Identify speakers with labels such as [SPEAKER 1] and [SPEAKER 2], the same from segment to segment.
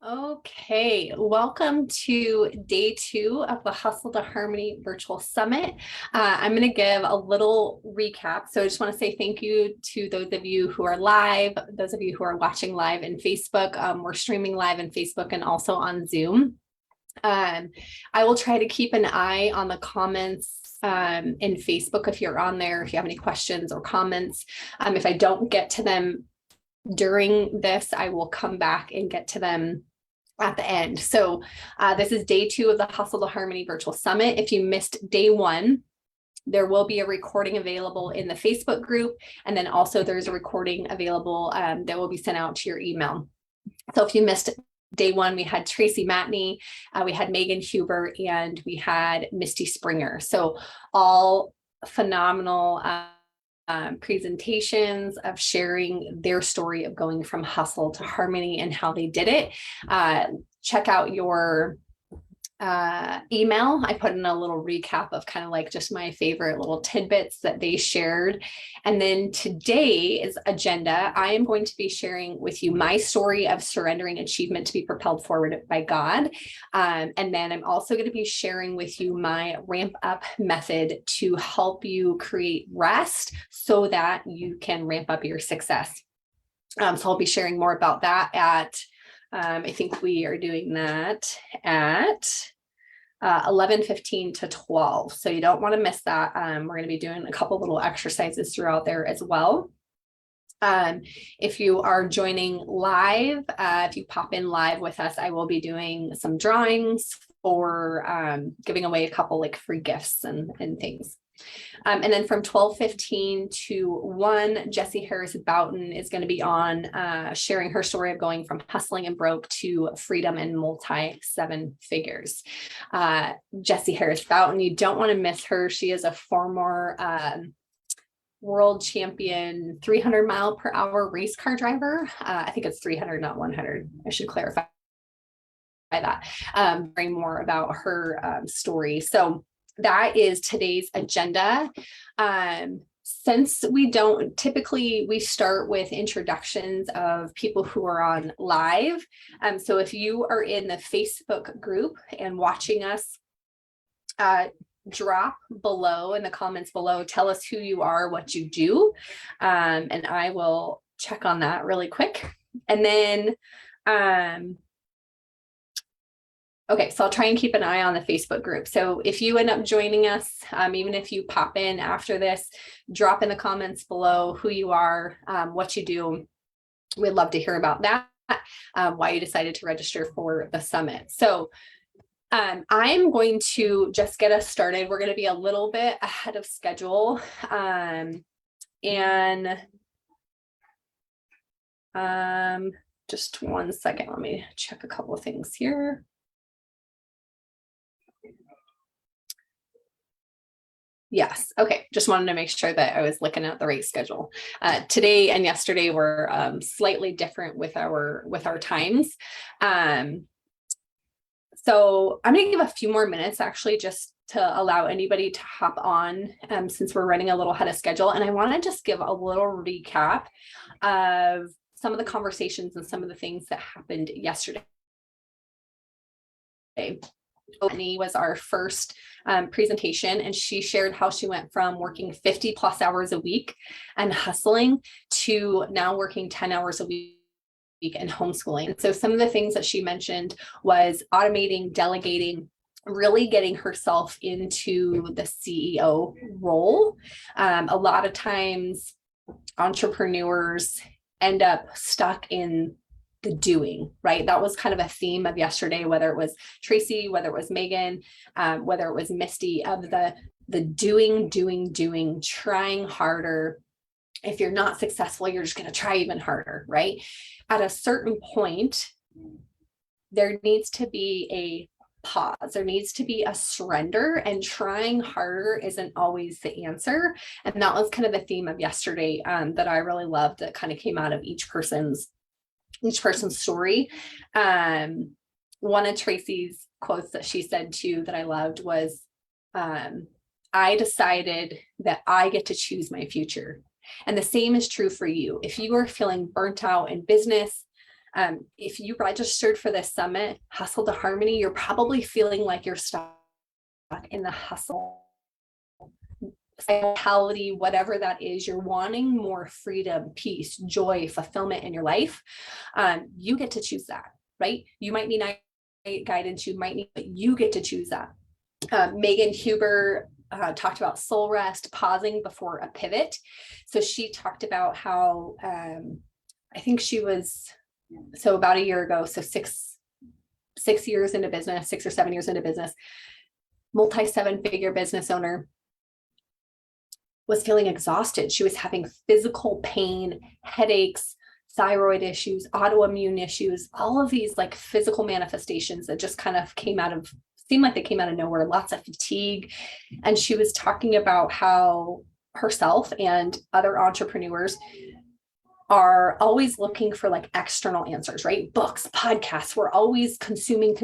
[SPEAKER 1] Okay, welcome to day 2 of the Hustle to Harmony Virtual Summit. I'm going to give a little recap. So I just want to say thank you to those of you who are live, those of you who are watching live in Facebook. We're streaming live in Facebook and also on Zoom. I will try to keep an eye on the comments in Facebook if you're on there, if you have any questions or comments. If I don't get to them during this, I will come back and get to them at the end. So this is day 2 of the Hustle to Harmony Virtual Summit. If you missed day 1, there will be a recording available in the Facebook group. And then also there's a recording available that will be sent out to your email. So if you missed day 1, we had Tracy Matney, we had Megan Huber, and we had Misty Springer. So all phenomenal presentations of sharing their story of going from hustle to harmony and how they did it. Check out your email. I put in a little recap of kind of like just my favorite little tidbits that they shared. And then today's agenda, I am going to be sharing with you my story of surrendering achievement to be propelled forward by God. And then I'm also going to be sharing with you my ramp up method to help you create rest so that you can ramp up your success. So I'll be sharing more about that at I think we are doing that at 11:15 to 12. So you don't want to miss that. We're going to be doing a couple little exercises throughout there as well. If you are joining live, if you pop in live with us, I will be doing some drawings for giving away a couple like free gifts and things. And then from 12:15 to 1, Jessie Harris Boughton is going to be on sharing her story of going from hustling and broke to freedom and multi 7 figures. Jessie Harris Boughton, you don't want to miss her. She is a former world champion 300 mile per hour race car driver. I think it's 300, not 100. I should clarify that. Bring more about her story. So that is today's agenda. Since we don't typically, we start with introductions of people who are on live. So if you are in the Facebook group and watching us, drop below in the comments below, tell us who you are, what you do, and I will check on that really quick. And then okay, so I'll try and keep an eye on the Facebook group. So if you end up joining us, even if you pop in after this, drop in the comments below who you are, what you do. We'd love to hear about that, why you decided to register for the summit. So I'm going to just get us started. We're going to be a little bit ahead of schedule. Just one second. Let me check a couple of things here. Yes. Okay. Just wanted to make sure that I was looking at the right schedule. Today and yesterday were slightly different with our times. So I'm going to give a few more minutes actually just to allow anybody to hop on since we're running a little ahead of schedule. And I want to just give a little recap of some of the conversations and some of the things that happened yesterday. Whitney was our first presentation, and she shared how she went from working 50 plus hours a week and hustling to now working 10 hours a week and homeschooling. So some of the things that she mentioned was automating, delegating, really getting herself into the CEO role. A lot of times entrepreneurs end up stuck in the doing, right? That was kind of a theme of yesterday, whether it was Tracy, whether it was Megan, whether it was Misty, of the doing, trying harder. If you're not successful, you're just going to try even harder, right? At a certain point, there needs to be a pause. There needs to be a surrender, and trying harder isn't always the answer. And that was kind of the theme of yesterday that I really loved, that kind of came out of each person's story. One of Tracy's quotes that she said too that I loved was, I decided that I get to choose my future. And the same is true for you. If you are feeling burnt out in business, If you registered for this summit, Hustle to Harmony, you're probably feeling like you're stuck in the hustle mentality, whatever that is. You're wanting more freedom, peace, joy, fulfillment in your life. You get to choose that, right? You might need guidance, you might need, but you get to choose that. Megan Huber talked about soul rest, pausing before a pivot. So she talked about how I think she was, so about a year ago, so six years into business, 6 or 7 years into business, multi 7-figure business owner, was feeling exhausted. She was having physical pain, headaches, thyroid issues, autoimmune issues, all of these like physical manifestations that just kind of seemed like they came out of nowhere, lots of fatigue. And she was talking about how herself and other entrepreneurs are always looking for like external answers, right? Books, podcasts, we're always consuming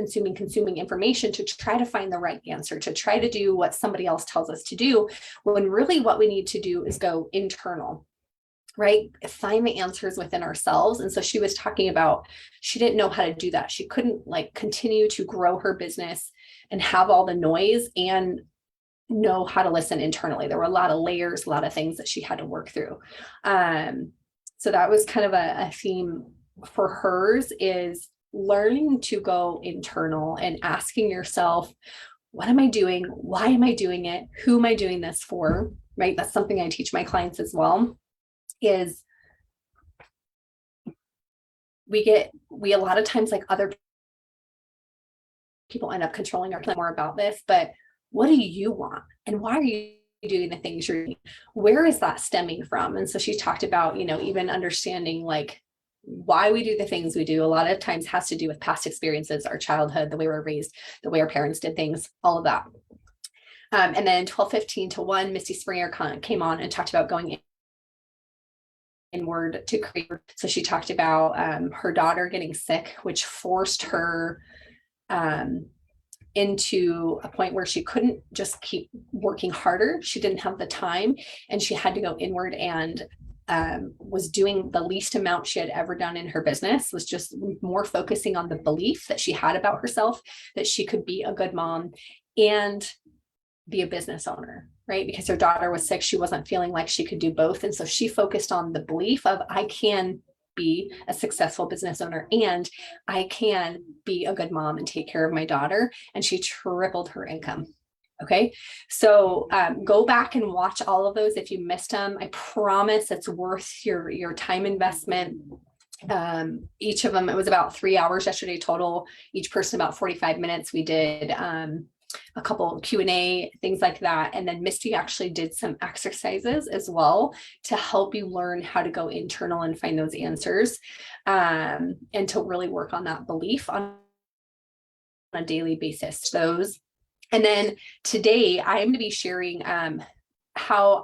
[SPEAKER 1] information to try to find the right answer, to try to do what somebody else tells us to do, when really what we need to do is go internal, right? Find the answers within ourselves. And so she was talking about, she didn't know how to do that. She couldn't like continue to grow her business and have all the noise and know how to listen internally. There were a lot of layers, a lot of things that she had to work through. So that was kind of a theme for hers, is learning to go internal and asking yourself, what am I doing? Why am I doing it? Who am I doing this for? Right? That's something I teach my clients as well, is we a lot of times, like, other people end up controlling our plan. More about this, but what do you want? And why are you doing the things you're doing? Where is that stemming from? And so she talked about, even understanding like why we do the things we do. A lot of times has to do with past experiences, our childhood, the way we're raised, the way our parents did things, all of that. And then 12:15 to 1, Misty Springer came on and talked about going inward to create. So she talked about her daughter getting sick, which forced her into a point where she couldn't just keep working harder. She didn't have the time, and she had to go inward, and was doing the least amount she had ever done in her business, was just more focusing on the belief that she had about herself, that she could be a good mom and be a business owner, right? Because her daughter was sick, she wasn't feeling like she could do both. And so she focused on the belief of, I can be a successful business owner and I can be a good mom and take care of my daughter. And she tripled her income. Okay. So go back and watch all of those if you missed them. I promise it's worth your time investment. Each of them, it was about 3 hours yesterday total, each person about 45 minutes. We did a couple Q&A, things like that. And then Misty actually did some exercises as well to help you learn how to go internal and find those answers, and to really work on that belief on a daily basis. Those. And then today I'm going to be sharing how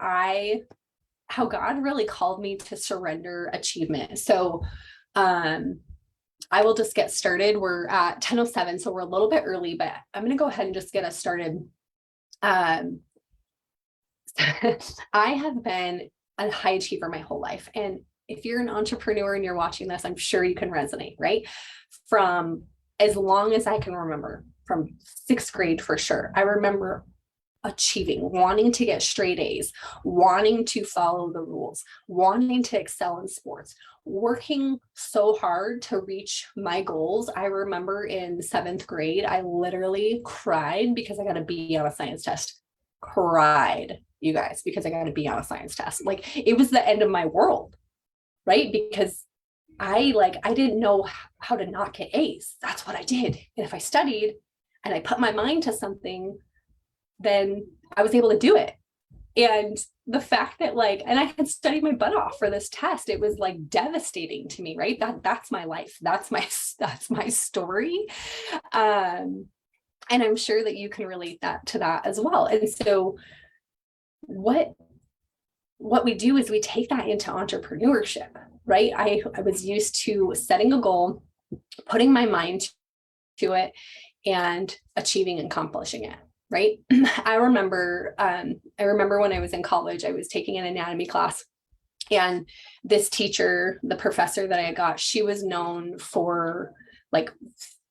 [SPEAKER 1] God really called me to surrender achievement. So I will just get started. We're at 10:07, so we're a little bit early, but I'm going to go ahead and just get us started. I have been a high achiever my whole life. And if you're an entrepreneur and you're watching this, I'm sure you can resonate, right? From as long as I can remember, from 6th grade for sure. I remember achieving, wanting to get straight A's, wanting to follow the rules, wanting to excel in sports, working so hard to reach my goals. I remember in 7th grade, I literally cried because I got a B on a science test. Cried, you guys, because I got a B on a science test. Like, it was the end of my world, right? Because I didn't know how to not get A's. That's what I did. And if I studied and I put my mind to something, then I was able to do it. And the fact that and I had studied my butt off for this test, it was like devastating to me, right? That's my life. That's my story. And I'm sure that you can relate to that as well. And so what we do is we take that into entrepreneurship, right? I was used to setting a goal, putting my mind to it, and achieving and accomplishing it. Right. I remember when I was in college, I was taking an anatomy class And this teacher, the professor that I got, she was known for like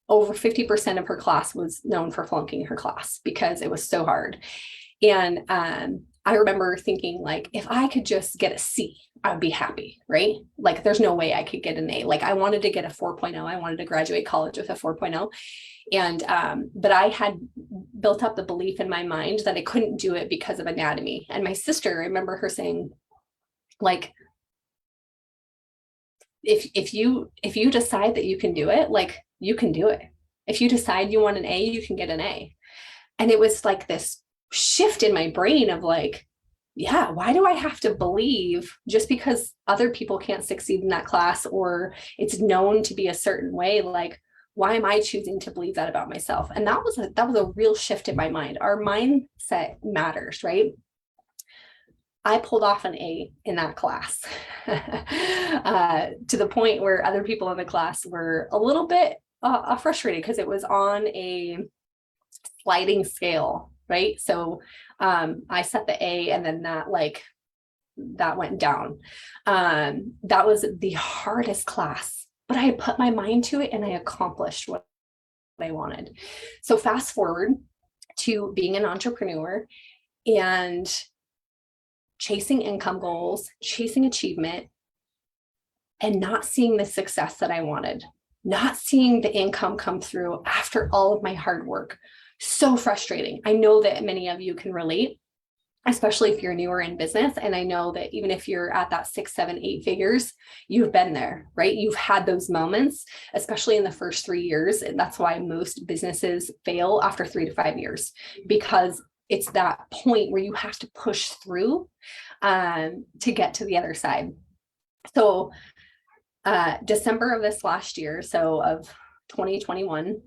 [SPEAKER 1] over 50% of her class was known for flunking her class because it was so hard. And I remember thinking, like, if I could just get a C, I would be happy, right? Like, there's no way I could get an A. Like, I wanted to get a 4.0. I wanted to graduate college with a 4.0. And, but I had built up the belief in my mind that I couldn't do it because of anatomy. And my sister, I remember her saying, like, if you decide that you can do it, like, you can do it. If you decide you want an A, you can get an A. And it was like this shift in my brain of like, yeah, why do I have to believe just because other people can't succeed in that class or it's known to be a certain way? Like, why am I choosing to believe that about myself? And that was a real shift in my mind. Our mindset matters, right? I pulled off an A in that class to the point where other people in the class were a little bit frustrated because it was on a sliding scale, right? So I set the A and then that went down. That was the hardest class, but I put my mind to it and I accomplished what I wanted. So fast forward to being an entrepreneur and chasing income goals, chasing achievement, and not seeing the success that I wanted, not seeing the income come through after all of my hard work. So frustrating. I know that many of you can relate, especially if you're newer in business. And I know that even if you're at that 6, 7, 8 figures, you've been there, right? You've had those moments, especially in the first 3 years. And that's why most businesses fail after 3 to 5 years, because it's that point where you have to push through to get to the other side. So December of this last year, so of 2021,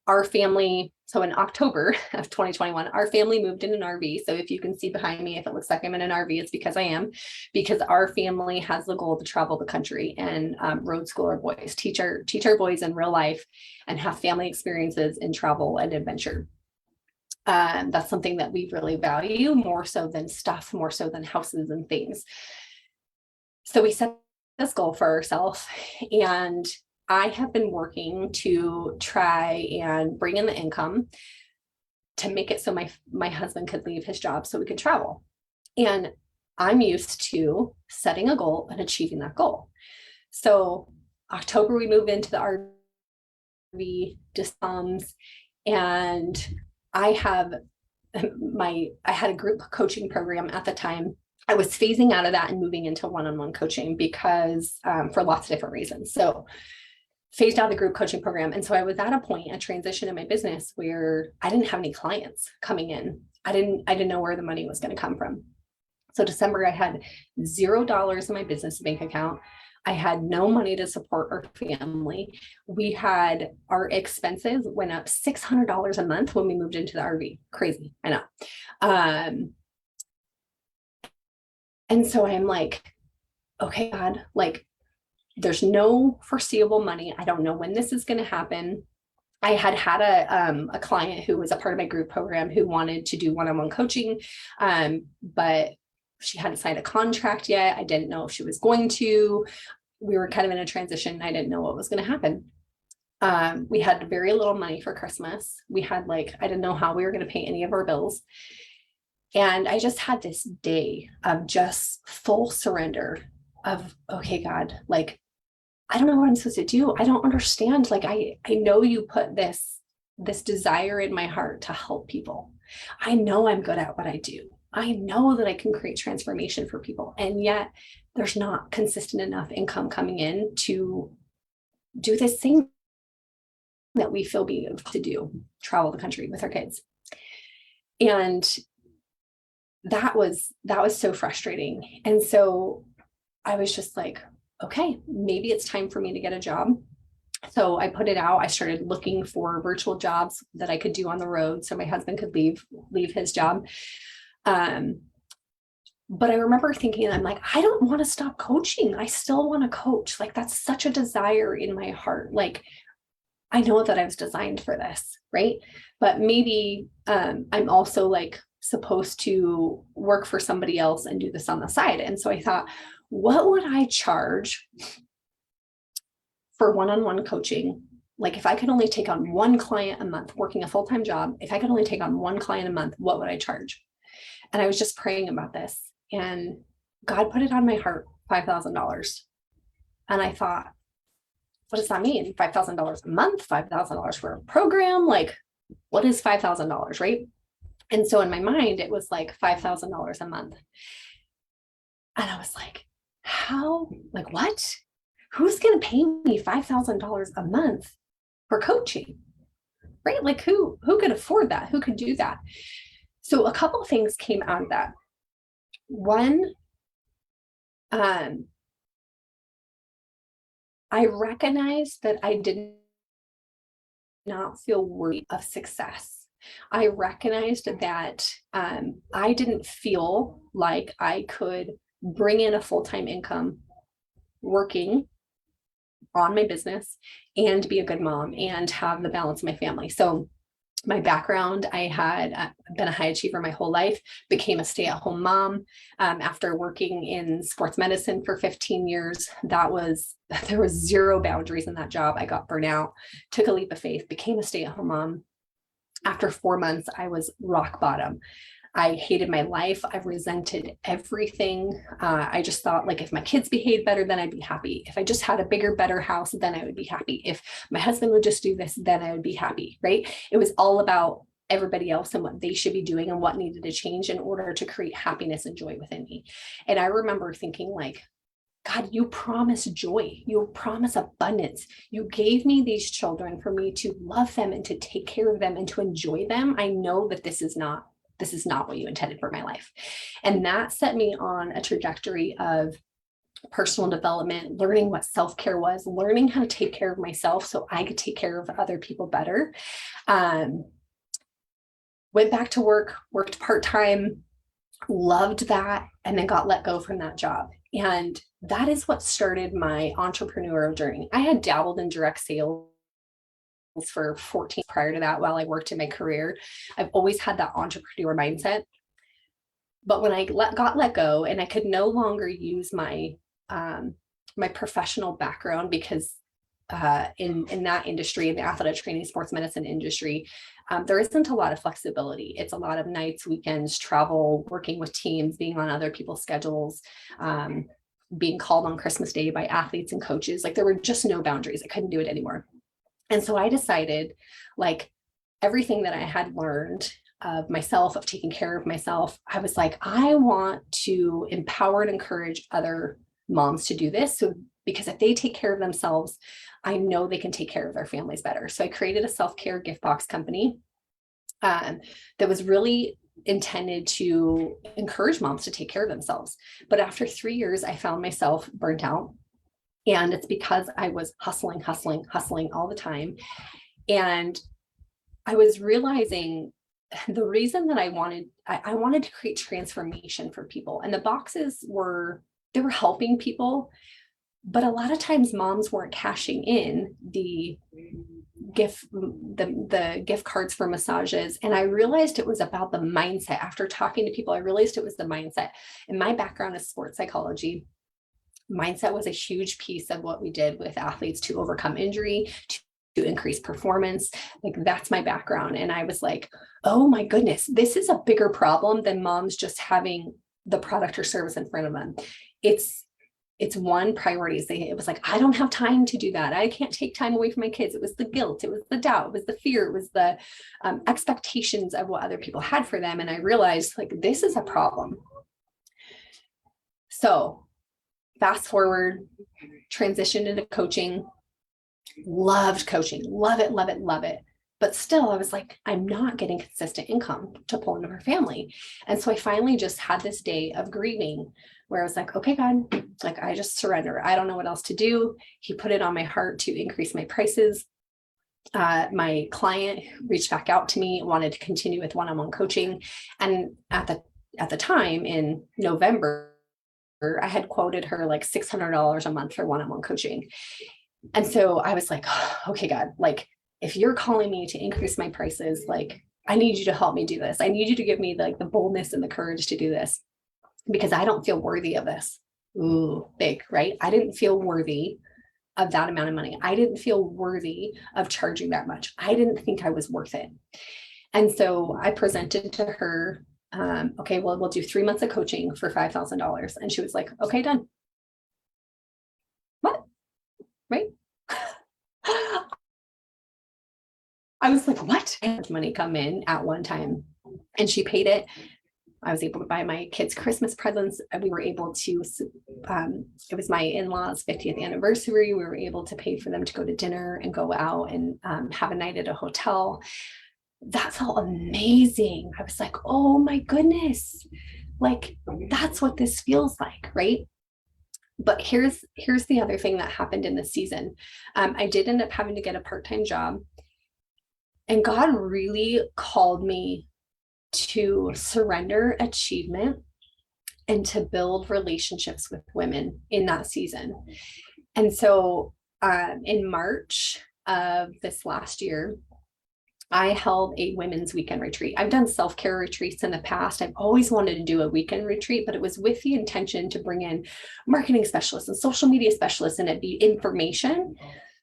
[SPEAKER 1] our family, so in October of 2021, our family moved in an RV. So if you can see behind me, if it looks like I'm in an RV, it's because I am, because our family has the goal to travel the country and road school our boys, teach our boys in real life and have family experiences in travel and adventure. That's something that we really value more so than stuff, more so than houses and things. So we set this goal for ourselves, and I have been working to try and bring in the income to make it so my husband could leave his job so we could travel. And I'm used to setting a goal and achieving that goal. So October, we moved into the RV, and I had a group coaching program at the time. I was phasing out of that and moving into one-on-one coaching because for lots of different reasons. So phased out of the group coaching program. And so I was at a transition in my business where I didn't have any clients coming in. I didn't know where the money was going to come from. So December, I had $0 in my business bank account. I had no money to support our family. We had our expenses went up $600 a month when we moved into the RV. Crazy, I know. And so I'm like, okay, God, like, there's no foreseeable money. I don't know when this is going to happen. I had a client who was a part of my group program who wanted to do one-on-one coaching, but she hadn't signed a contract yet. I didn't know if she was going to. We were kind of in a transition. I didn't know what was going to happen. We had very little money for Christmas. We had I didn't know how we were going to pay any of our bills. And I just had this day of just full surrender of, okay, God, like, I don't know what I'm supposed to do. I don't understand. Like, I know you put this desire in my heart to help people. I know I'm good at what I do. I know that I can create transformation for people. And yet there's not consistent enough income coming in to do this thing that we feel we have to do, travel the country with our kids. And that was so frustrating. And so I was just like, okay, maybe it's time for me to get a job. So I put it out. I started looking for virtual jobs that I could do on the road so my husband could leave his job. But I remember thinking, I'm like, I don't want to stop coaching. I still want to coach. Like, that's such a desire in my heart. Like, I know that I was designed for this, right? But maybe I'm also like supposed to work for somebody else and do this on the side. And so I thought, what would I charge for one-on-one coaching? Like if I could only take on one client a month working a full-time job, if I could only take on one client a month, what would I charge? And I was just praying about this, and God put it on my heart, $5,000. And I thought, what does that mean? $5,000 a month, $5,000 for a program? Like, what is $5,000, right? And so in my mind, it was like $5,000 a month. And I was like, how, like what? Who's going to pay me $5,000 a month for coaching, right? Like who could afford that? Who could do that? So a couple of things came out of that. One, I recognized that I did not feel worthy of success. I recognized that I didn't feel like I could bring in a full-time income working on my business and be a good mom and have the balance of my family. So my background, I had been a high achiever my whole life, became a stay-at-home mom after working in sports medicine for 15 years. There was zero boundaries in that job. I got burnout, took a leap of faith, became a stay-at-home mom. After 4 months, I was rock bottom. I hated my life. I resented everything. I just thought, like, if my kids behaved better, then I'd be happy. If I just had a bigger, better house, then I would be happy. If my husband would just do this, then I would be happy, right? It was all about everybody else and what they should be doing and what needed to change in order to create happiness and joy within me. And I remember thinking, like, God, you promise joy. You promise abundance. You gave me these children for me to love them and to take care of them and to enjoy them. I know that this is not what you intended for my life. And that set me on a trajectory of personal development, learning what self-care was, learning how to take care of myself so I could take care of other people better. Went back to work, worked part-time, loved that, and then got let go from that job. And that is what started my entrepreneurial journey. I had dabbled in direct sales for 14 prior to that while I worked in my career. I've always had that entrepreneur mindset. But when I got let go and I could no longer use my my professional background, because in that industry, in the athletic training, sports medicine industry, there isn't a lot of flexibility. It's a lot of nights, weekends, travel, working with teams, being on other people's schedules, being called on Christmas Day by athletes and coaches. Like there were just no boundaries. I couldn't do it anymore. And so I decided, like, everything that I had learned of myself, of taking care of myself, I was like, I want to empower and encourage other moms to do this. So, because if they take care of themselves, I know they can take care of their families better. So I created a self-care gift box company that was really intended to encourage moms to take care of themselves. But after 3 years, I found myself burnt out. And it's because I was hustling all the time. And I was realizing the reason that I wanted to create transformation for people. And the boxes they were helping people, but a lot of times moms weren't cashing in the gift cards for massages. And I realized it was about the mindset. After talking to people, I realized it was the mindset. And my background is sports psychology. Mindset was a huge piece of what we did with athletes to overcome injury, to increase performance. Like that's my background. And I was like, oh my goodness, this is a bigger problem than moms just having the product or service in front of them. It's one, priorities. It was like, I don't have time to do that. I can't take time away from my kids. It was the guilt. It was the doubt. It was the fear. It was the expectations of what other people had for them. And I realized, like, this is a problem. So fast forward, transitioned into coaching, loved coaching, love it. But still, I was like, I'm not getting consistent income to pull into her family. And so I finally just had this day of grieving where I was like, okay, God, like I just surrender. I don't know what else to do. He put it on my heart to increase my prices. My client reached back out to me, wanted to continue with one-on-one coaching. And at the time in November, I had quoted her like $600 a month for one-on-one coaching. And so I was like, oh, okay, God, like if you're calling me to increase my prices, like I need you to help me do this. I need you to give me like the boldness and the courage to do this because I don't feel worthy of this. Ooh, big, right? I didn't feel worthy of that amount of money. I didn't feel worthy of charging that much. I didn't think I was worth it. And so I presented to her, okay, well, we'll do 3 months of coaching for $5,000. And she was like, okay, done. What? Right? I was like, what? Money come in at one time. And she paid it. I was able to buy my kids Christmas presents. And we were able to, it was my in-laws 50th anniversary. We were able to pay for them to go to dinner and go out and have a night at a hotel. That felt amazing. I was like, oh my goodness, like that's what this feels like, right? But here's the other thing that happened in this season. I did end up having to get a part-time job, and God really called me to surrender achievement and to build relationships with women in that season. And so in March of this last year, I held a women's weekend retreat. I've done self-care retreats in the past. I've always wanted to do a weekend retreat, but it was with the intention to bring in marketing specialists and social media specialists and it be information.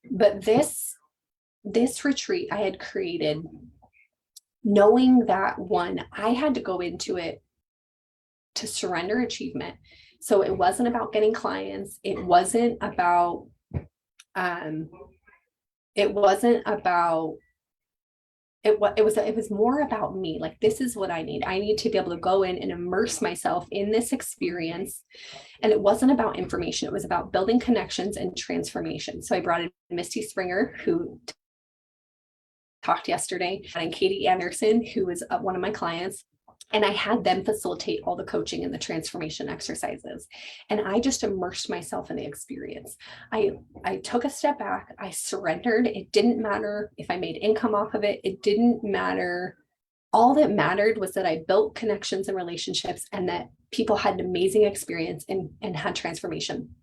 [SPEAKER 1] But this retreat I had created knowing that one, I had to go into it to surrender achievement. So it wasn't about getting clients. It wasn't about, it was more about me. Like, this is what I need. I need to be able to go in and immerse myself in this experience. And it wasn't about information. It was about building connections and transformation. So I brought in Misty Springer, who talked yesterday, and Katie Anderson, who was one of my clients. And I had them facilitate all the coaching and the transformation exercises. And I just immersed myself in the experience. I took a step back. I surrendered. It didn't matter if I made income off of it. It didn't matter. All that mattered was that I built connections and relationships and that people had an amazing experience and had transformation.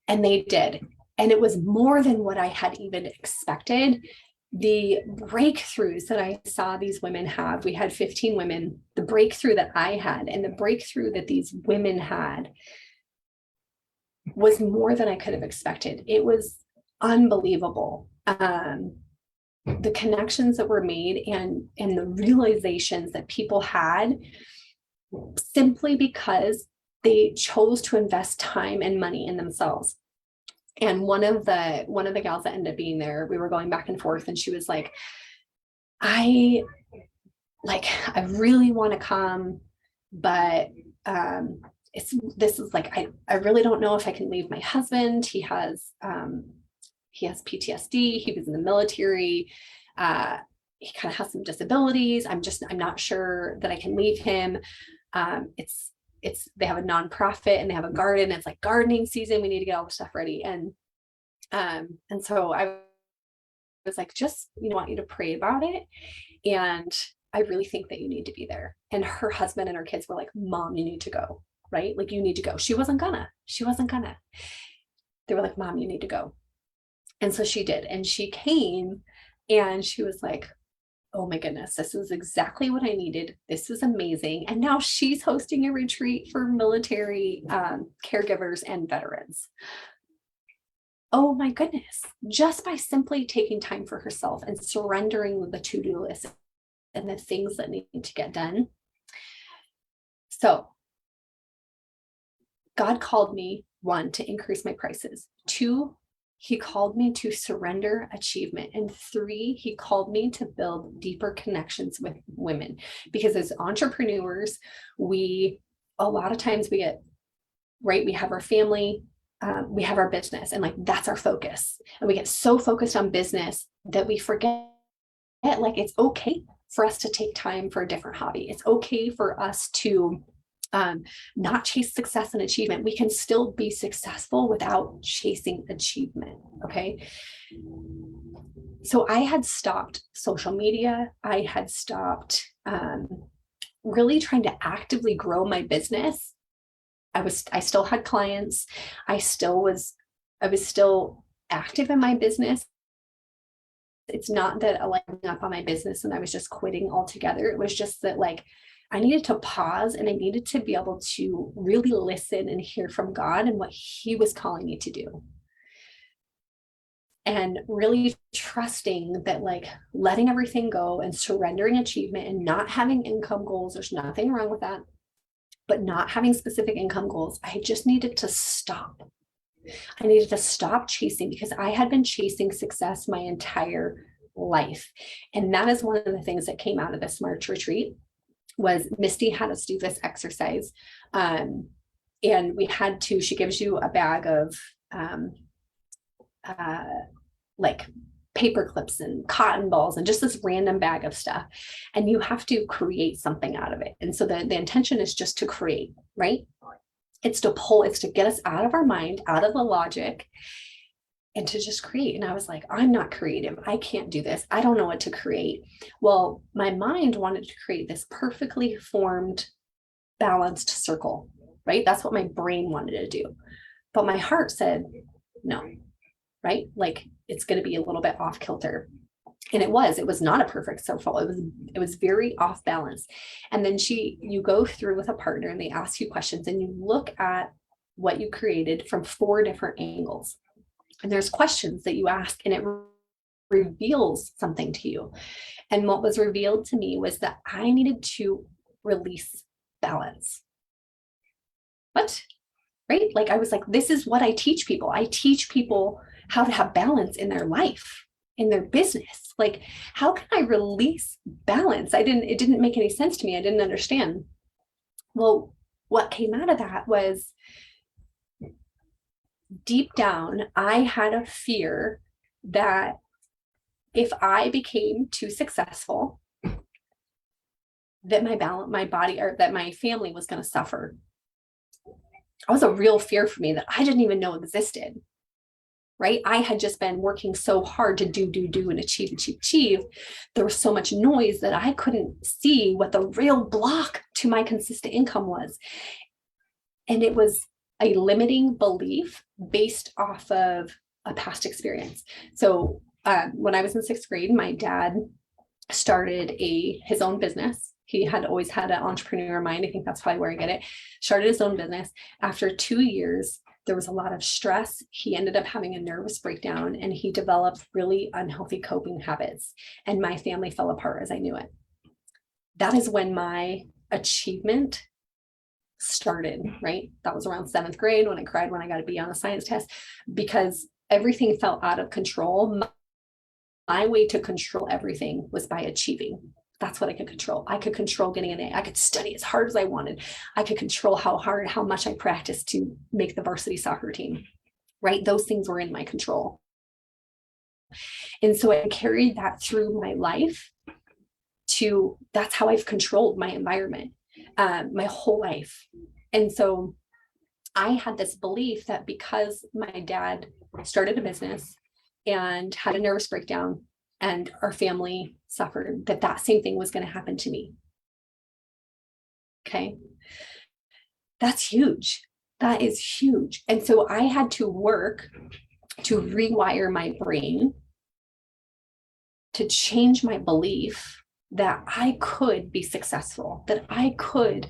[SPEAKER 1] And they did. And it was more than what I had even expected. The breakthroughs that I saw these women have, we had 15 women, the breakthrough that I had and the breakthrough that these women had was more than I could have expected. It was unbelievable. The connections that were made and the realizations that people had simply because they chose to invest time and money in themselves. And one of the gals that ended up being there, we were going back and forth, and she was like, I really want to come, but this is like, I really don't know if I can leave my husband. He has PTSD. He was in the military. He kind of has some disabilities. I'm not sure that I can leave him. They have a nonprofit and they have a garden. It's like gardening season. We need to get all the stuff ready. And so I was like, just, want you to pray about it. And I really think that you need to be there. And her husband and her kids were like, Mom, you need to go, right? Like, you need to go. She wasn't gonna. They were like, Mom, you need to go. And so she did. And she came and she was like, oh my goodness, this is exactly what I needed. This is amazing. And now she's hosting a retreat for military caregivers and veterans. Oh my goodness, just by simply taking time for herself and surrendering the to-do list and the things that need to get done. So God called me, 1, to increase my prices. 2, He called me to surrender achievement. And 3, He called me to build deeper connections with women. Because as entrepreneurs, a lot of times we get, right, we have our family, we have our business, and like, that's our focus. And we get so focused on business that we forget, like, it's okay for us to take time for a different hobby. It's okay for us to not chase success and achievement. We can still be successful without chasing achievement. Okay. So I had stopped social media. I had stopped really trying to actively grow my business. I still had clients. I was still active in my business. it's not that I like giving up on my business and I was just quitting altogether. It was just that like I needed to pause and I needed to be able to really listen and hear from God and what he was calling me to do. And really trusting that like letting everything go and surrendering achievement and not having income goals, there's nothing wrong with that, but not having specific income goals, I just needed to stop. I needed to stop chasing because I had been chasing success my entire life. And that is one of the things that came out of this March retreat was Misty had us do this exercise. And we had to, she gives you a bag of like paper clips and cotton balls and just this random bag of stuff. And you have to create something out of it. And so the intention is just to create, right? It's to pull, it's to get us out of our mind, out of the logic, and to just create. And I was like, I'm not creative. I can't do this. I don't know what to create. Well, my mind wanted to create this perfectly formed, balanced circle, right? That's what my brain wanted to do. But my heart said, no, right? Like it's going to be a little bit off kilter. And it was not a perfect circle. It was very off balance. And then you go through with a partner and they ask you questions and you look at what you created from 4 different angles. And there's questions that you ask and it reveals something to you. And what was revealed to me was that I needed to release balance. What? Right? Like I was like, this is what I teach people. I teach people how to have balance in their life, in their business. Like, how can I release balance? It didn't make any sense to me. I didn't understand. Well, what came out of that was deep down, I had a fear that if I became too successful, that my body or that my family was going to suffer. That was a real fear for me that I didn't even know existed. Right? I had just been working so hard to do and achieve. There was so much noise that I couldn't see what the real block to my consistent income was. And it was a limiting belief based off of a past experience. So when I was in 6th grade, my dad started his own business. He had always had an entrepreneur mind. I think that's probably where I get it. Started his own business. After 2 years, there was a lot of stress. He ended up having a nervous breakdown and he developed really unhealthy coping habits. And my family fell apart as I knew it. That is when my achievement started, right? That was around 7th grade when I cried when I got a B on a science test because everything felt out of control. My way to control everything was by achieving. That's what I could control. I could control getting an A. I could study as hard as I wanted. I could control how much I practiced to make the varsity soccer team, right? Those things were in my control. And so I carried that through my life that's how I've controlled my environment, my whole life. And so I had this belief that because my dad started a business and had a nervous breakdown and our family suffered, that same thing was going to happen to me. Okay. That's huge. That is huge. And so I had to work to rewire my brain to change my belief that I could be successful, that I could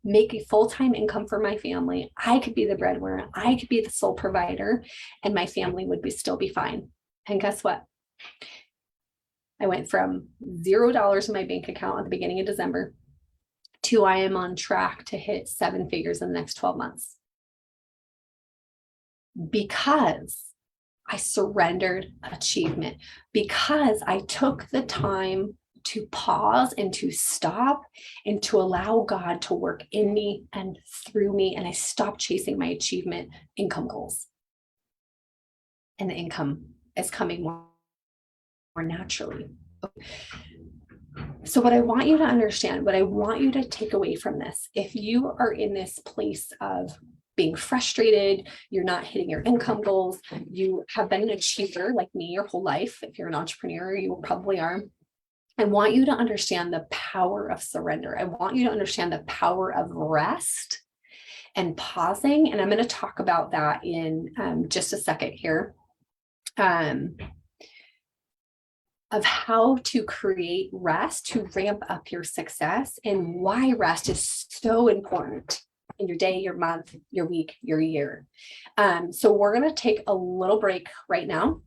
[SPEAKER 1] make a full-time income for my family. I could be the breadwinner. I could be the sole provider and my family would still be fine. And guess what? I went from $0 in my bank account at the beginning of December to I am on track to hit 7 figures in the next 12 months. Because I surrendered achievement, because I took the time to pause and to stop and to allow God to work in me and through me. And I stopped chasing my achievement income goals. And the income is coming more naturally. So what I want you to understand, what I want you to take away from this, if you are in this place of being frustrated, you're not hitting your income goals, you have been an achiever like me your whole life, if you're an entrepreneur, you probably are. I want you to understand the power of surrender. I want you to understand the power of rest and pausing. And I'm going to talk about that in just a second here. of how to create rest to ramp up your success and why rest is so important in your day, your month, your week, your year. So we're going to take a little break right now.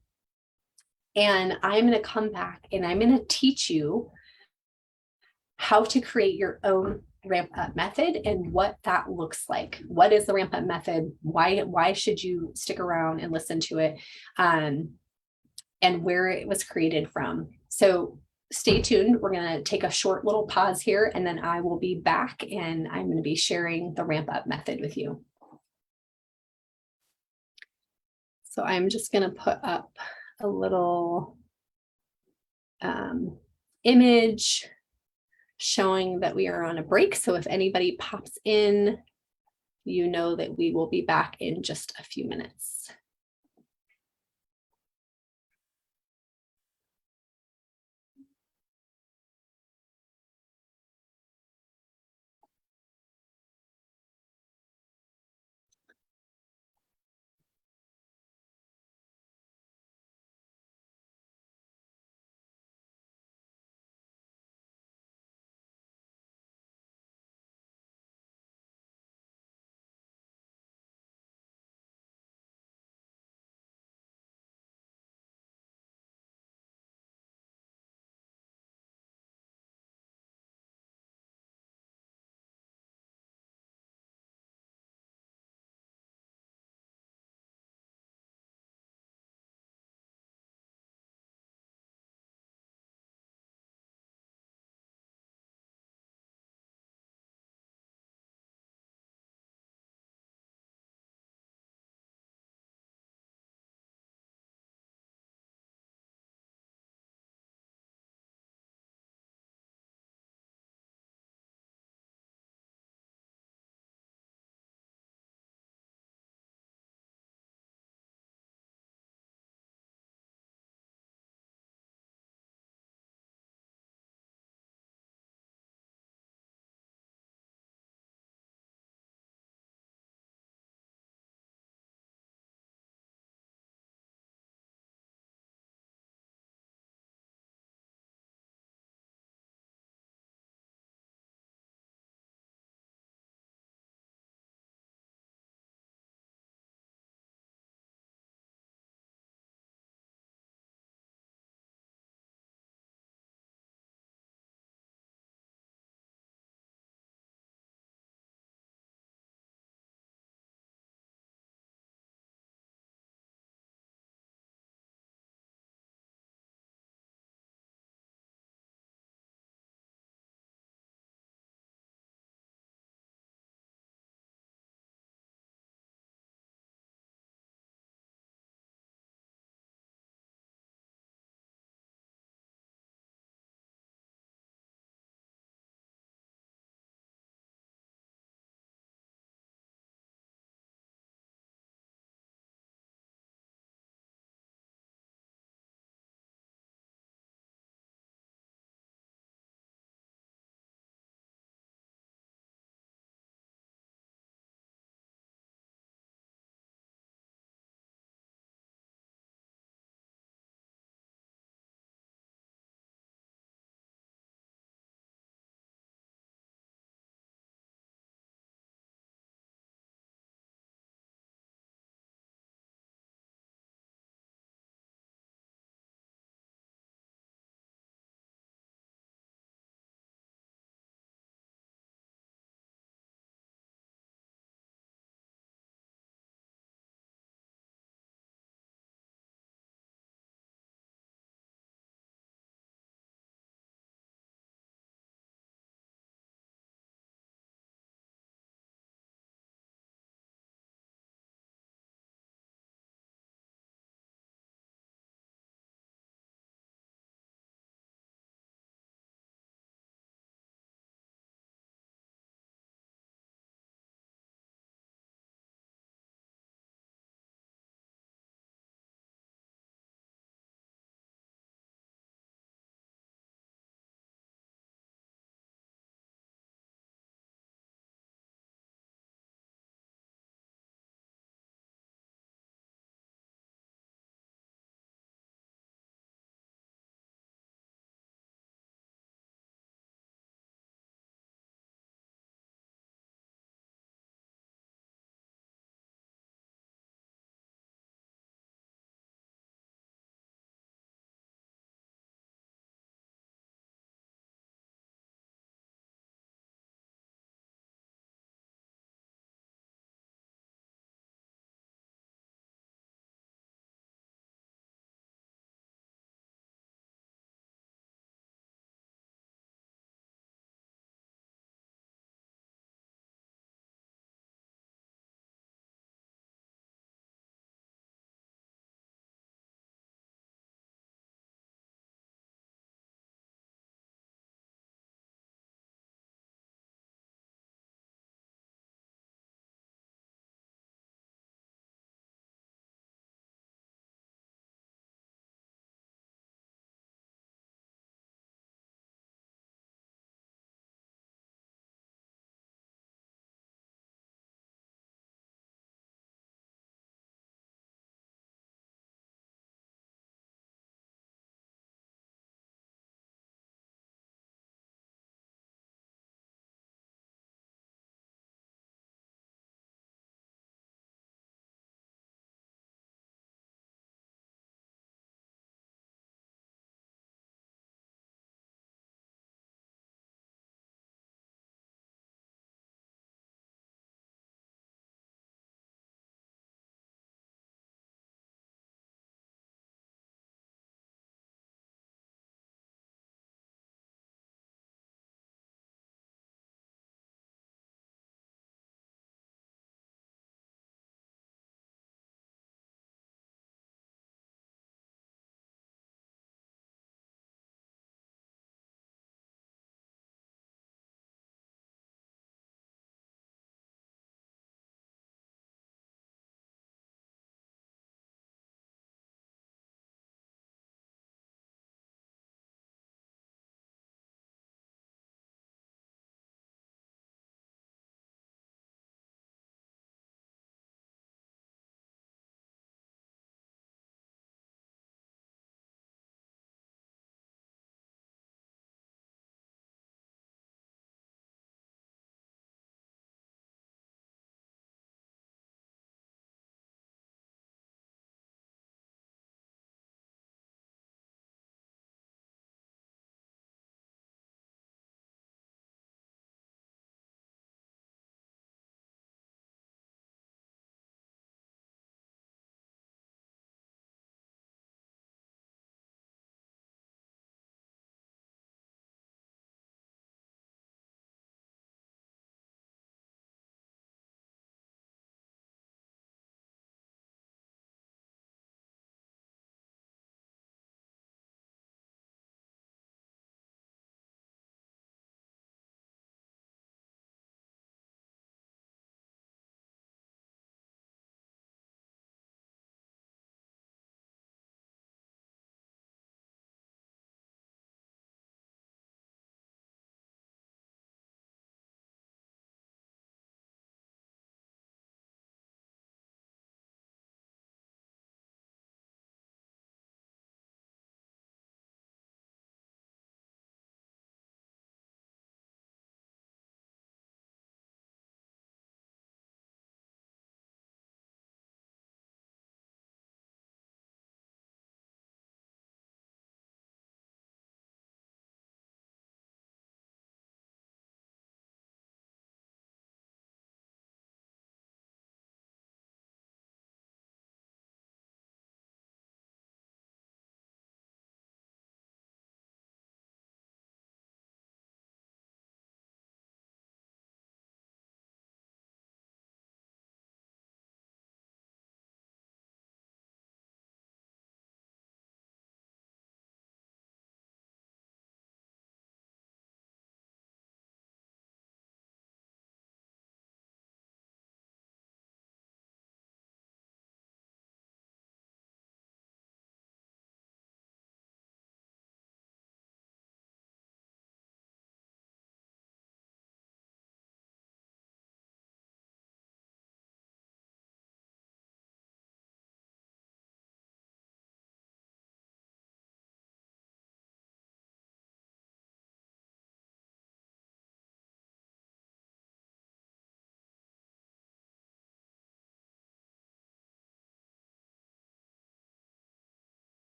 [SPEAKER 1] And I'm going to come back and I'm going to teach you how to create your own ramp up method and what that looks like. What is the ramp up method? Why should you stick around and listen to it? And where it was created from. So stay tuned. We're going to take a short little pause here, and then I will be back and I'm going to be sharing the ramp up method with you. So I'm just going to put up a little image showing that we are on a break. So if anybody pops in, you know that we will be back in just a few minutes.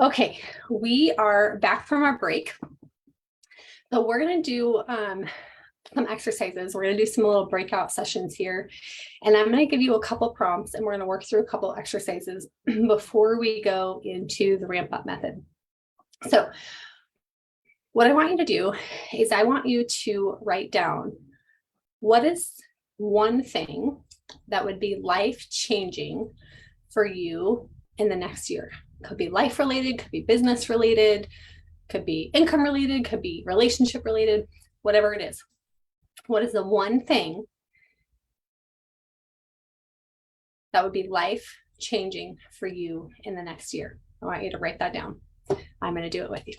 [SPEAKER 1] Okay, we are back from our break. So we're going to do some exercises. We're going to do some little breakout sessions here. And I'm going to give you a couple prompts and we're going to work through a couple exercises before we go into the ramp up method. So what I want you to do is I want you to write down what is one thing that would be life-changing for you in the next year. Could be life related, could be business related, could be income related, could be relationship related, whatever it is. What is the one thing that would be life changing for you in the next year? I want you to write that down. I'm going to do it with you.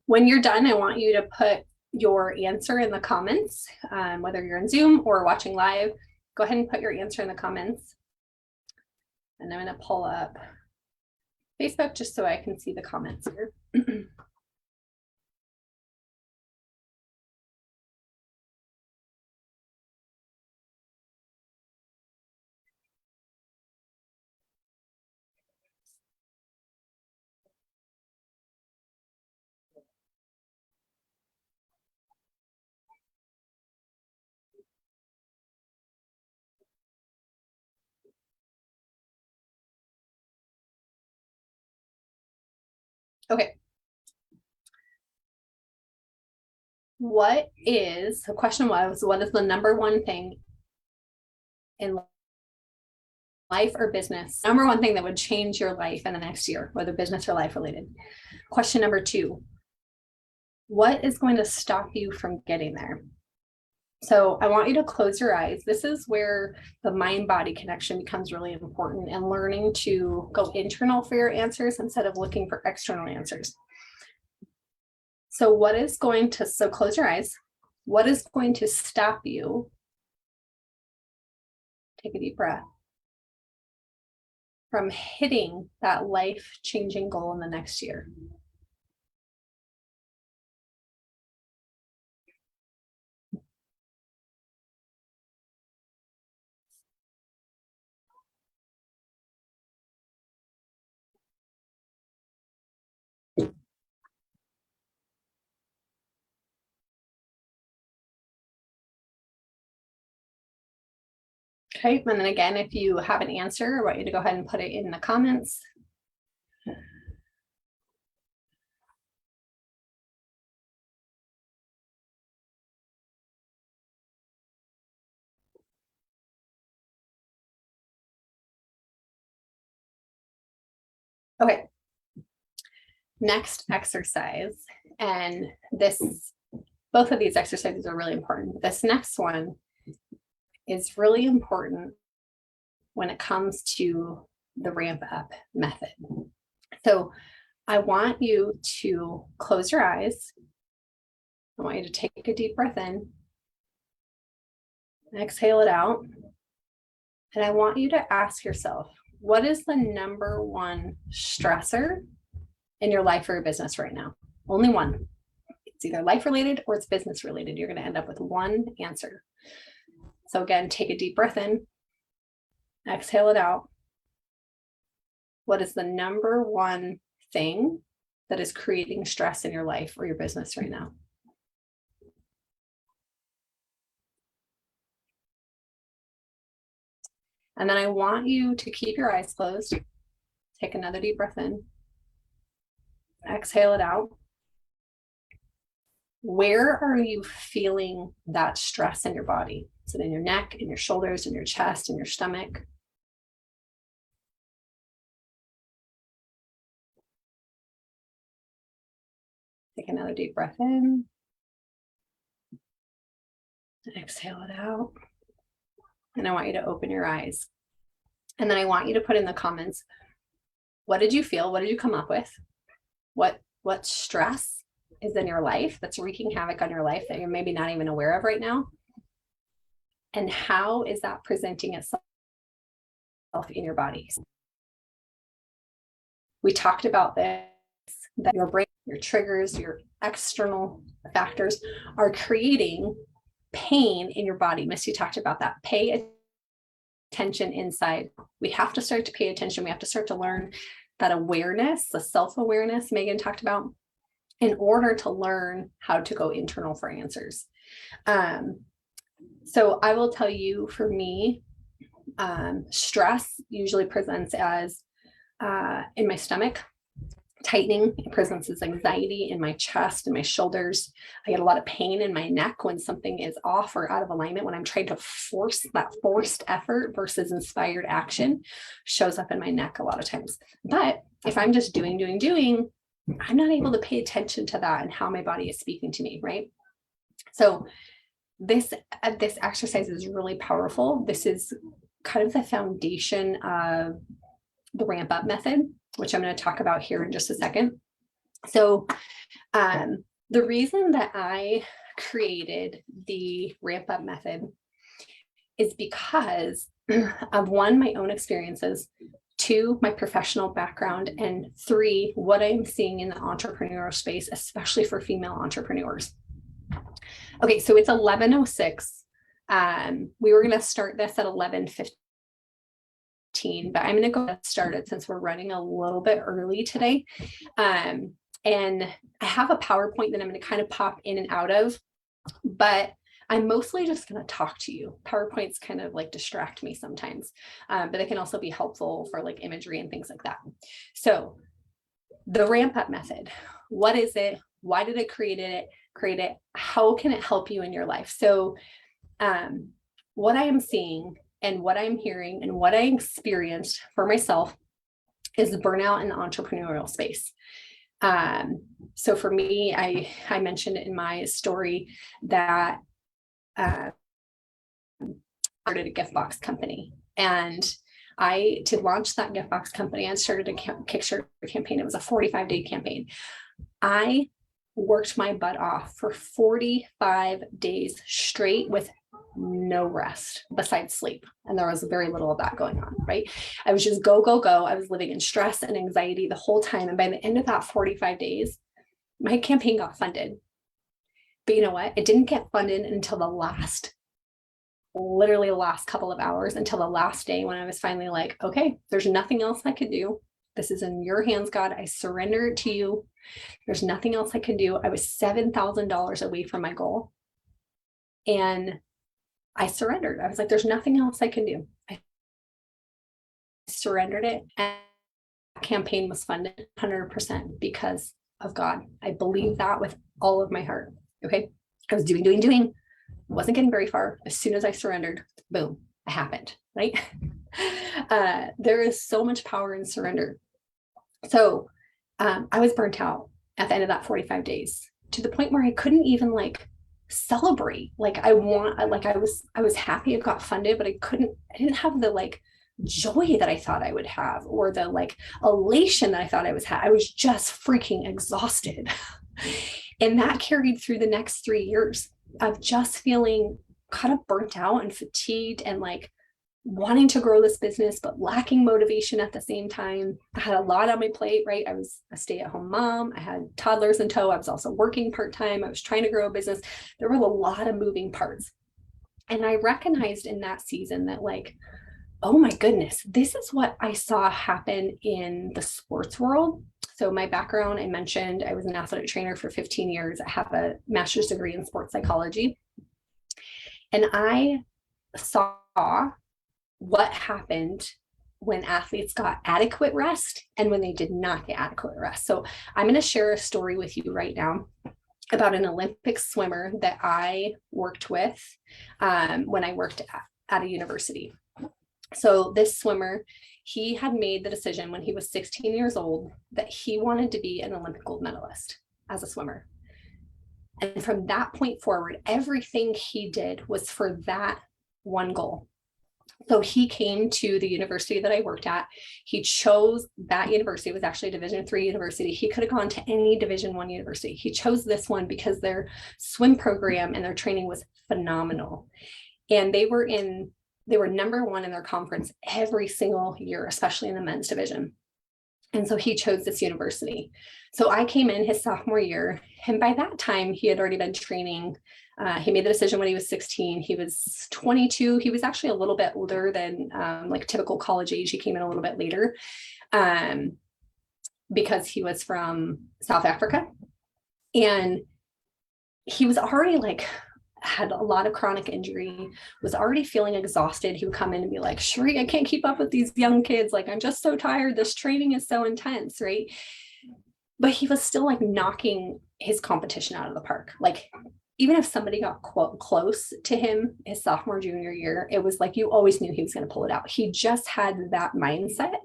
[SPEAKER 1] When you're done, I want you to put your answer in the comments, whether you're in Zoom or watching live. Go ahead and put your answer in the comments. And I'm going to pull up Facebook just so I can see the comments here. Okay. The question was, what is the number one thing in life or business? Number one thing that would change your life in the next year, whether business or life related. Question number 2, what is going to stop you from getting there? So I want you to close your eyes. This is where the mind-body connection becomes really important and learning to go internal for your answers instead of looking for external answers. So close your eyes. What is going to stop you? Take a deep breath. From hitting that life-changing goal in the next year. Okay, and then again, if you have an answer, I want you to go ahead and put it in the comments. Okay, next exercise, and both of these exercises are really important. This next one is really important when it comes to the ramp up method. So I want you to close your eyes. I want you to take a deep breath in, exhale it out. And I want you to ask yourself, what is the number one stressor in your life or your business right now? Only one. It's either life related or it's business related. You're going to end up with one answer. So again, take a deep breath in, exhale it out. What is the number one thing that is creating stress in your life or your business right now? And then I want you to keep your eyes closed. Take another deep breath in. Exhale it out. Where are you feeling that stress in your body? Is it in your neck, in your shoulders, in your chest, in your stomach? Take another deep breath in. Exhale it out. And I want you to open your eyes. And then I want you to put in the comments, what did you feel? What did you come up with? What stress is in your life that's wreaking havoc on your life that you're maybe not even aware of right now? And how is that presenting itself in your body? We talked about this, that your brain, your triggers, your external factors are creating pain in your body. Misty talked about that. Pay attention inside. We have to start to pay attention. We have to start to learn that awareness, the self-awareness Megan talked about, in order to learn how to go internal for answers. So I will tell you, for me, stress usually presents as in my stomach, tightening. It presents as anxiety in my chest and my shoulders. I get a lot of pain in my neck when something is off or out of alignment, when I'm trying to force that forced effort versus inspired action shows up in my neck a lot of times. But if I'm just doing, I'm not able to pay attention to that and how my body is speaking to me, right? So this exercise is really powerful. This is kind of the foundation of the R.A.M.P method, which I'm going to talk about here in just a second. So the reason that I created the R.A.M.P method is because of, one, my own experiences, two, my professional background, and three, what I'm seeing in the entrepreneurial space, especially for female entrepreneurs. Okay, so it's 11:06. We were going to start this at 11:15. But I'm going to go ahead and start it since we're running a little bit early today. And I have a PowerPoint that I'm going to kind of pop in and out of, but I'm mostly just going to talk to you. PowerPoints kind of like distract me sometimes, but they can also be helpful for like imagery and things like that. So the R.A.M.P method, what is it? Why did it create it? How can it help you in your life? So what I am seeing and what I'm hearing and what I experienced for myself is the burnout in the entrepreneurial space. So for me, I mentioned in my story that I started a gift box company, and to launch that gift box company, I started a Kickstarter campaign. It was a 45-day campaign. I worked my butt off for 45 days straight with no rest besides sleep. And there was very little of that going on, right? I was just go, go, go. I was living in stress and anxiety the whole time. And by the end of that 45 days, my campaign got funded. But you know what? It didn't get funded until literally the last couple of hours, until the last day, when I was finally like, okay, there's nothing else I could do. This is in your hands, God. I surrender it to you. There's nothing else I can do. I was $7,000 away from my goal. And I surrendered. I was like, there's nothing else I can do. I surrendered it. And the campaign was funded 100% because of God. I believe that with all of my heart. Okay. I was doing, wasn't getting very far. As soon as I surrendered, boom, it happened. Right. There is so much power in surrender. So I was burnt out at the end of that 45 days, to the point where I couldn't even like celebrate. Like I was happy it got funded, but I didn't have the like joy that I thought I would have, or the like elation that I thought I was just freaking exhausted. And that carried through the next 3 years of just feeling kind of burnt out and fatigued and like wanting to grow this business, but lacking motivation at the same time. I had a lot on my plate, right? I was a stay-at-home mom. I had toddlers in tow. I was also working part-time. I was trying to grow a business. There were a lot of moving parts. And I recognized in that season that like, oh my goodness, this is what I saw happen in the sports world. So my background, I mentioned I was an athletic trainer for 15 years. I have a master's degree in sports psychology. And I saw what happened when athletes got adequate rest and when they did not get adequate rest. So I'm going to share a story with you right now about an Olympic swimmer that I worked with when I worked at a university. So this swimmer, he had made the decision when he was 16 years old that he wanted to be an Olympic gold medalist as a swimmer. And from that point forward, everything he did was for that one goal. So he came to the university that I worked at. He chose that university. It was actually a Division III university. He could have gone to any Division I university. He chose this one because their swim program and their training was phenomenal. And they were number one in their conference every single year, especially in the men's division. And so he chose this university. So I came in his sophomore year, and by that time he had already been training. He made the decision when he was 16. He was 22. He was actually a little bit older than like typical college age. He came in a little bit later because he was from South Africa. And he was already like, had a lot of chronic injury, was already feeling exhausted. He would come in and be like, Sheree, I can't keep up with these young kids. Like, I'm just so tired. This training is so intense, right? But he was still like knocking his competition out of the park. Like, even if somebody got close to him his sophomore, junior year, it was like you always knew he was going to pull it out. He just had that mindset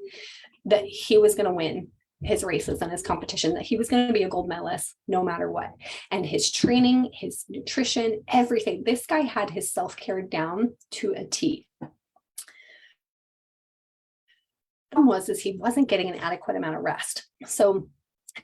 [SPEAKER 1] that he was going to win his races and his competition, that he was going to be a gold medalist no matter what. And his training, his nutrition, everything. This guy had his self-care down to a T. The problem was he wasn't getting an adequate amount of rest. So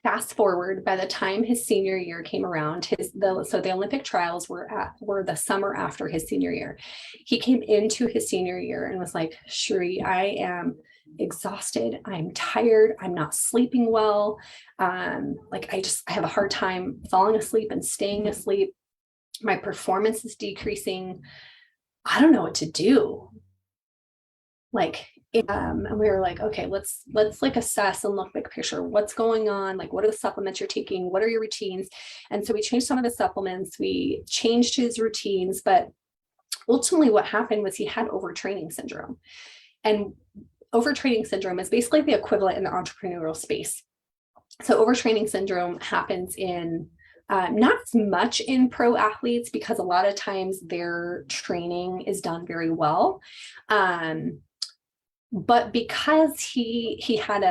[SPEAKER 1] fast forward, by the time his senior year came around, the Olympic trials were the summer after his senior year. He came into his senior year and was like, Sheree, I am exhausted. I'm tired. I'm not sleeping well. Like I have a hard time falling asleep and staying asleep. My performance is decreasing. I don't know what to do. Like, and we were like, okay, let's like assess and look big picture. What's going on? Like, what are the supplements you're taking? What are your routines? And so we changed some of the supplements. We changed his routines, but ultimately what happened was he had overtraining syndrome. And overtraining syndrome is basically the equivalent in the entrepreneurial space. So overtraining syndrome happens in not as much in pro athletes, because a lot of times their training is done very well. But because he had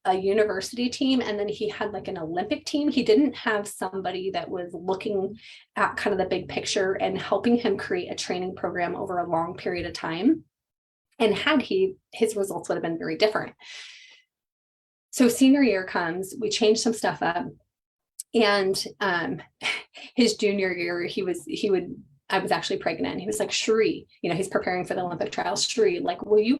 [SPEAKER 1] a university team and then he had like an Olympic team, he didn't have somebody that was looking at kind of the big picture and helping him create a training program over a long period of time. And had his results would have been very different. So senior year comes, we changed some stuff up. And his junior year, I was actually pregnant. He was like, Sheree, he's preparing for the Olympic trials. Sheree, like, will you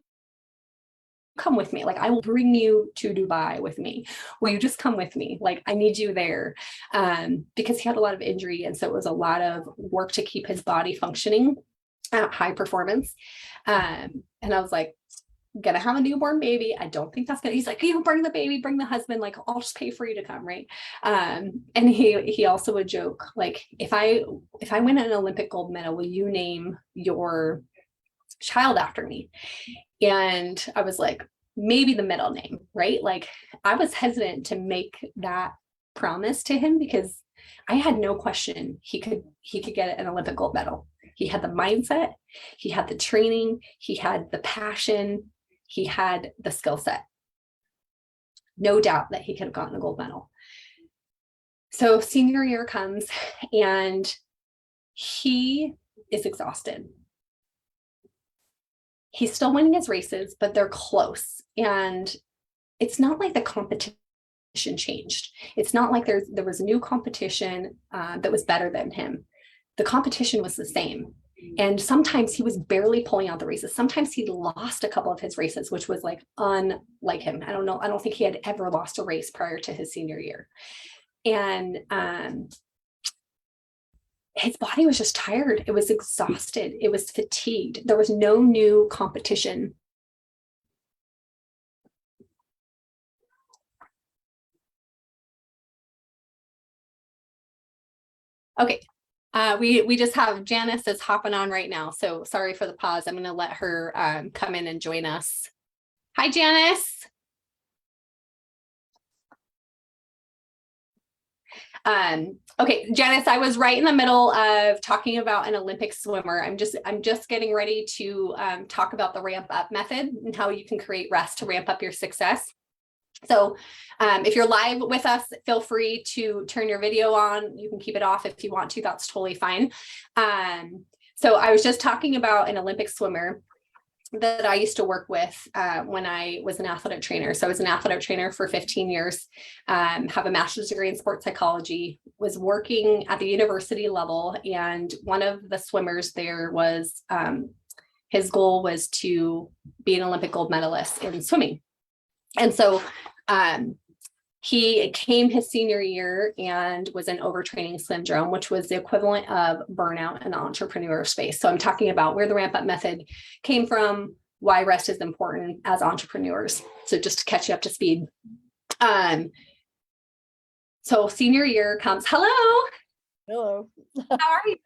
[SPEAKER 1] come with me? Like, I will bring you to Dubai with me. Will you just come with me? Like, I need you there. Because he had a lot of injury. And so it was a lot of work to keep his body functioning at high performance. And I was like, gonna have a newborn baby. I don't think that's gonna, he's like, you bring the baby, bring the husband, like, I'll just pay for you to come. Right. And he also would joke, like, if I win an Olympic gold medal, will you name your child after me? And I was like, maybe the middle name, right? Like, I was hesitant to make that promise to him because I had no question he could get an Olympic gold medal. He had the mindset, he had the training, he had the passion, he had the skill set. No doubt that he could have gotten a gold medal. So senior year comes and he is exhausted. He's still winning his races, but they're close. And it's not like the competition changed. It's not like there was a new competition that was better than him. The competition was the same. And sometimes he was barely pulling out the races. Sometimes he lost a couple of his races, which was like unlike him. I don't know. I don't think he had ever lost a race prior to his senior year. And his body was just tired. It was exhausted. It was fatigued. There was no new competition. Okay. We just have Janice is hopping on right now. So sorry for the pause. I'm going to let her come in and join us. Hi, Janice. Okay, Janice, I was right in the middle of talking about an Olympic swimmer. I'm just getting ready to talk about the ramp up method and how you can create rest to ramp up your success. So if you're live with us, feel free to turn your video on. You can keep it off if you want to, that's totally fine. So I was just talking about an Olympic swimmer that I used to work with when I was an athletic trainer. So I was an athletic trainer for 15 years, have a master's degree in sports psychology, was working at the university level. And one of the swimmers there was, his goal was to be an Olympic gold medalist in swimming. And so He came his senior year and was in overtraining syndrome, which was the equivalent of burnout in the entrepreneur space. So I'm talking about where the ramp up method came from, why rest is important as entrepreneurs. So just to catch you up to speed. So senior year comes. Hello.
[SPEAKER 2] Hello.
[SPEAKER 1] How are you?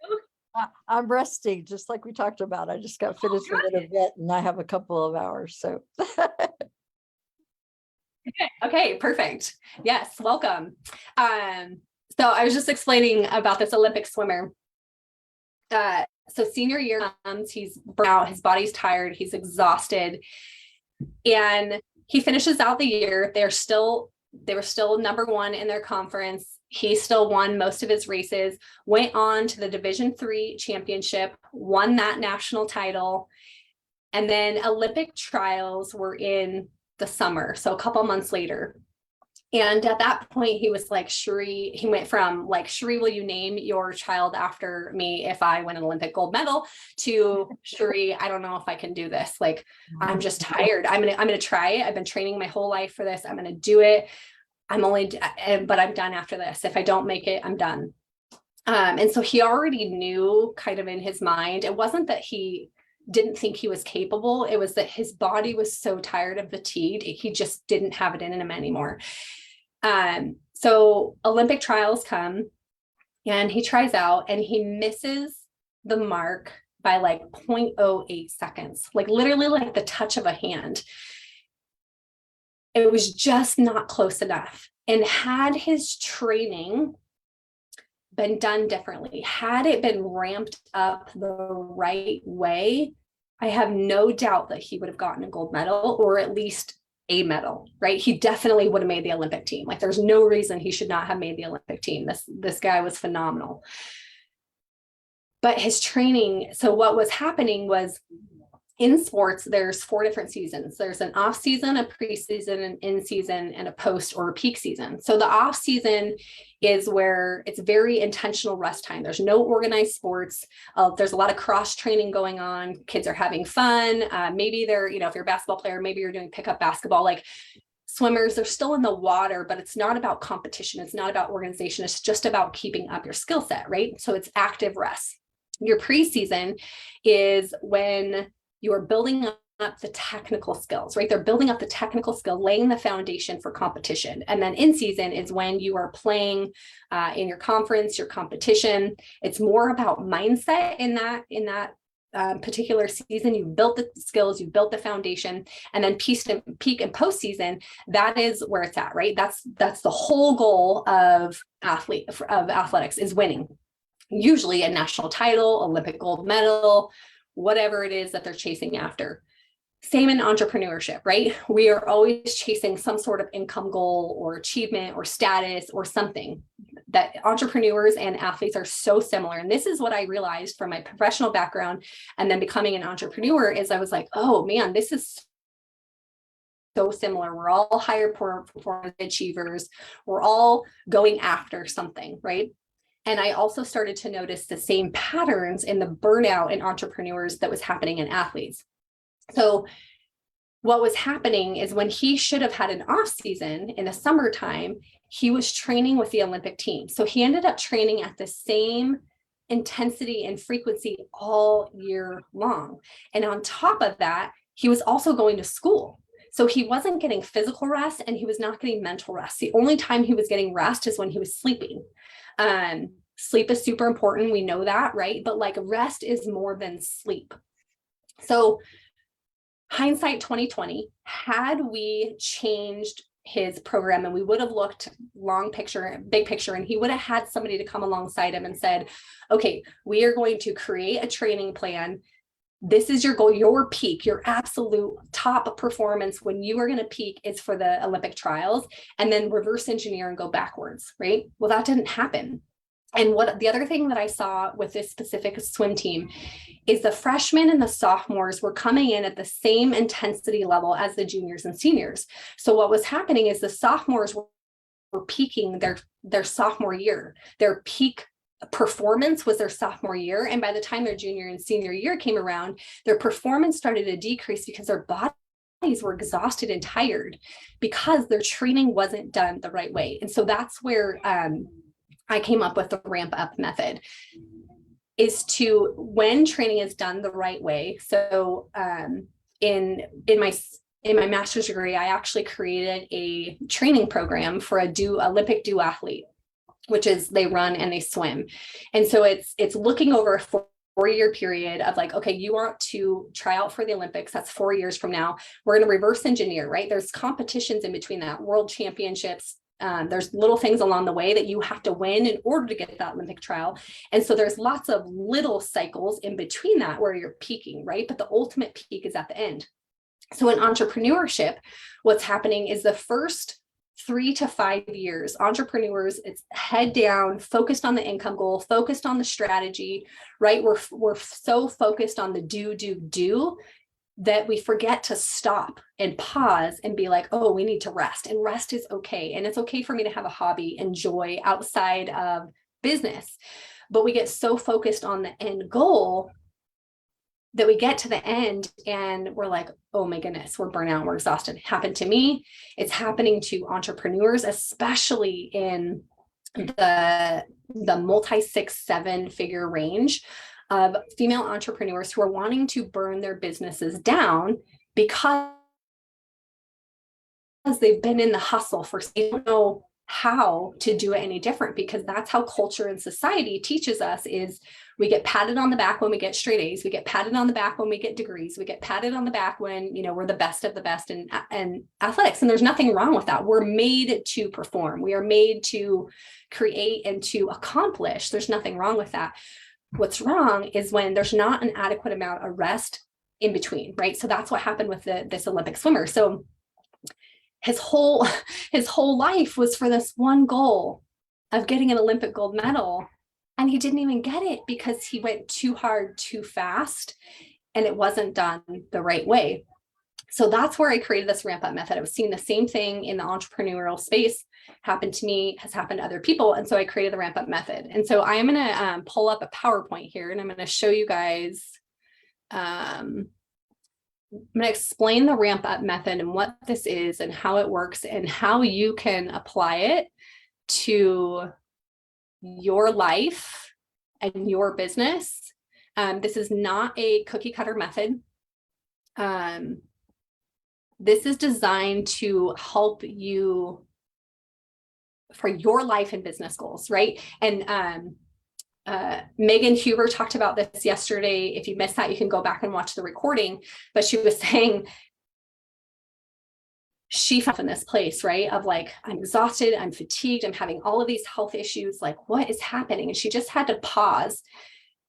[SPEAKER 2] I'm resting, just like we talked about. I just got finished with an event and I have a couple of hours. So
[SPEAKER 1] Okay, perfect. Yes, welcome. So I was just explaining about this Olympic swimmer. So senior year comes, he's burnt out, his body's tired, he's exhausted, and he finishes out the year. They were still number one in their conference. He still won most of his races, went on to the Division III championship, won that national title, and then Olympic trials were in the summer, so a couple months later. And at that point, he was like, Cherie, he went from like, Cherie, will you name your child after me if I win an Olympic gold medal, to Cherie, I don't know if I can do this. Like, I'm just tired. I'm gonna try it. I've been training my whole life for this. I'm gonna do it. But I'm done after this. If I don't make it, I'm done. And so he already knew kind of in his mind, it wasn't that he didn't think he was capable. It was that his body was so tired and fatigued. He just didn't have it in him anymore. So Olympic trials come and he tries out and he misses the mark by like 0.08 seconds, like literally like the touch of a hand. It was just not close enough. And had his training been done differently, had it been ramped up the right way, I have no doubt that he would have gotten a gold medal, or at least a medal, right? He definitely would have made the Olympic team. Like, there's no reason he should not have made the Olympic team. This guy was phenomenal. But his training, so what was happening was, in sports, there's 4 different seasons. There's an off season, a preseason, an in season, and a post or a peak season. So the off season is where it's very intentional rest time. There's no organized sports. There's a lot of cross training going on. Kids are having fun. Maybe they're, if you're a basketball player, maybe you're doing pickup basketball. Like, swimmers, they're still in the water, but it's not about competition. It's not about organization. It's just about keeping up your skill set, right? So it's active rest. Your preseason is when you are building up the technical skills, right? They're building up the technical skill, laying the foundation for competition. And then in season is when you are playing in your conference, your competition. It's more about mindset in that particular season. You built the skills, you built the foundation, and then peak and post season, that is where it's at, right? That's the whole goal of athletics, is winning. Usually a national title, Olympic gold medal, whatever it is that they're chasing after. Same in entrepreneurship, right? We are always chasing some sort of income goal or achievement or status or something. That entrepreneurs and athletes are so similar. And this is what I realized from my professional background and then becoming an entrepreneur, is I was like, oh man, this is so similar. We're all higher performance achievers. We're all going after something, right? And I also started to notice the same patterns in the burnout in entrepreneurs that was happening in athletes. So what was happening is, when he should have had an off season in the summertime, he was training with the Olympic team. So he ended up training at the same intensity and frequency all year long. And on top of that, he was also going to school. So he wasn't getting physical rest and he was not getting mental rest. The only time he was getting rest is when he was sleeping. Sleep is super important. We know that, right? But like, rest is more than sleep. So hindsight 2020, had we changed his program and we would have looked big picture, and he would have had somebody to come alongside him and said, okay, we are going to create a training plan. This is your goal, your peak, your absolute top performance when you are going to peak is for the Olympic trials, and then reverse engineer and go backwards, right? Well, that didn't happen. And what the other thing that I saw with this specific swim team is the freshmen and the sophomores were coming in at the same intensity level as the juniors and seniors. So what was happening is the sophomores were peaking their sophomore year. Their peak performance was their sophomore year. And by the time their junior and senior year came around, their performance started to decrease because their body were exhausted and tired because their training wasn't done the right way. And so that's where I came up with the ramp up method, is to, when training is done the right way. So in my master's degree, I actually created a training program for a Olympic duathlete, which is they run and they swim. And so it's looking over a 4-year period of like, okay, you want to try out for the Olympics. That's 4 years from now. We're going to reverse engineer, right? There's competitions in between that, world championships. There's little things along the way that you have to win in order to get that Olympic trial. And so there's lots of little cycles in between that where you're peaking, right? But the ultimate peak is at the end. So in entrepreneurship, what's happening is the first 3 to 5 years, entrepreneurs, it's head down, focused on the income goal, focused on the strategy, right? We're so focused on the do that we forget to stop and pause and be like, oh, we need to rest, and rest is okay. And it's okay for me to have a hobby and joy outside of business. But we get so focused on the end goal that we get to the end and we're like, oh my goodness, we're burnt out, we're exhausted. It happened to me. It's happening to entrepreneurs, especially in the multi 6-7 figure range of female entrepreneurs who are wanting to burn their businesses down because they've been in the hustle for, they don't know how to do it any different, because that's how culture and society teaches us. Is we get patted on the back when we get straight A's, we get patted on the back when we get degrees, we get patted on the back when, you know, we're the best of the best in athletics. And there's nothing wrong with that. We're made to perform, we are made to create and to accomplish. There's nothing wrong with that. What's wrong is when there's not an adequate amount of rest in between, right? So that's what happened with this Olympic swimmer. So his whole life was for this one goal of getting an Olympic gold medal. And he didn't even get it because he went too hard, too fast, and it wasn't done the right way. So that's where I created this ramp up method. I was seeing the same thing in the entrepreneurial space happen to me, has happened to other people. And so I created the ramp up method. And so I am going to pull up a PowerPoint here, and I'm going to show you guys, I'm going to explain the ramp up method and what this is and how it works and how you can apply it to your life and your business. This is not a cookie cutter method. This is designed to help you for your life and business goals, right? And Megan Huber talked about this yesterday. If you missed that, you can go back and watch the recording. But she was saying she found in this place, right, of like, I'm exhausted, I'm fatigued, I'm having all of these health issues, like what is happening? And she just had to pause.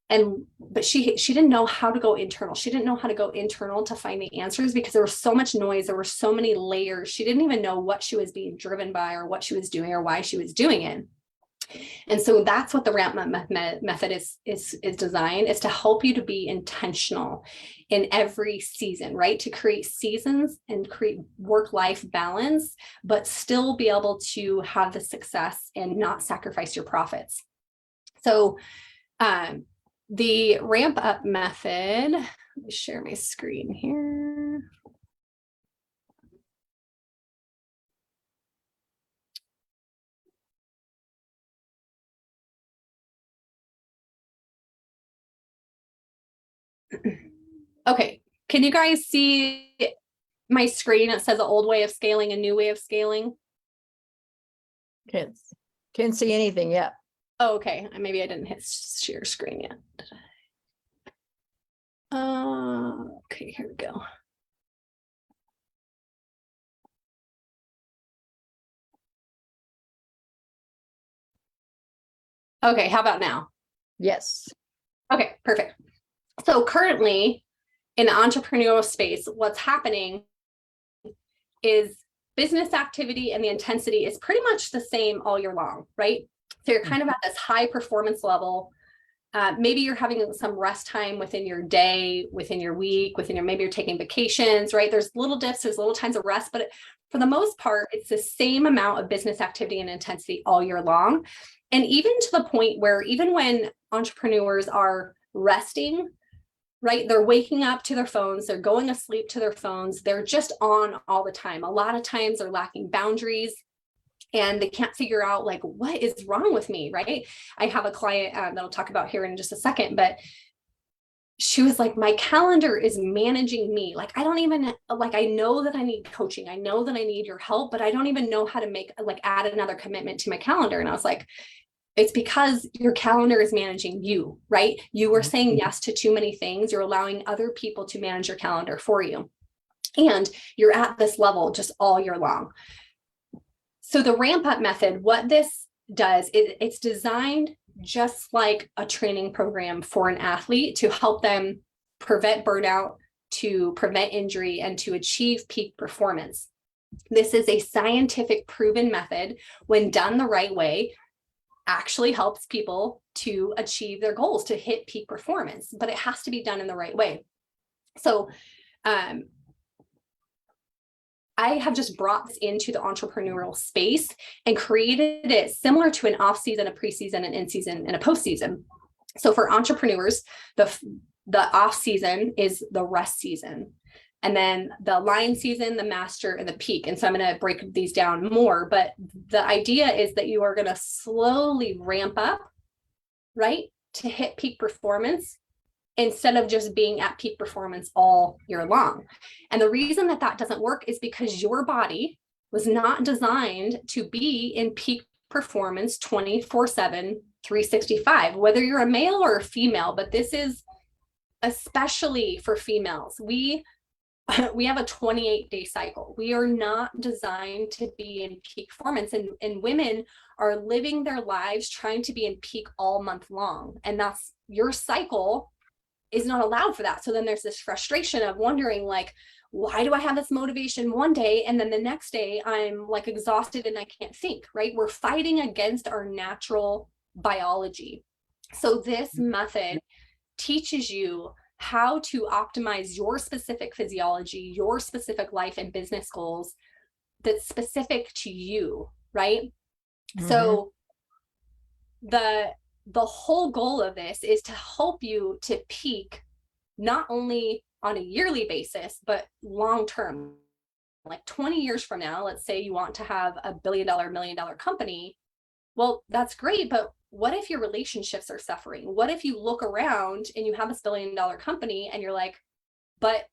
[SPEAKER 1] But she didn't know how to go internal. She didn't know how to go internal to find the answers because there was so much noise. There were so many layers. She didn't even know what she was being driven by or what she was doing or why she was doing it. And so that's what the ramp up method is designed, is to help you to be intentional in every season, right? To create seasons and create work-life balance, but still be able to have the success and not sacrifice your profits. So the ramp up method, let me share my screen here. Okay, can you guys see my screen? It says an old way of scaling, a new way of scaling.
[SPEAKER 2] Can't see anything yet.
[SPEAKER 1] Oh, okay, maybe I didn't hit share screen yet. Okay, here we go. Okay, how about now?
[SPEAKER 2] Yes.
[SPEAKER 1] Okay, perfect. So currently in the entrepreneurial space, what's happening is business activity and the intensity is pretty much the same all year long, right? So you're kind of at this high performance level. Maybe you're having some rest time within your day, within your week, maybe you're taking vacations, right? There's little dips, there's little times of rest, but for the most part, it's the same amount of business activity and intensity all year long. And even to the point where even when entrepreneurs are resting, right? They're waking up to their phones, they're going to sleep to their phones, they're just on all the time. A lot of times they're lacking boundaries and they can't figure out like, what is wrong with me, right? I have a client that I'll talk about here in just a second, but she was like, my calendar is managing me. Like, I don't even, like, I know that I need coaching. I know that I need your help, but I don't even know how to make, like, add another commitment to my calendar. And I was like, it's because your calendar is managing you, right? You were saying yes to too many things. You're allowing other people to manage your calendar for you. And you're at this level just all year long. So the ramp up method, what this does, it's designed just like a training program for an athlete to help them prevent burnout, to prevent injury, and to achieve peak performance. This is a scientific proven method, when done the right way, actually helps people to achieve their goals, to hit peak performance, but it has to be done in the right way. So I have just brought this into the entrepreneurial space and created it similar to an off season, a preseason, an in season, and a postseason. So for entrepreneurs, the off season is the rest season. And then the line season, the master, and the peak. And so I'm going to break these down more, but the idea is that you are going to slowly ramp up, right, to hit peak performance instead of just being at peak performance all year long. And the reason that that doesn't work is because your body was not designed to be in peak performance 24/7, 365, whether you're a male or a female, but this is especially for females. We have a 28-day cycle. We are not designed to be in peak performance, and women are living their lives trying to be in peak all month long. And that's, your cycle is not allowed for that. So then there's this frustration of wondering, like, why do I have this motivation one day and then the next day I'm like exhausted and I can't think, right? We're fighting against our natural biology. So this method teaches you how to optimize your specific physiology, your specific life and business goals that's specific to you, right? So the whole goal of this is to help you to peak not only on a yearly basis, but long term. Like 20 years from now, let's say you want to have a $1 billion, $1 million company. Well, that's great, but what if your relationships are suffering? What if you look around and you have this $1 billion company and you're like, but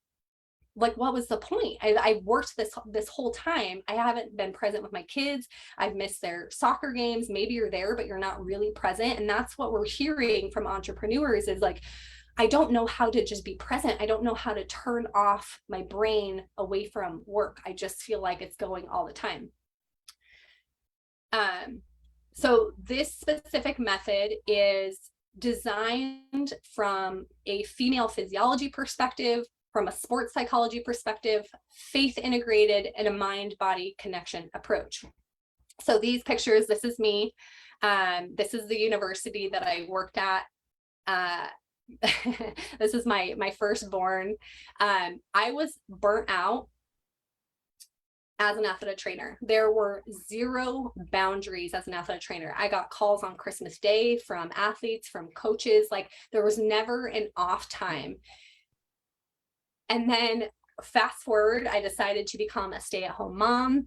[SPEAKER 1] like, what was the point? I worked this whole time. I haven't been present with my kids. I've missed their soccer games. Maybe you're there, but you're not really present. And that's what we're hearing from entrepreneurs is like, I don't know how to just be present. I don't know how to turn off my brain away from work. I just feel like it's going all the time. So this specific method is designed from a female physiology perspective, from a sports psychology perspective, faith integrated, and a mind-body connection approach. So these pictures, this is me. This is the university that I worked at. This is my firstborn. I was burnt out as an athletic trainer. There were zero boundaries as an athletic trainer. I got calls on Christmas Day from athletes, from coaches. Like, there was never an off time. And then fast forward, I decided to become a stay-at-home mom.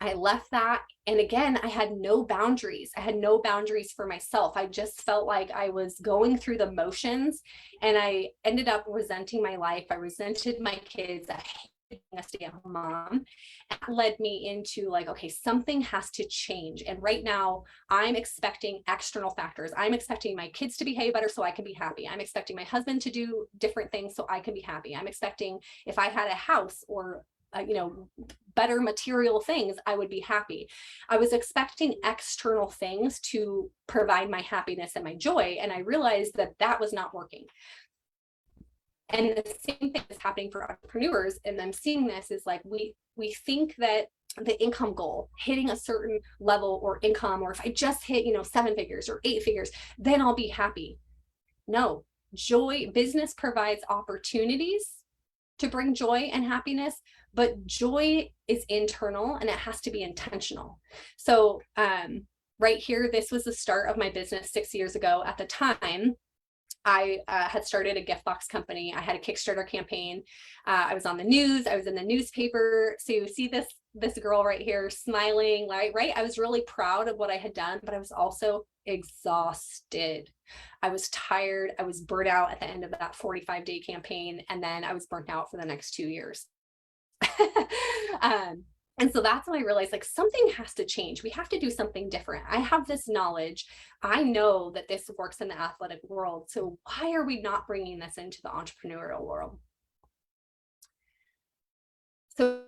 [SPEAKER 1] I left that. And again, I had no boundaries. I had no boundaries for myself. I just felt like I was going through the motions, and I ended up resenting my life. I resented my kids. I hated being a stay-at-home mom. That led me into like, okay, something has to change. And right now I'm expecting external factors. I'm expecting my kids to behave better so I can be happy. I'm expecting my husband to do different things so I can be happy. I'm expecting if I had a house or better material things, I would be happy. I was expecting external things to provide my happiness and my joy. And I realized that that was not working. And the same thing is happening for entrepreneurs. And I'm seeing this is like, we think that the income goal, hitting a certain level or income, or if I just hit, 7 figures or 8 figures, then I'll be happy. No, joy, business provides opportunities to bring joy and happiness, but joy is internal and it has to be intentional. So right here, this was the start of my business 6 years ago. At the time, I had started a gift box company. I had a Kickstarter campaign. I was on the news. I was in the newspaper. So you see this girl right here smiling, right? I was really proud of what I had done, but I was also exhausted. I was tired. I was burnt out at the end of that 45-day campaign. And then I was burnt out for the next 2 years. And so that's when I realized like something has to change. We have to do something different. I have this knowledge. I know that this works in the athletic world. So why are we not bringing this into the entrepreneurial world? So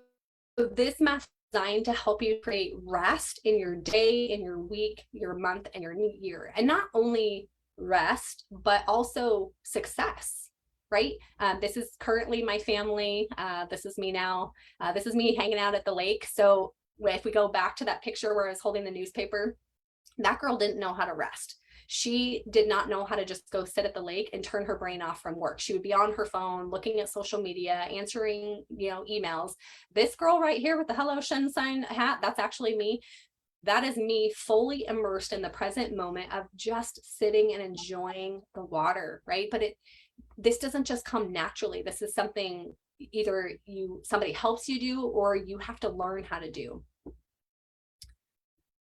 [SPEAKER 1] this method is designed to help you create rest in your day, in your week, your month, and your new year. And not only rest, but also success, right? This is currently my family. This is me now. This is me hanging out at the lake. So if we go back to that picture where I was holding the newspaper, that girl didn't know how to rest. She did not know how to just go sit at the lake and turn her brain off from work. She would be on her phone, looking at social media, answering, emails. This girl right here with the Hello Sunshine hat, that's actually me. That is me fully immersed in the present moment of just sitting and enjoying the water, right? But this doesn't just come naturally. This is something either somebody helps you do or you have to learn how to do.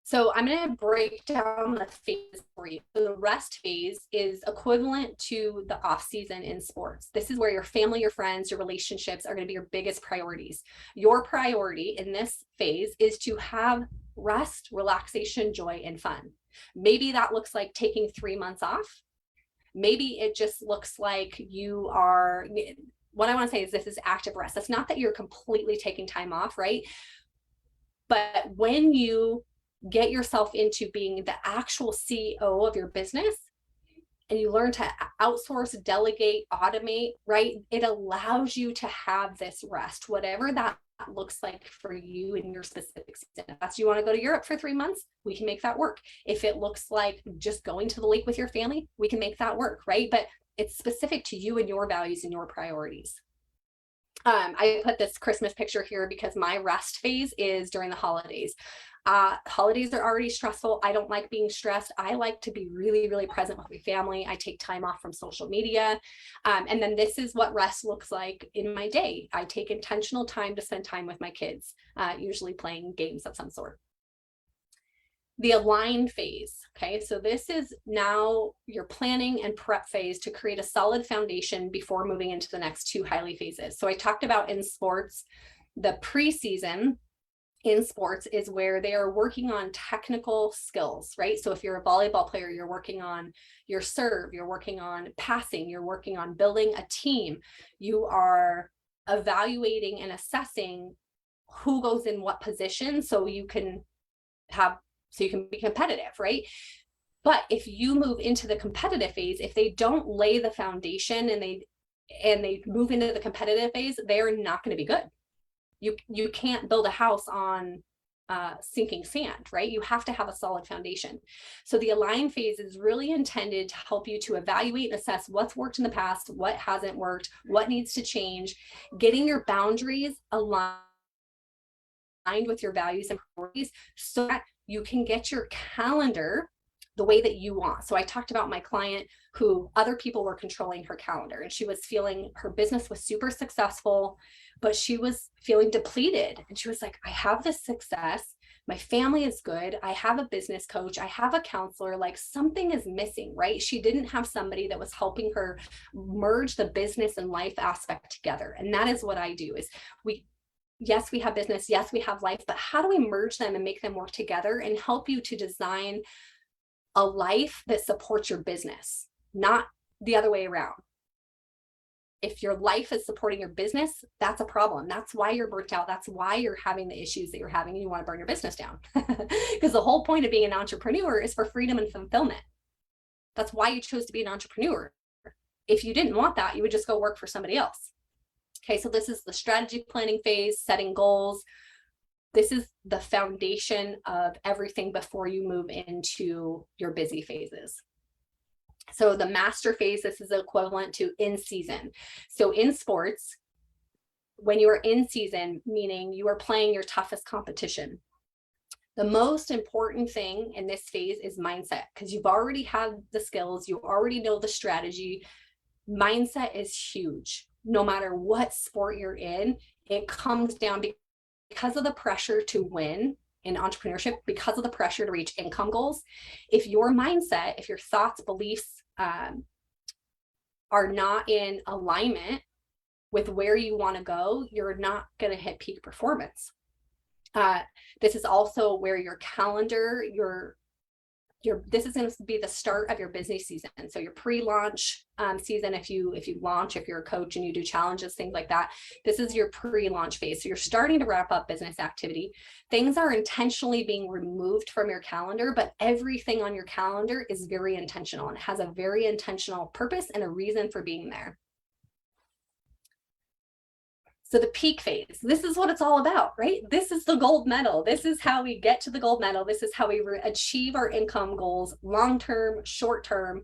[SPEAKER 1] So I'm going to break down the phase for you. So the rest phase is equivalent to the off season in sports. This is where your family, your friends, your relationships are going to be your biggest priorities. Your priority in this phase is to have rest, relaxation, joy, and fun. Maybe that looks like taking 3 months off. Maybe it just looks like you are, what I want to say is this is active rest. That's not that you're completely taking time off, right? But when you get yourself into being the actual CEO of your business and you learn to outsource, delegate, automate, right? It allows you to have this rest, whatever that looks like for you in your specific season. If that's you want to go to Europe for 3 months, we can make that work. If it looks like just going to the lake with your family, we can make that work, right? But it's specific to you and your values and your priorities. I put this Christmas picture here because my rest phase is during the holidays. Holidays are already stressful. I don't like being stressed. I like to be really, really present with my family. I take time off from social media. And then this is what rest looks like in my day. I take intentional time to spend time with my kids, usually playing games of some sort. The align phase. Okay, so this is now your planning and prep phase to create a solid foundation before moving into the next 2 highly phases. So I talked about in sports, the preseason in sports is where they are working on technical skills, right? So if you're a volleyball player, you're working on your serve, you're working on passing, you're working on building a team, you are evaluating and assessing who goes in what position so you can be competitive, right? But if you move into the competitive phase, if they don't lay the foundation and they move into the competitive phase, they're not going to be good. You can't build a house on sinking sand, right? You have to have a solid foundation. So the align phase is really intended to help you to evaluate and assess what's worked in the past, what hasn't worked, what needs to change, getting your boundaries aligned with your values and priorities so that you can get your calendar the way that you want. So I talked about my client who other people were controlling her calendar and she was feeling her business was super successful, but she was feeling depleted. And she was like, I have this success. My family is good. I have a business coach. I have a counselor. Like something is missing, right? She didn't have somebody that was helping her merge the business and life aspect together. And that is what I do is yes, we have business. Yes, we have life, but how do we merge them and make them work together and help you to design a life that supports your business, not the other way around. If your life is supporting your business, that's a problem. That's why you're burnt out. That's why you're having the issues that you're having and you want to burn your business down. Because the whole point of being an entrepreneur is for freedom and fulfillment. That's why you chose to be an entrepreneur. If you didn't want that, you would just go work for somebody else. Okay, so this is the strategy planning phase, setting goals. This is the foundation of everything before you move into your busy phases. So the master phase, this is equivalent to in season. So in sports, when you are in season, meaning you are playing your toughest competition, The most important thing in this phase is mindset, because you've already had the skills, you already know the strategy. Mindset is huge. No matter what sport you're in, it comes down because of the pressure to win in entrepreneurship, because of the pressure to reach income goals. If your mindset, if your thoughts, beliefs are not in alignment with where you want to go, you're not going to hit peak performance. This is also where your calendar, this is going to be the start of your busy season. So your pre-launch season, if you launch, if you're a coach and you do challenges, things like that, this is your pre-launch phase. So you're starting to wrap up business activity. Things are intentionally being removed from your calendar, but everything on your calendar is very intentional and has a very intentional purpose and a reason for being there. So the peak phase, this is what it's all about, right? This is the gold medal. This is how we get to the gold medal. This is how we achieve our income goals, long-term, short-term,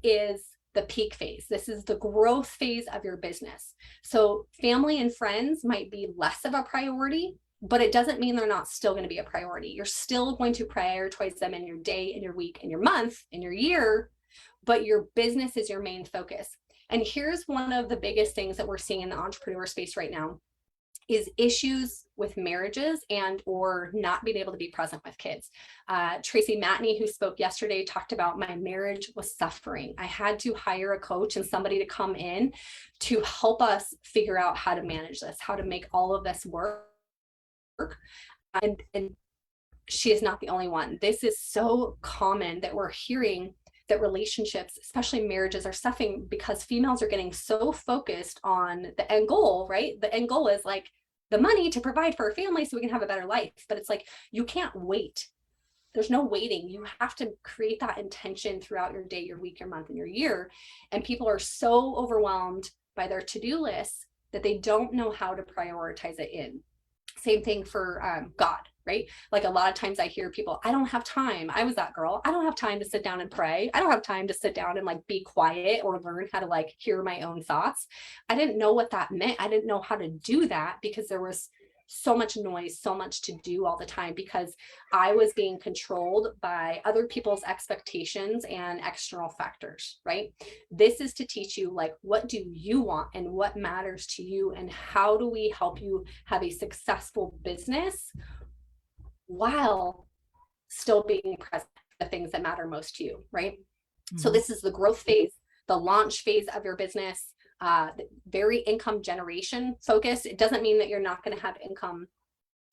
[SPEAKER 1] is the peak phase. This is the growth phase of your business. So family and friends might be less of a priority, but it doesn't mean they're not still going to be a priority. You're still going to prioritize them in your day, in your week, in your month, in your year, but your business is your main focus. And here's one of the biggest things that we're seeing in the entrepreneur space right now is issues with marriages and or not being able to be present with kids. Tracy Matney, who spoke yesterday, talked about my marriage was suffering. I had to hire a coach and somebody to come in to help us figure out how to manage this, how to make all of this work. And she is not the only one. This is so common that we're hearing that relationships, especially marriages, are suffering because females are getting so focused on the end goal, right? The end goal is like the money to provide for our family so we can have a better life. But it's like, you can't wait. There's no waiting. You have to create that intention throughout your day, your week, your month, and your year. And people are so overwhelmed by their to-do lists that they don't know how to prioritize it in. Same thing for God, right? Like a lot of times I hear people, I don't have time. I was that girl. I don't have time to sit down and pray. I don't have time to sit down and like be quiet or learn how to like hear my own thoughts. I didn't know what that meant. I didn't know how to do that because there was so much noise, so much to do all the time because I was being controlled by other people's expectations and external factors, right? This is to teach you like, what do you want and what matters to you and how do we help you have a successful business while still being present for the things that matter most to you, right? Mm-hmm. So this is the growth phase, the launch phase of your business. Very income generation focused. It doesn't mean that you're not going to have income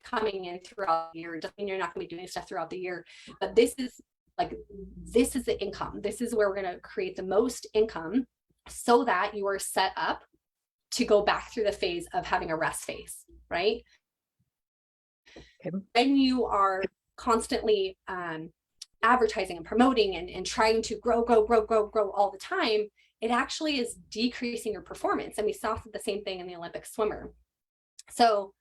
[SPEAKER 1] coming in throughout the year. It doesn't mean you're not going to be doing stuff throughout the year, but this is the income. This is where we're going to create the most income so that you are set up to go back through the phase of having a rest phase, right? Okay. When you are constantly advertising and promoting and trying to grow all the time, it actually is decreasing your performance. And we saw the same thing in the Olympic swimmer. So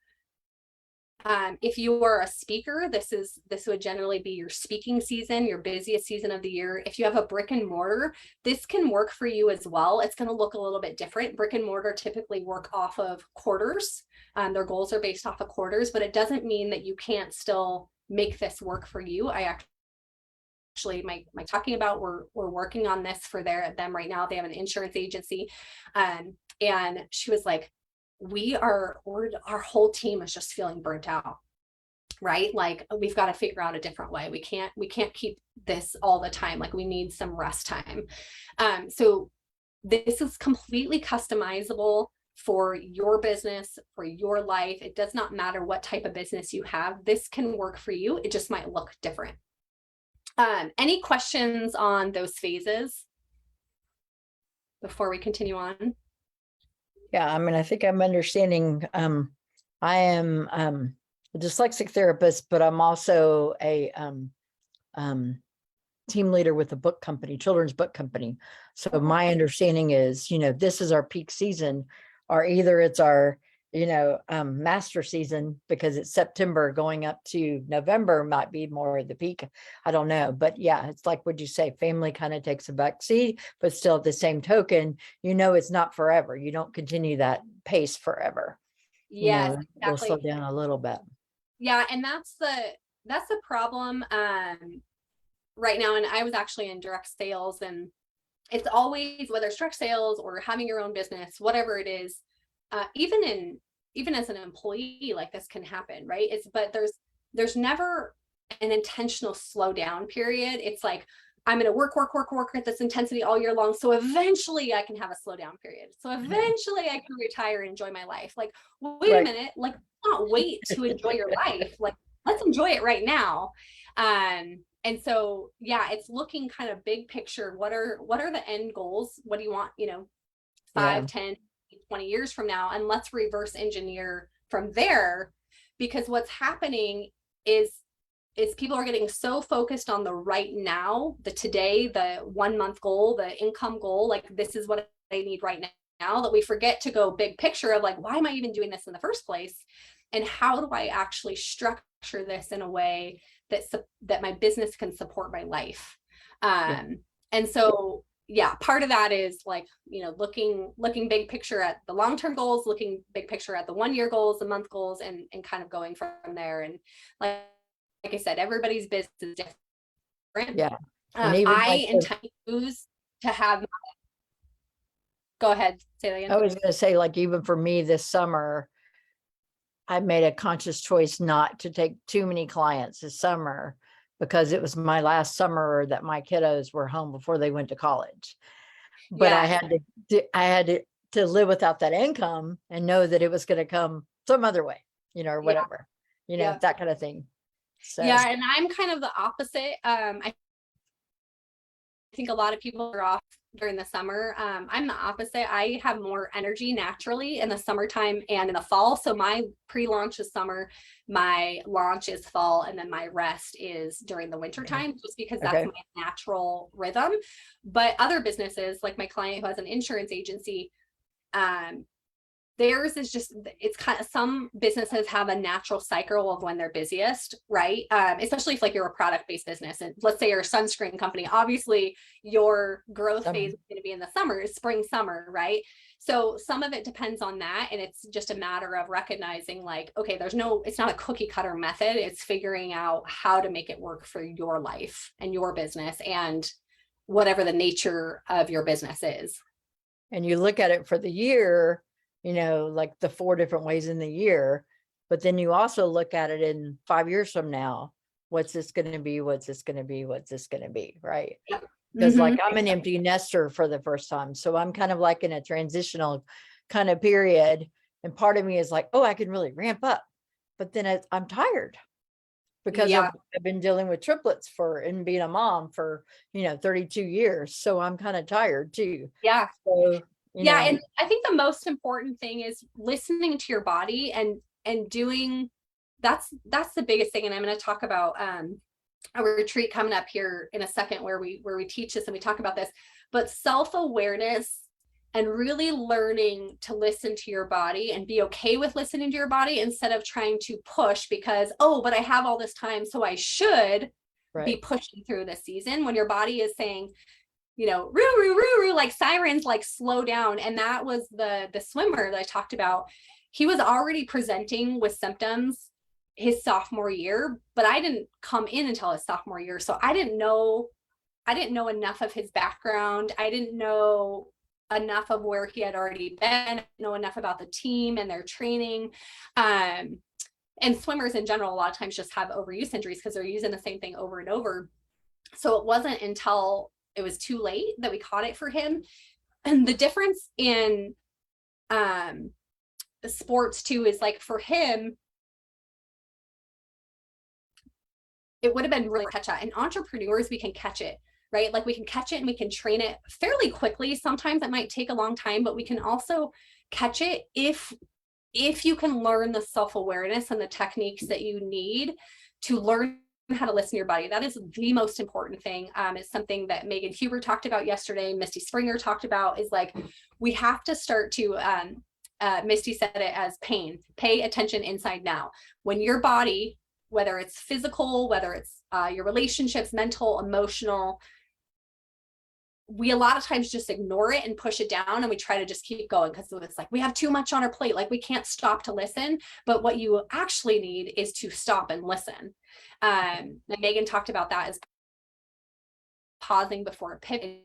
[SPEAKER 1] if you are a speaker, this would generally be your speaking season, your busiest season of the year. If you have a brick and mortar, this can work for you as well. It's going to look a little bit different. Brick and mortar typically work off of quarters. Their goals are based off of quarters, but it doesn't mean that you can't still make this work for you. I actually my talking about we're working on this for them right now. They have an insurance agency, and she was like, our whole team is just feeling burnt out, right? Like we've got to figure out a different way. We can't keep this all the time. Like we need some rest time. So this is completely customizable for your business, for your life. It does not matter what type of business you have. This can work for you. It just might look different. Any questions on those phases before we continue on?
[SPEAKER 2] Yeah, I mean, I think I'm understanding. I am a dyslexic therapist, but I'm also a team leader with a book company, children's book company. So my understanding is, this is our peak season, or either it's our, master season because it's September going up to November might be more of the peak. I don't know. But yeah, it's like, would you say family kind of takes a back seat, but still at the same token, it's not forever. You don't continue that pace forever.
[SPEAKER 1] Yes, exactly.
[SPEAKER 2] It'll slow down a little bit.
[SPEAKER 1] Yeah. And that's that's a problem right now. And I was actually in direct sales, and it's always, whether it's direct sales or having your own business, whatever it is, even as an employee, like this can happen, right? But there's never an intentional slow down period. It's like, I'm going to work at this intensity all year long, so eventually I can have a slow down period. So eventually I can retire and enjoy my life. Like, wait a minute, like, not wait to enjoy your life. Like, let's enjoy it right now. And so, yeah, it's looking kind of big picture. What are the end goals? What do you want, 5, 10, 20 years from now? And let's reverse engineer from there, because what's happening is people are getting so focused on the right now, the today, the 1 month goal, the income goal, like this is what I need right now, that we forget to go big picture of like, why am I even doing this in the first place? And how do I actually structure this in a way that my business can support my life? And so, yeah, part of that is like, looking big picture at the long-term goals, looking big picture at the 1 year goals, the month goals, and kind of going from there. And like I said, everybody's business is different.
[SPEAKER 2] Yeah. And even
[SPEAKER 1] I intend to have, go ahead, say that again.
[SPEAKER 2] I was going to say, like, even for me this summer, I made a conscious choice not to take too many clients this summer, because it was my last summer that my kiddos were home before they went to college. But I had to live without that income and know that it was going to come some other way, or whatever, that kind of thing. So
[SPEAKER 1] yeah, and I'm kind of the opposite. I think a lot of people are off during the summer. I'm the opposite. I have more energy naturally in the summertime and in the fall. So my pre-launch is summer, my launch is fall, and then my rest is during the winter time, just because that's my natural rhythm. But other businesses, like my client who has an insurance agency, theirs is just, it's kind of, some businesses have a natural cycle of when they're busiest, right? Especially if like you're a product-based business, and let's say you're a sunscreen company, obviously your growth phase is going to be in the summer, spring, summer, right? So some of it depends on that. And it's just a matter of recognizing like, okay, it's not a cookie cutter method. It's figuring out how to make it work for your life and your business and whatever the nature of your business is.
[SPEAKER 2] And you look at it for the year, like the 4 different ways in the year, but then you also look at it in 5 years from now. What's this going to be? What's this going to be? What's this going to be? Right. Because like I'm an empty nester for the first time. So I'm kind of like in a transitional kind of period. And part of me is like, oh, I can really ramp up. But then I'm tired because I've been dealing with triplets and being a mom for, 32 years. So I'm kind of tired too.
[SPEAKER 1] Yeah.
[SPEAKER 2] So,
[SPEAKER 1] and I think the most important thing is listening to your body and doing, that's the biggest thing. And I'm going to talk about a retreat coming up here in a second where we teach this and we talk about this, but self-awareness and really learning to listen to your body and be okay with listening to your body instead of trying to push because, oh, but I have all this time, so I should be pushing through this season, when your body is saying, roo, roo, roo, roo, like sirens, like slow down. And that was the swimmer that I talked about. He was already presenting with symptoms his sophomore year, but I didn't come in until his sophomore year. So I didn't know enough of his background. I didn't know enough of where he had already been. I didn't know enough about the team and their training. And swimmers in general, a lot of times just have overuse injuries because they're using the same thing over and over. So it wasn't until it was too late that we caught it for him. And the difference in sports too is like for him, it would have been really catch it. And entrepreneurs, we can catch it, right? Like we can catch it and we can train it fairly quickly. Sometimes it might take a long time, but we can also catch it if you can learn the self-awareness and the techniques that you need to learn how to listen to your body. That is the most important thing. It's something that Megan Huber talked about yesterday, Misty Springer talked about, is like, we have to start to, Misty said it as pain, pay attention inside now. When your body, whether it's physical, whether it's your relationships, mental, emotional, we a lot of times just ignore it and push it down, and we try to just keep going because it's like we have too much on our plate, like we can't stop to listen. But what you actually need is to stop and listen. And Megan talked about that as pausing before a pivot.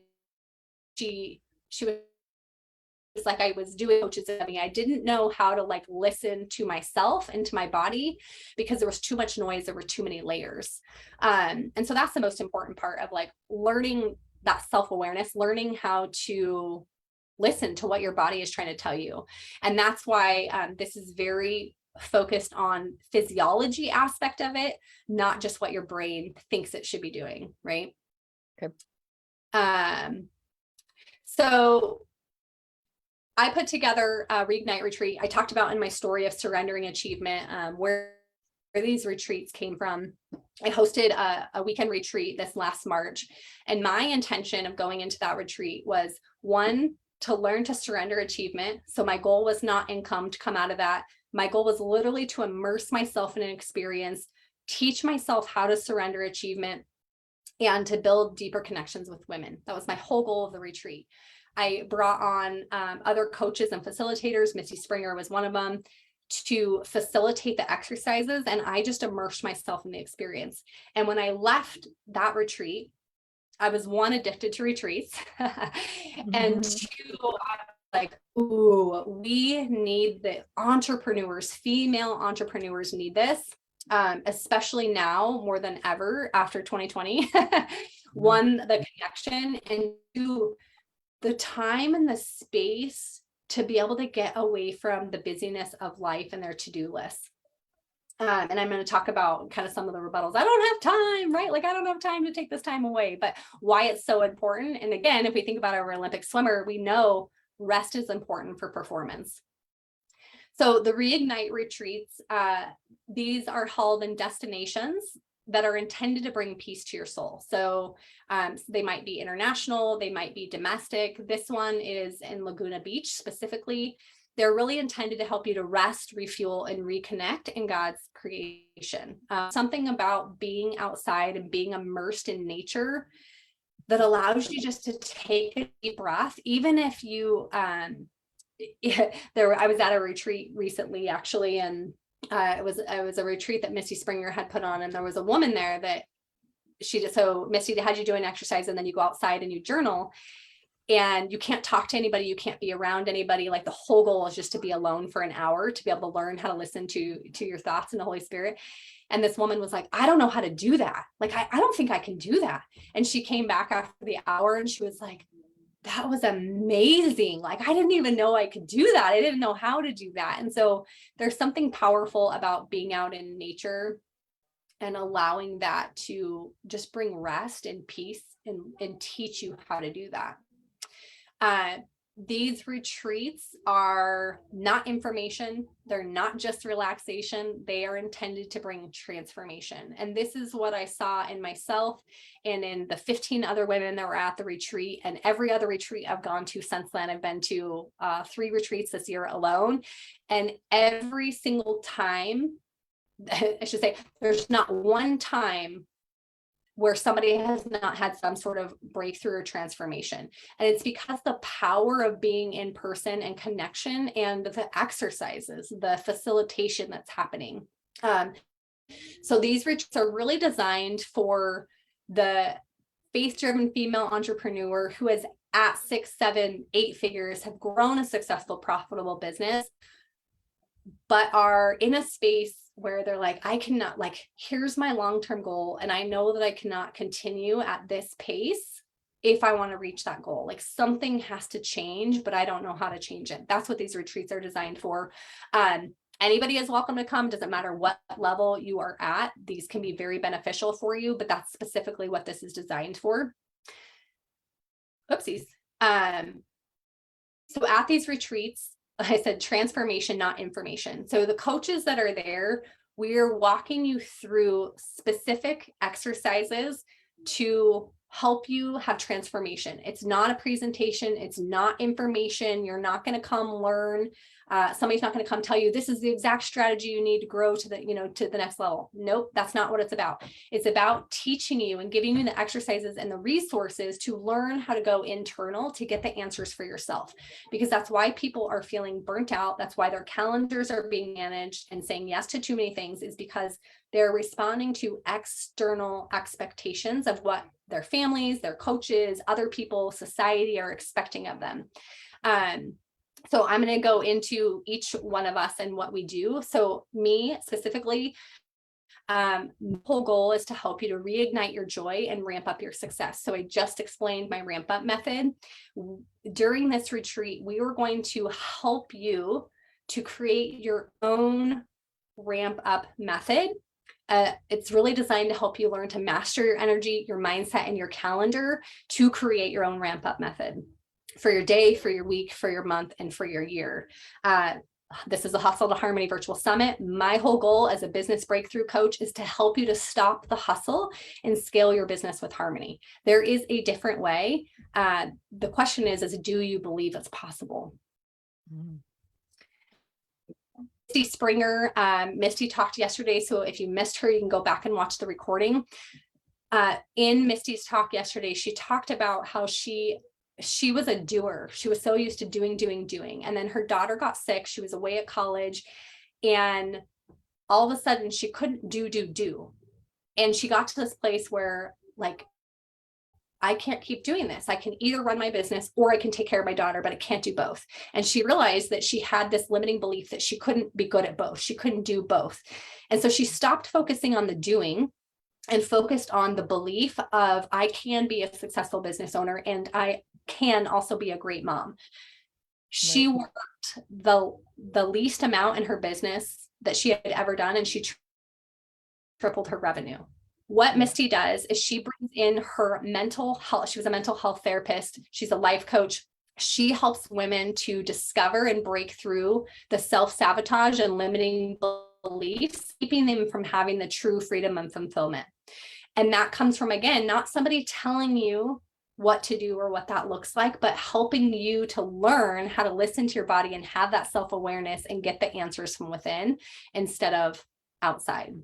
[SPEAKER 1] She was like, I was doing coaches. I mean, I didn't know how to like listen to myself and to my body because there was too much noise. There were too many layers. And so that's the most important part of like learning that self-awareness, learning how to listen to what your body is trying to tell you. And that's why this is very focused on physiology aspect of it, not just what your brain thinks it should be doing, right?
[SPEAKER 2] Okay.
[SPEAKER 1] So I put together a Reignite retreat. I talked about in my story of surrendering achievement, where these retreats came from. I hosted a weekend retreat this last March, and my intention of going into that retreat was, one, to learn to surrender achievement. So my goal was not income to come out of that. My goal was literally to immerse myself in an experience, teach myself how to surrender achievement, and to build deeper connections with women. That was my whole goal of the retreat. I brought on other coaches and facilitators. Misty Springer was one of them, to facilitate the exercises. And I just immersed myself in the experience. And when I left that retreat, I was, one, addicted to retreats, and two, like, ooh, we need the entrepreneurs, female entrepreneurs need this, especially now more than ever after 2020. One, the connection, and two, the time and the space to be able to get away from the busyness of life and their to-do lists. And I'm going to talk about kind of some of the rebuttals. I don't have time, right? Like, I don't have time to take this time away, but why it's so important. And again, if we think about our Olympic swimmer, we know rest is important for performance. So the Reignite retreats, these are held in destinations that are intended to bring peace to your soul. So they might be international, they might be domestic. This one is in Laguna Beach specifically. They're really intended to help you to rest, refuel, and reconnect in God's creation. Something about being outside and being immersed in nature that allows you just to take a deep breath, even if you, I was at a retreat recently, actually, and it was a retreat that Misty Springer had put on, and there was a woman there that so Misty had you do an exercise, and then you go outside and you journal, and you can't talk to anybody, you can't be around anybody. Like, the whole goal is just to be alone for an hour, to be able to learn how to listen to your thoughts and the Holy Spirit. And this woman was like, I don't know how to do that. Like, I don't think I can do that. And she came back after the hour and she was like, that was amazing. Like, I didn't even know I could do that. I didn't know how to do that. And so there's something powerful about being out in nature and allowing that to just bring rest and peace and teach you how to do that. These retreats are not information. They're not just relaxation. They are intended to bring transformation. And this is what I saw in myself and in the 15 other women that were at the retreat, and every other retreat I've gone to since then. I've been to 3 retreats this year alone. And every single time, I should say, there's not one time where somebody has not had some sort of breakthrough or transformation. And it's because the power of being in person and connection, and the exercises, the facilitation that's happening. So these retreats are really designed for the faith-driven female entrepreneur who is at 6, 7, 8 figures, have grown a successful, profitable business, but are in a space where they're like, I cannot, like, here's my long-term goal, and I know that I cannot continue at this pace if I want to reach that goal. Like, something has to change, but I don't know how to change it. That's what these retreats are designed for. Anybody is welcome to come. Doesn't matter what level you are at. These can be very beneficial for you, but that's specifically what this is designed for. Oopsies. So at these retreats, I said transformation, not information. So the coaches that are there, we're walking you through specific exercises to help you have transformation. It's not a presentation. It's not information. You're not going to come learn. Somebody's not going to come tell you this is the exact strategy you need to grow to the, to the next level. Nope, that's not what it's about. It's about teaching you and giving you the exercises and the resources to learn how to go internal to get the answers for yourself, because that's why people are feeling burnt out. That's why their calendars are being managed and saying yes to too many things, is because they're responding to external expectations of what their families, their coaches, other people, society are expecting of them. So I'm going to go into each one of us and what we do. So me specifically, the whole goal is to help you to reignite your joy and ramp up your success. So I just explained my ramp up method. During this retreat, we were going to help you to create your own ramp up method. It's really designed to help you learn to master your energy, your mindset, and your calendar to create your own ramp up method for your day, for your week, for your month, and for your year. This is a Hustle to Harmony Virtual Summit. My whole goal as a business breakthrough coach is to help you to stop the hustle and scale your business with harmony. There is a different way. The question is do you believe it's possible? Misty Springer, Misty talked yesterday, so if you missed her, you can go back and watch the recording. In Misty's talk yesterday, she talked about how she was a doer. She was so used to doing. And then her daughter got sick. She was away at college. And all of a sudden she couldn't do. And she got to this place where like, I can't keep doing this. I can either run my business or I can take care of my daughter, but I can't do both. And she realized that she had this limiting belief that she couldn't be good at both. She couldn't do both. And so she stopped focusing on the doing and focused on the belief of I can be a successful business owner and I can also be a great mom. She worked the least amount in her business that she had ever done, and she tripled her revenue. What Misty does is she brings in her mental health. She was a mental health therapist. She's a life coach. She helps women to discover and break through the self-sabotage and limiting beliefs, keeping them from having the true freedom and fulfillment. And that comes from, again, not somebody telling you what to do or what that looks like, but helping you to learn how to listen to your body and have that self-awareness and get the answers from within instead of outside.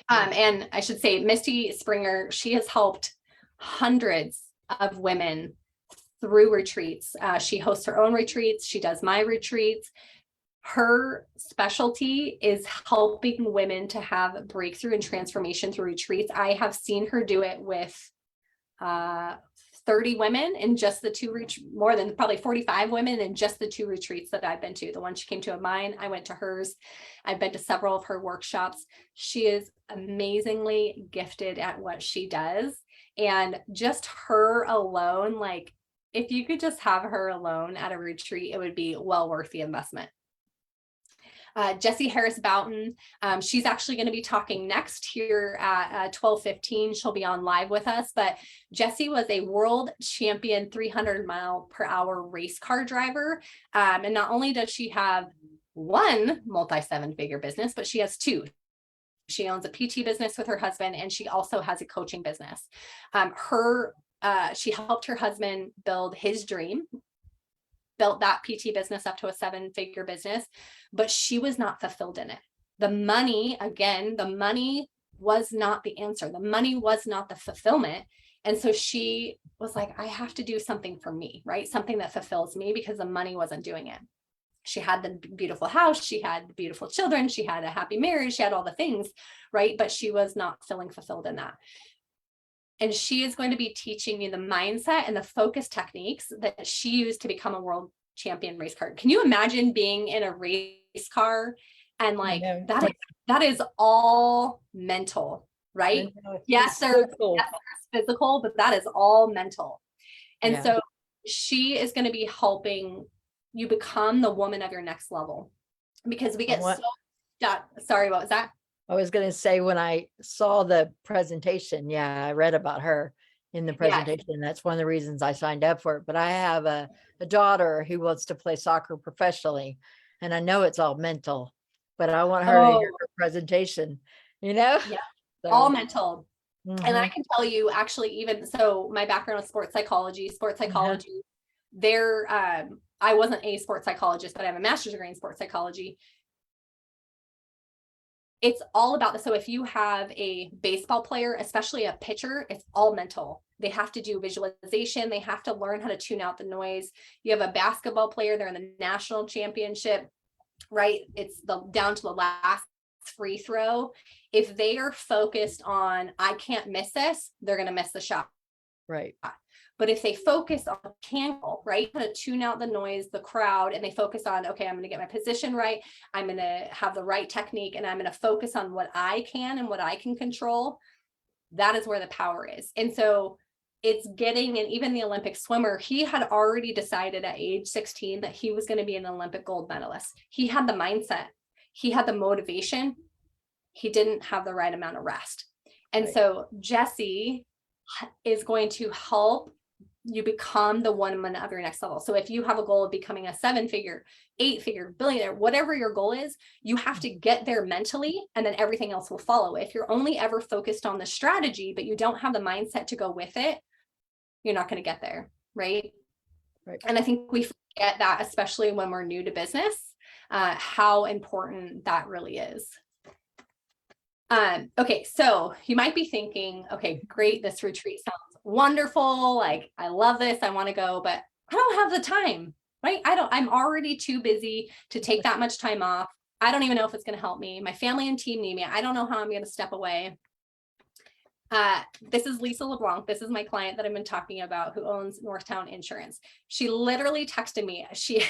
[SPEAKER 1] And I should say, Misty Springer, she has helped hundreds of women through retreats. She hosts her own retreats. She does my retreats. Her specialty is helping women to have breakthrough and transformation through retreats. I have seen her do it with 30 women in just the two more than probably 45 women in just the two retreats that I've been to. The one she came to of mine, I went to hers. I've been to several of her workshops. She is amazingly gifted at what she does. And just her alone, like if you could just have her alone at a retreat, it would be well worth the investment. Jessie Harris Boughton, she's actually going to be talking next here at 12:15. She'll be on live with us, but Jessie was a world champion 300-mile-per-hour race car driver. And not only does she have one multi-seven-figure business, but she has two. She owns a PT business with her husband, and she also has a coaching business. She helped her husband build his dream, built that PT business up to a 7-figure business, but she was not fulfilled in it. The money was not the answer. The money was not the fulfillment. And so she was like, I have to do something for me, right? Something that fulfills me, because the money wasn't doing it. She had the beautiful house. She had beautiful children. She had a happy marriage. She had all the things, right? But she was not feeling fulfilled in that. And she is going to be teaching you the mindset and the focus techniques that she used to become a world champion race car. Can you imagine being in a race car and like that is all mental, right? Yes, there's physical, but that is all mental. And so she is going to be helping you become the woman of your next level, because we get so stuck. Sorry, what was that?
[SPEAKER 2] I was going to say, when I saw the presentation, I read about her in the presentation. Yes. That's one of the reasons I signed up for it. But I have a daughter who wants to play soccer professionally, and I know it's all mental, but I want her to hear her presentation,
[SPEAKER 1] Yeah, so, all mental. And I
[SPEAKER 2] Mhm.
[SPEAKER 1] can tell you, actually, even so, my background was sports psychology,
[SPEAKER 2] Uh-huh.
[SPEAKER 1] there, I wasn't a sports psychologist, but I have a master's degree in sports psychology. It's all about the, so if you have a baseball player, especially a pitcher, it's all mental. They have to do visualization. They have to learn how to tune out the noise. You have a basketball player, they're in the national championship, right? It's the down to the last free throw. If they are focused on, I can't miss this, they're going to miss the shot.
[SPEAKER 2] Right.
[SPEAKER 1] But if they focus on channel, right, to tune out the noise, the crowd, and they focus on, okay, I'm going to get my position right, I'm going to have the right technique, and I'm going to focus on what I can and what I can control, that is where the power is. And so it's getting, and even the Olympic swimmer, he had already decided at age 16 that he was going to be an Olympic gold medalist. He had the mindset, he had the motivation, he didn't have the right amount of rest. And
[SPEAKER 2] Right.
[SPEAKER 1] so Jesse is going to help you become the woman of your next level. So if you have a goal of becoming a 7-figure, 8-figure billionaire, whatever your goal is, you have to get there mentally, and then everything else will follow. If you're only ever focused on the strategy, but you don't have the mindset to go with it, you're not going to get there. Right.
[SPEAKER 2] Right.
[SPEAKER 1] And I think we forget that, especially when we're new to business, how important that really is. Okay, so you might be thinking, okay, great, this retreat sounds wonderful. Like, I love this, I want to go, but I don't have the time, right? I'm already too busy to take that much time off. I don't even know if it's going to help me. My family and team need me. I don't know how I'm going to step away. This is Lisa LeBlanc. This is my client that I've been talking about, who owns Northtown Insurance. She literally texted me. She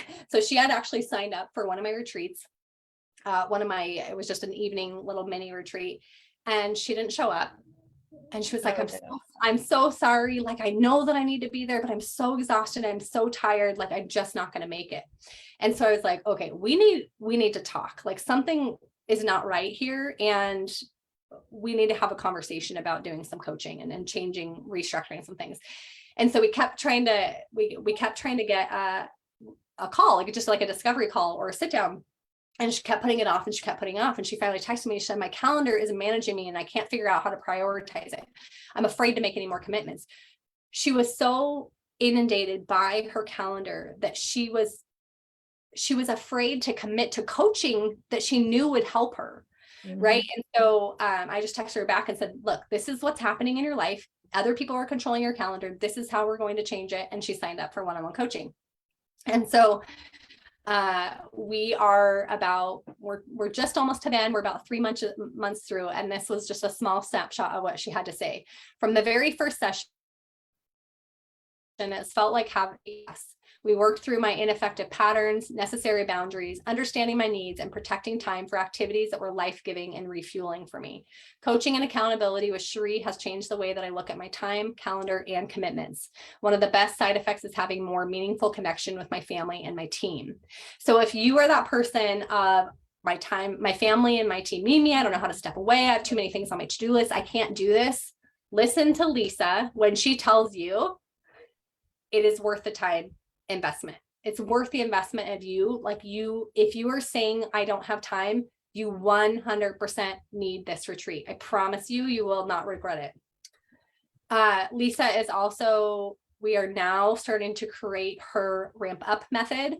[SPEAKER 1] had actually signed up for one of my retreats. It was just an evening little mini retreat, and she didn't show up. And she was like,
[SPEAKER 2] Oh, no.
[SPEAKER 1] I'm so sorry. Like, I know that I need to be there, but I'm so exhausted. I'm so tired. Like, I'm just not going to make it. And so I was like, okay, we need to talk. Like, something is not right here. And we need to have a conversation about doing some coaching and changing, restructuring some things. And so we kept trying to get a call, like just like a discovery call or a sit down. And she kept putting it off, and she kept putting it off. And she finally texted me. She said, my calendar isn't managing me, and I can't figure out how to prioritize it. I'm afraid to make any more commitments. She was so inundated by her calendar that she was afraid to commit to coaching that she knew would help her. Right.
[SPEAKER 2] Mhm.
[SPEAKER 1] And so I just texted her back and said, look, this is what's happening in your life. Other people are controlling your calendar. This is how we're going to change it. And she signed up for one-on-one coaching. And so we're just almost to the end. We're about 3 months through, and this was just a small snapshot of what she had to say. From the very first session, it's felt like having yes. We worked through my ineffective patterns, necessary boundaries, understanding my needs, and protecting time for activities that were life-giving and refueling for me. Coaching and accountability with Cherie has changed the way that I look at my time, calendar, and commitments. One of the best side effects is having more meaningful connection with my family and my team. So if you are that person of my time, my family and my team need me, I don't know how to step away, I have too many things on my to-do list, I can't do this, listen to Lisa when she tells you it is worth the time investment. It's worth the investment of you. Like, if you are saying, I don't have time, you 100% need this retreat. I promise you, you will not regret it. Lisa is also, we are now starting to create her R.A.M.P method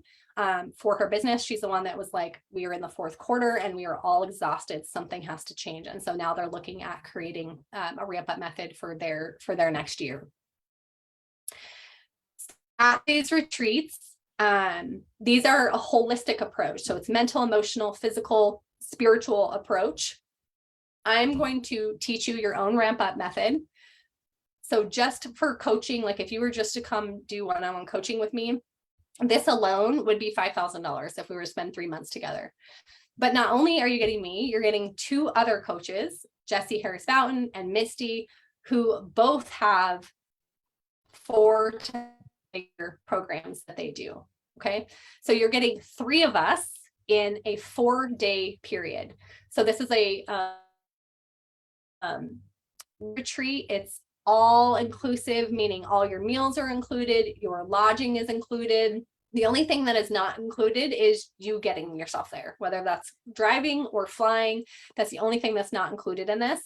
[SPEAKER 1] for her business. She's the one that was like, we are in the fourth quarter and we are all exhausted. Something has to change. And so now they're looking at creating a R.A.M.P method for their next year. At these retreats, these are a holistic approach. So it's mental, emotional, physical, spiritual approach. I'm going to teach you your own R.A.M.P method. So just for coaching, like if you were just to come do one-on-one coaching with me, this alone would be $5,000 if we were to spend 3 months together. But not only are you getting me, you're getting 2 other coaches, Jesse Harris Fountain and Misty, who both have 4 programs that they do. Okay. So you're getting 3 of us in a 4-day period. So this is a retreat. It's all inclusive, meaning all your meals are included, your lodging is included. The only thing that is not included is you getting yourself there, whether that's driving or flying. That's the only thing that's not included in this.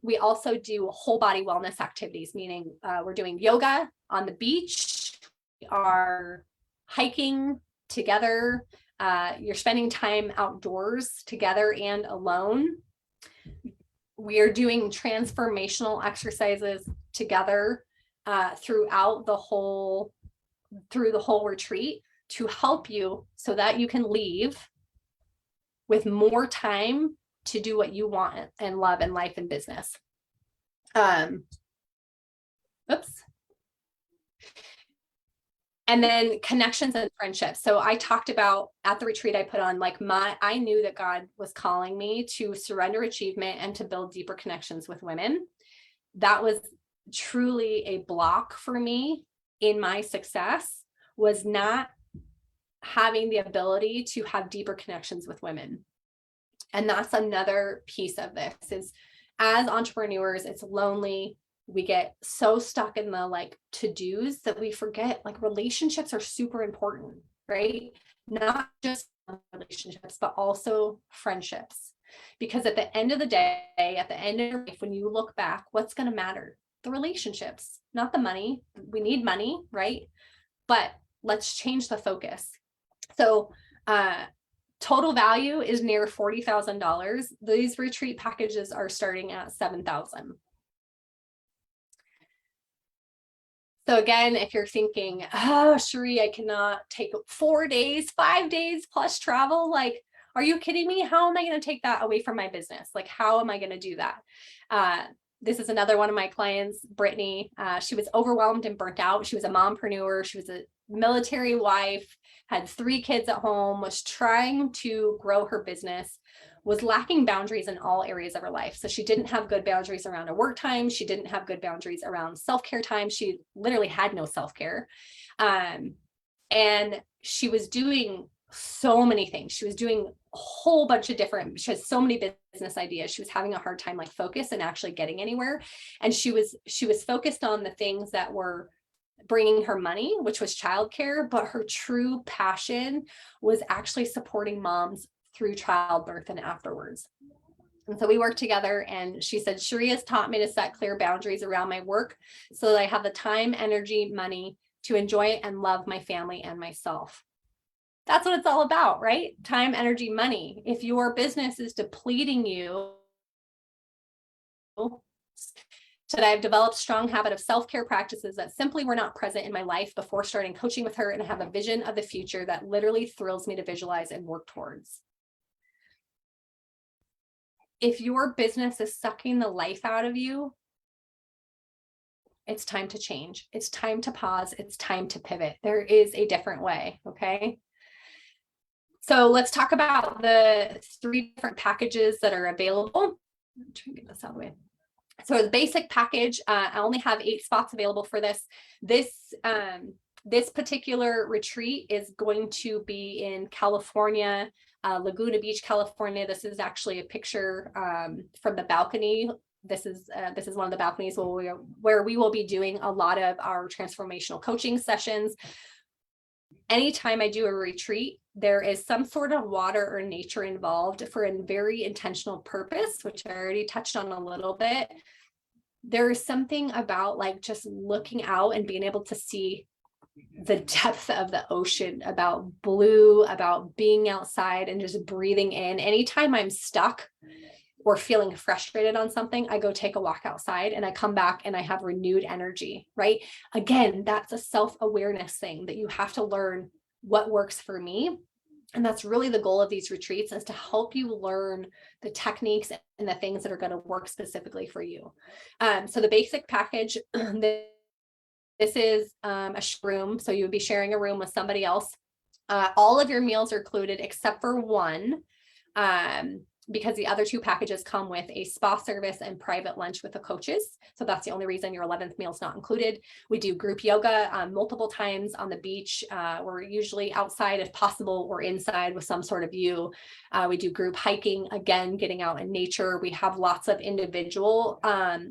[SPEAKER 1] We also do whole body wellness activities, meaning we're doing yoga on the beach, we are hiking together, you're spending time outdoors together and alone. We are doing transformational exercises together throughout the whole retreat to help you so that you can leave with more time to do what you want and love in life and business. Oops. And then connections and friendships. So I talked about at the retreat I put on, like I knew that God was calling me to surrender achievement and to build deeper connections with women. That was truly a block for me in my success, was not having the ability to have deeper connections with women. And that's another piece of this is, as entrepreneurs, it's lonely. We get so stuck in the like to-dos that we forget like relationships are super important, right? Not just relationships, but also friendships. Because at the end of the day, at the end of your life, when you look back, what's going to matter? The relationships, not the money. We need money, right? But let's change the focus. So total value is near $40,000. These retreat packages are starting at $7,000. So again, if you're thinking, oh, Cherie, I cannot take 4 days, 5 days plus travel, like, are you kidding me? How am I going to take that away from my business? Like, how am I going to do that? This is another one of my clients, Brittany. She was overwhelmed and burnt out. She was a mompreneur. She was a military wife, had 3 kids at home, was trying to grow her business, was lacking boundaries in all areas of her life. So she didn't have good boundaries around her work time. She didn't have good boundaries around self-care time. She literally had no self-care. And she was doing so many things. She was doing a whole bunch of different, she has so many business ideas. She was having a hard time like focus and actually getting anywhere. And she was focused on the things that were bringing her money, which was childcare, but her true passion was actually supporting moms through childbirth and afterwards. And so we worked together, and she said, Cherie has taught me to set clear boundaries around my work so that I have the time, energy, money to enjoy and love my family and myself. That's what it's all about, right? Time, energy, money. If your business is depleting you, said I've developed a strong habit of self-care practices that simply were not present in my life before starting coaching with her, and I have a vision of the future that literally thrills me to visualize and work towards. If your business is sucking the life out of you, it's time to change. It's time to pause. It's time to pivot. There is a different way, okay? So let's talk about the 3 different packages that are available. I'm trying to get this out of the way. So the basic package, I only have 8 spots available for this. This particular retreat is going to be in California, Laguna Beach, California. This is actually a picture from the balcony. This is one of the balconies where we will be doing a lot of our transformational coaching sessions. Anytime I do a retreat, there is some sort of water or nature involved for a very intentional purpose, which I already touched on a little bit. There is something about like just looking out and being able to see the depth of the ocean, about blue, about being outside and just breathing in. Anytime I'm stuck or feeling frustrated on something, I go take a walk outside and I come back and I have renewed energy, right? Again, that's a self-awareness thing that you have to learn what works for me. And that's really the goal of these retreats, is to help you learn the techniques and the things that are going to work specifically for you. So the basic package, this is a room. So you would be sharing a room with somebody else. All of your meals are included except for one. Because the other 2 packages come with a spa service and private lunch with the coaches. So that's the only reason your 11th meal is not included. We do group yoga multiple times on the beach. We're usually outside if possible, or inside with some sort of view. We do group hiking, again, getting out in nature. We have lots of individual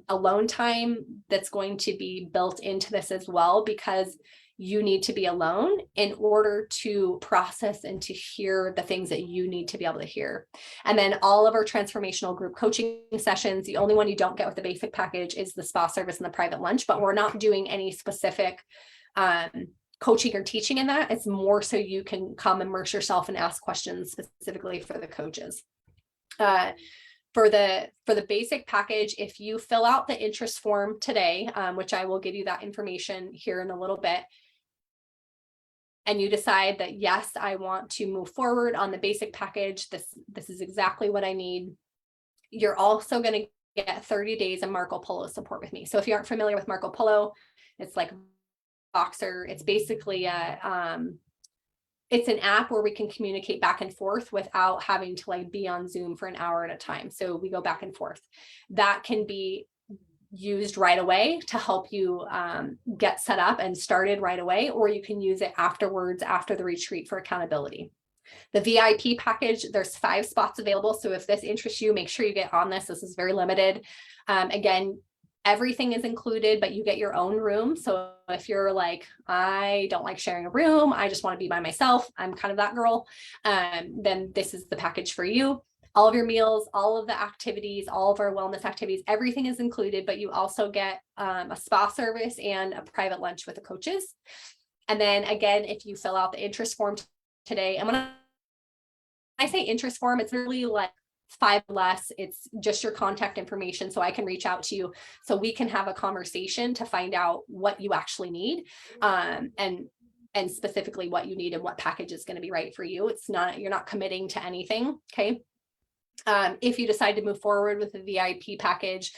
[SPEAKER 1] alone time that's going to be built into this as well, because you need to be alone in order to process and to hear the things that you need to be able to hear. And then all of our transformational group coaching sessions, the only one you don't get with the basic package is the spa service and the private lunch, but we're not doing any specific coaching or teaching in that. It's more so you can come immerse yourself and ask questions specifically for the coaches. For the basic package, if you fill out the interest form today, which I will give you that information here in a little bit, and you decide that, yes, I want to move forward on the basic package, this is exactly what I need, you're also going to get 30 days of Marco Polo support with me. So if you aren't familiar with Marco Polo, it's like Boxer. It's basically it's an app where we can communicate back and forth without having to like be on Zoom for an hour at a time. So we go back and forth. That can be used right away to help you get set up and started right away, or you can use it afterwards after the retreat for accountability. The VIP package, there's 5 spots available. So if this interests you, make sure you get on this. This is very limited. Again, everything is included, but you get your own room. So if you're like, I don't like sharing a room, I just want to be by myself, I'm kind of that girl, then this is the package for you. All of your meals, all of the activities, all of our wellness activities, everything is included, but you also get a spa service and a private lunch with the coaches. And then again, if you fill out the interest form today, and when I say interest form, it's really like 5 less. It's just your contact information so I can reach out to you so we can have a conversation to find out what you actually need, and specifically what you need and what package is going to be right for you. It's not, you're not committing to anything. Okay. If you decide to move forward with the VIP package,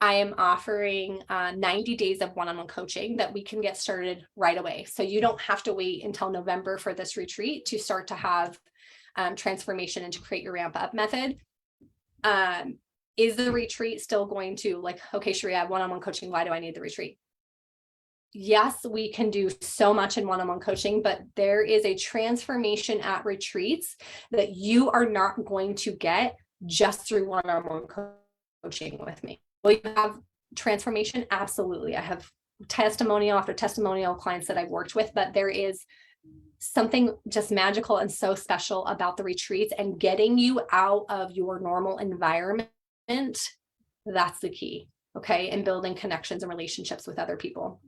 [SPEAKER 1] I am offering 90 days of one-on-one coaching that we can get started right away. So you don't have to wait until November for this retreat to start to have transformation and to create your ramp up method. Is the retreat still going to, like, okay, Sheree, I have one-on-one coaching, why do I need the retreat? Yes, we can do so much in one-on-one coaching, but there is a transformation at retreats that you are not going to get just through one-on-one coaching with me. Will you have transformation? Absolutely. I have testimonial after testimonial clients that I've worked with, but there is something just magical and so special about the retreats and getting you out of your normal environment. That's the key. Okay. And building connections and relationships with other people,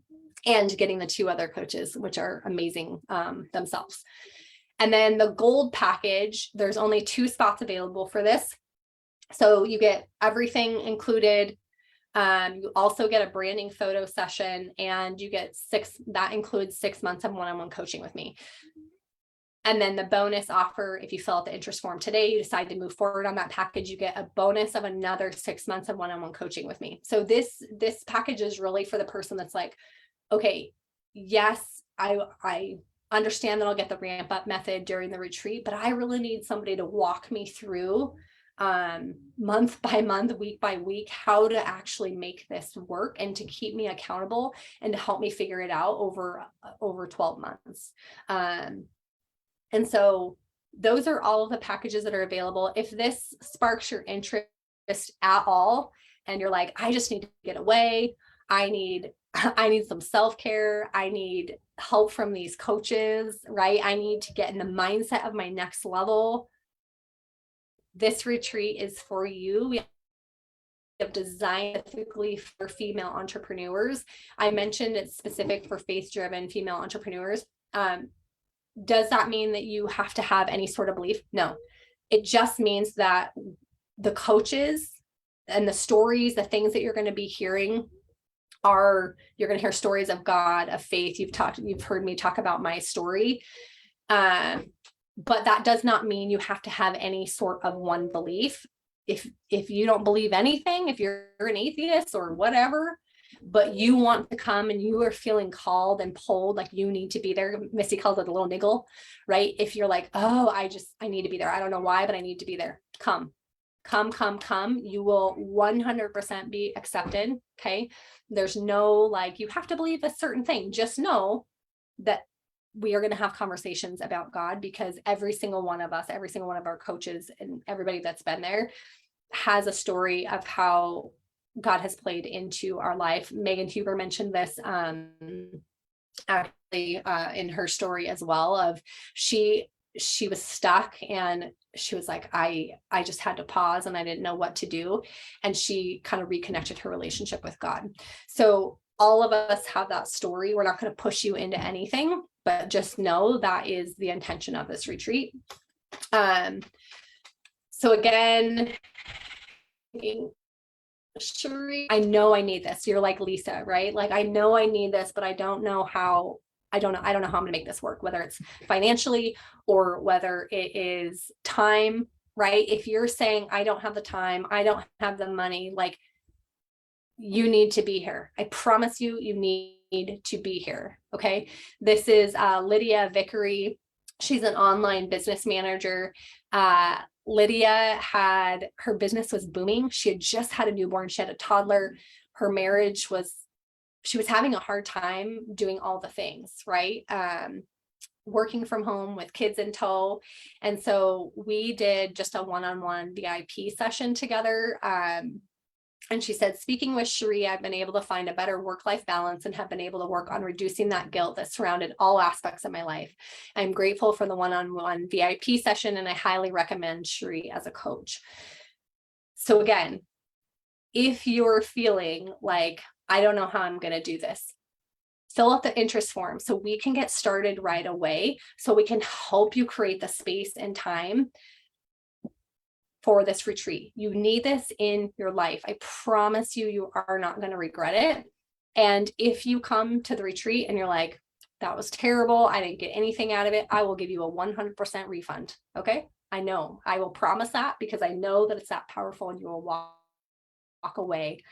[SPEAKER 1] and getting the 2 other coaches, which are amazing themselves. And then the gold package, there's only 2 spots available for this. So you get everything included. You also get a branding photo session, and you get that includes 6 months of one-on-one coaching with me. And then the bonus offer, if you fill out the interest form today, you decide to move forward on that package, you get a bonus of another 6 months of one-on-one coaching with me. So this package is really for the person that's like, okay, yes, I understand that I'll get the ramp up method during the retreat, but I really need somebody to walk me through month by month, week by week, how to actually make this work and to keep me accountable and to help me figure it out over 12 months. And so those are all of the packages that are available. If this sparks your interest at all, and you're like, I just need to get away, I need some self-care, I need help from these coaches, right? I need to get in the mindset of my next level. This retreat is for you. We have designed specifically for female entrepreneurs. I mentioned it's specific for faith-driven female entrepreneurs. Does that mean that you have to have any sort of belief? No, it just means that the coaches and the stories, the things that you're going to be hearing you're going to hear stories of God, of faith. You've heard me talk about my story. But that does not mean you have to have any sort of one belief. If you don't believe anything, if you're an atheist or whatever, but you want to come and you are feeling called and pulled, like you need to be there. Missy calls it a little niggle, right? If you're like, oh, I need to be there. I don't know why, but I need to be there. Come. You will 100% be accepted. Okay. There's no, like, you have to believe a certain thing. Just know that we are going to have conversations about God, because every single one of us, every single one of our coaches and everybody that's been there has a story of how God has played into our life. Megan Huber mentioned this in her story as well, of she was stuck and she was like, I just had to pause and I didn't know what to do. And she kind of reconnected her relationship with God. So all of us have that story. We're not going to push you into anything, but just know that is the intention of this retreat. So again, Cherie, I know I need this. You're like Lisa, right? Like, I know I need this, but I don't know how. I don't know how I'm going to make this work, whether it's financially or whether it is time, right? If you're saying, I don't have the time, I don't have the money, like, you need to be here. I promise you, you need to be here. Okay. This is Lydia Vickery. She's an online business manager. Lydia had, her business was booming. She had just had a newborn. She had a toddler. Her marriage was, she was having a hard time doing all the things, right? Working from home with kids in tow. And so we did just a one-on-one VIP session together. And she said, speaking with Cherie, I've been able to find a better work-life balance and have been able to work on reducing that guilt that surrounded all aspects of my life. I'm grateful for the one-on-one VIP session, and I highly recommend Cherie as a coach. So again, if you're feeling like, I don't know how I'm going to do this, fill out the interest form so we can get started right away, so we can help you create the space and time for this retreat. You need this in your life. I promise you, you are not going to regret it. And if you come to the retreat and you're like, that was terrible, I didn't get anything out of it, I will give you a 100% refund. Okay. I know, I will promise that, because I know that it's that powerful, and you will walk away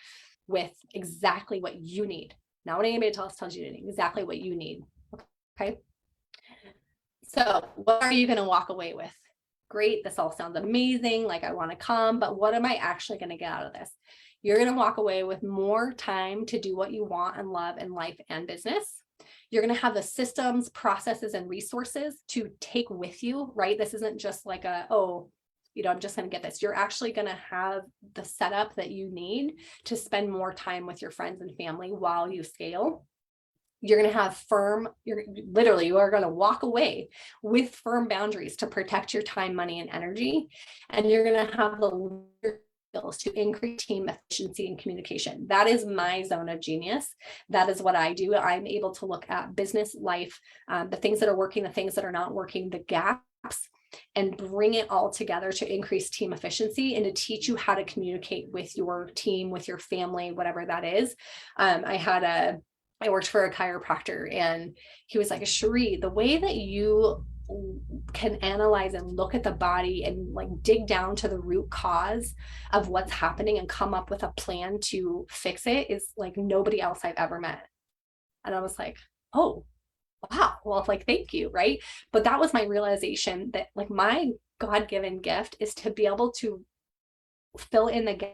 [SPEAKER 1] with exactly what you need. Not what anybody else tells you to need, exactly what you need. Okay. So what are you going to walk away with? Great, this all sounds amazing, like I want to come, but what am I actually going to get out of this? You're going to walk away with more time to do what you want and love in life and business. You're going to have the systems, processes, and resources to take with you, right? This isn't just like a, oh, I'm just going to get this. You're actually going to have the setup that you need to spend more time with your friends and family while you scale. You're going to have you are going to walk away with firm boundaries to protect your time, money, and energy. And you're going to have the skills to increase team efficiency and communication. That is my zone of genius. That is what I do. I'm able to look at business, life, the things that are working, the things that are not working, the gaps, and bring it all together to increase team efficiency and to teach you how to communicate with your team, with your family, whatever that is. I worked for a chiropractor, and he was like, Cherie, the way that you can analyze and look at the body and like dig down to the root cause of what's happening and come up with a plan to fix it is like nobody else I've ever met. And I was like, oh, wow. Well, like, thank you. Right. But that was my realization that like my God-given gift is to be able to fill in the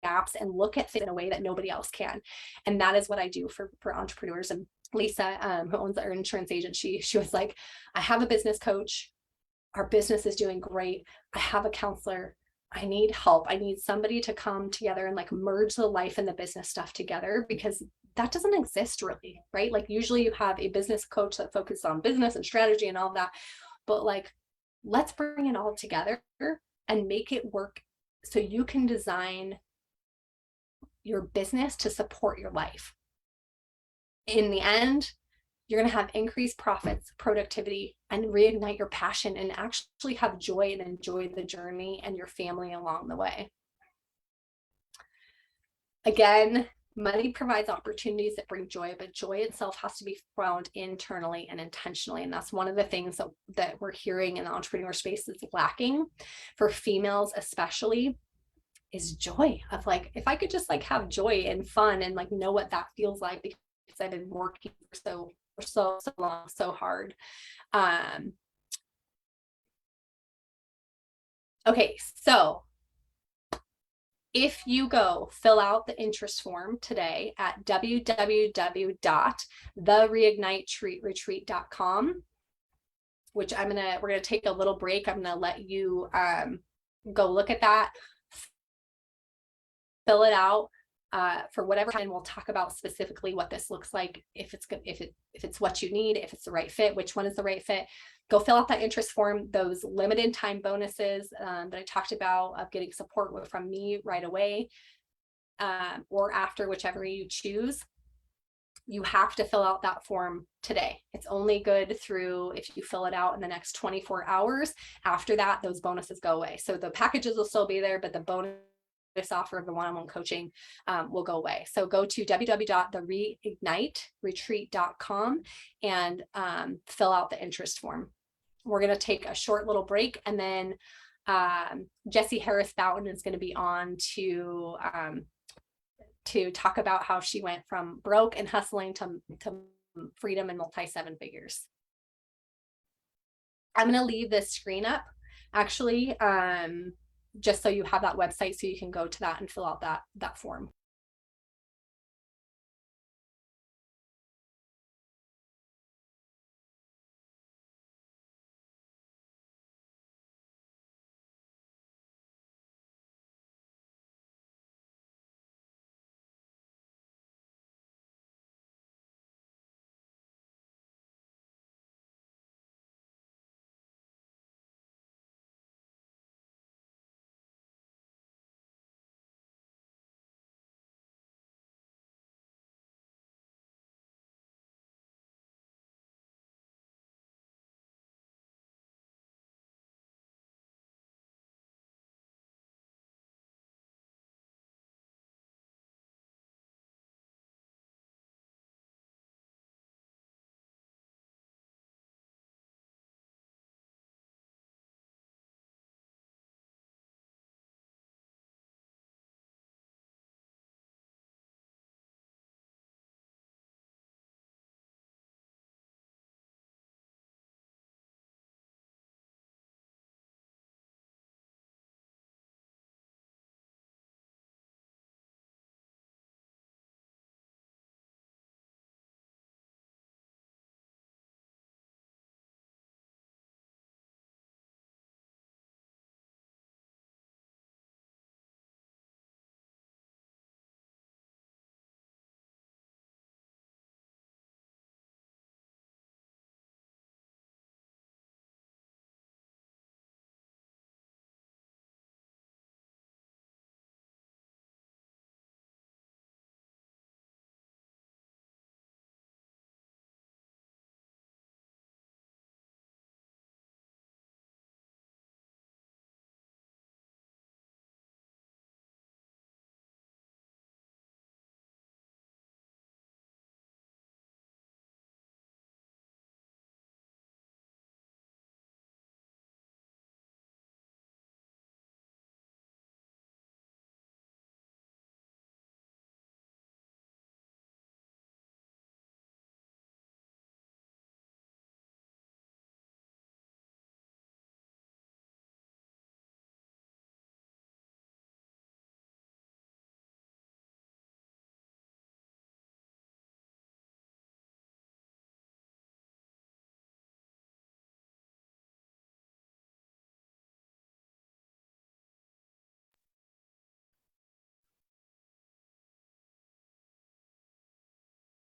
[SPEAKER 1] gaps and look at things in a way that nobody else can. And that is what I do for entrepreneurs. And Lisa, who owns our insurance agent, she was like, I have a business coach. Our business is doing great. I have a counselor. I need help. I need somebody to come together and like merge the life and the business stuff together, because that doesn't exist really, right? Like usually you have a business coach that focuses on business and strategy and all of that, but like, let's bring it all together and make it work so you can design your business to support your life. In the end, you're going to have increased profits, productivity, and reignite your passion and actually have joy and enjoy the journey and your family along the way. Again, money provides opportunities that bring joy, but joy itself has to be found internally and intentionally. And that's one of the things that we're hearing in the entrepreneur space is lacking for females, especially, is joy of like, if I could just like have joy and fun and like know what that feels like, because I've been working for so long, so hard. Okay, so if you go fill out the interest form today at www.thereigniteretreat.com, which we're gonna take a little break. I'm gonna let you go look at that, fill it out. for whatever, and we'll talk about specifically what this looks like, if it's good, if it's what you need, if it's the right fit, which one is the right fit. Go fill out that interest form. Those limited time bonuses that I talked about of getting support from me right away, or after, whichever you choose. You have to fill out that form today. It's only good through if you fill it out in the next 24 hours. After that, those bonuses go away. So the packages will still be there, but the bonus offer of the one-on-one coaching will go away. So go to www.thereigniteretreat.com and fill out the interest form. We're going to take a short little break, and then Jessie Harris Boughton is going to be on to talk about how she went from broke and hustling to freedom and multi seven figures. I'm going to leave this screen up, actually, just so you have that website so you can go to that and fill out that form.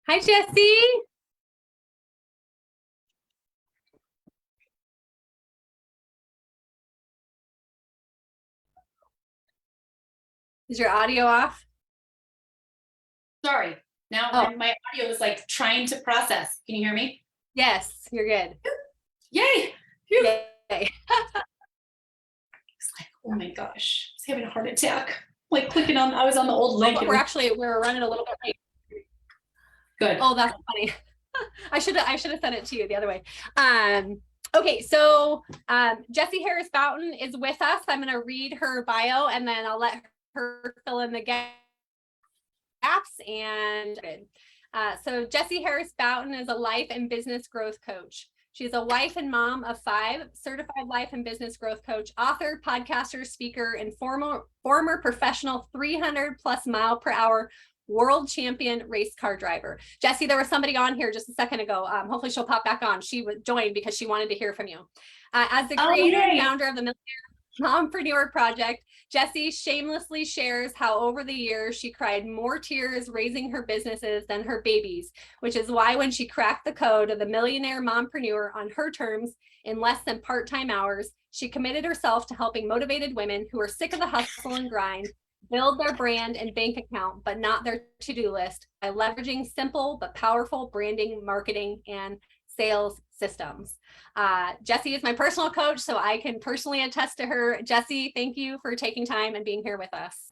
[SPEAKER 1] Hi, Jessie. Is your audio off?
[SPEAKER 3] Sorry. Now my audio was like trying to process. Can you hear me?
[SPEAKER 1] Yes, you're good.
[SPEAKER 3] Yay!
[SPEAKER 1] Yay.
[SPEAKER 3] It's like, oh my gosh, I was having a heart attack. Like clicking on, I was on the old link.
[SPEAKER 1] We're running a little bit late.
[SPEAKER 3] Good.
[SPEAKER 1] Oh, that's funny. I should have sent it to you the other way. Okay, so Jessie Harris Boughton is with us. I'm going to read her bio and then I'll let her fill in the gaps. And so Jessie Harris Boughton is a life and business growth coach. She's a wife and mom of 5, certified life and business growth coach, author, podcaster, speaker, and former professional 300+ mile per hour world champion race car driver. Jessie, there was somebody on here just a second ago. Hopefully she'll pop back on. She joined because she wanted to hear from you. As the creator and founder of the Mompreneur Project, Jessie shamelessly shares how over the years she cried more tears raising her businesses than her babies, which is why when she cracked the code of the millionaire mompreneur on her terms in less than part-time hours, she committed herself to helping motivated women who are sick of the hustle and grind build their brand and bank account, but not their to-do list by leveraging simple but powerful branding, marketing, and sales systems. Jessie is my personal coach, so I can personally attest to her. Jessie, thank you for taking time and being here with us.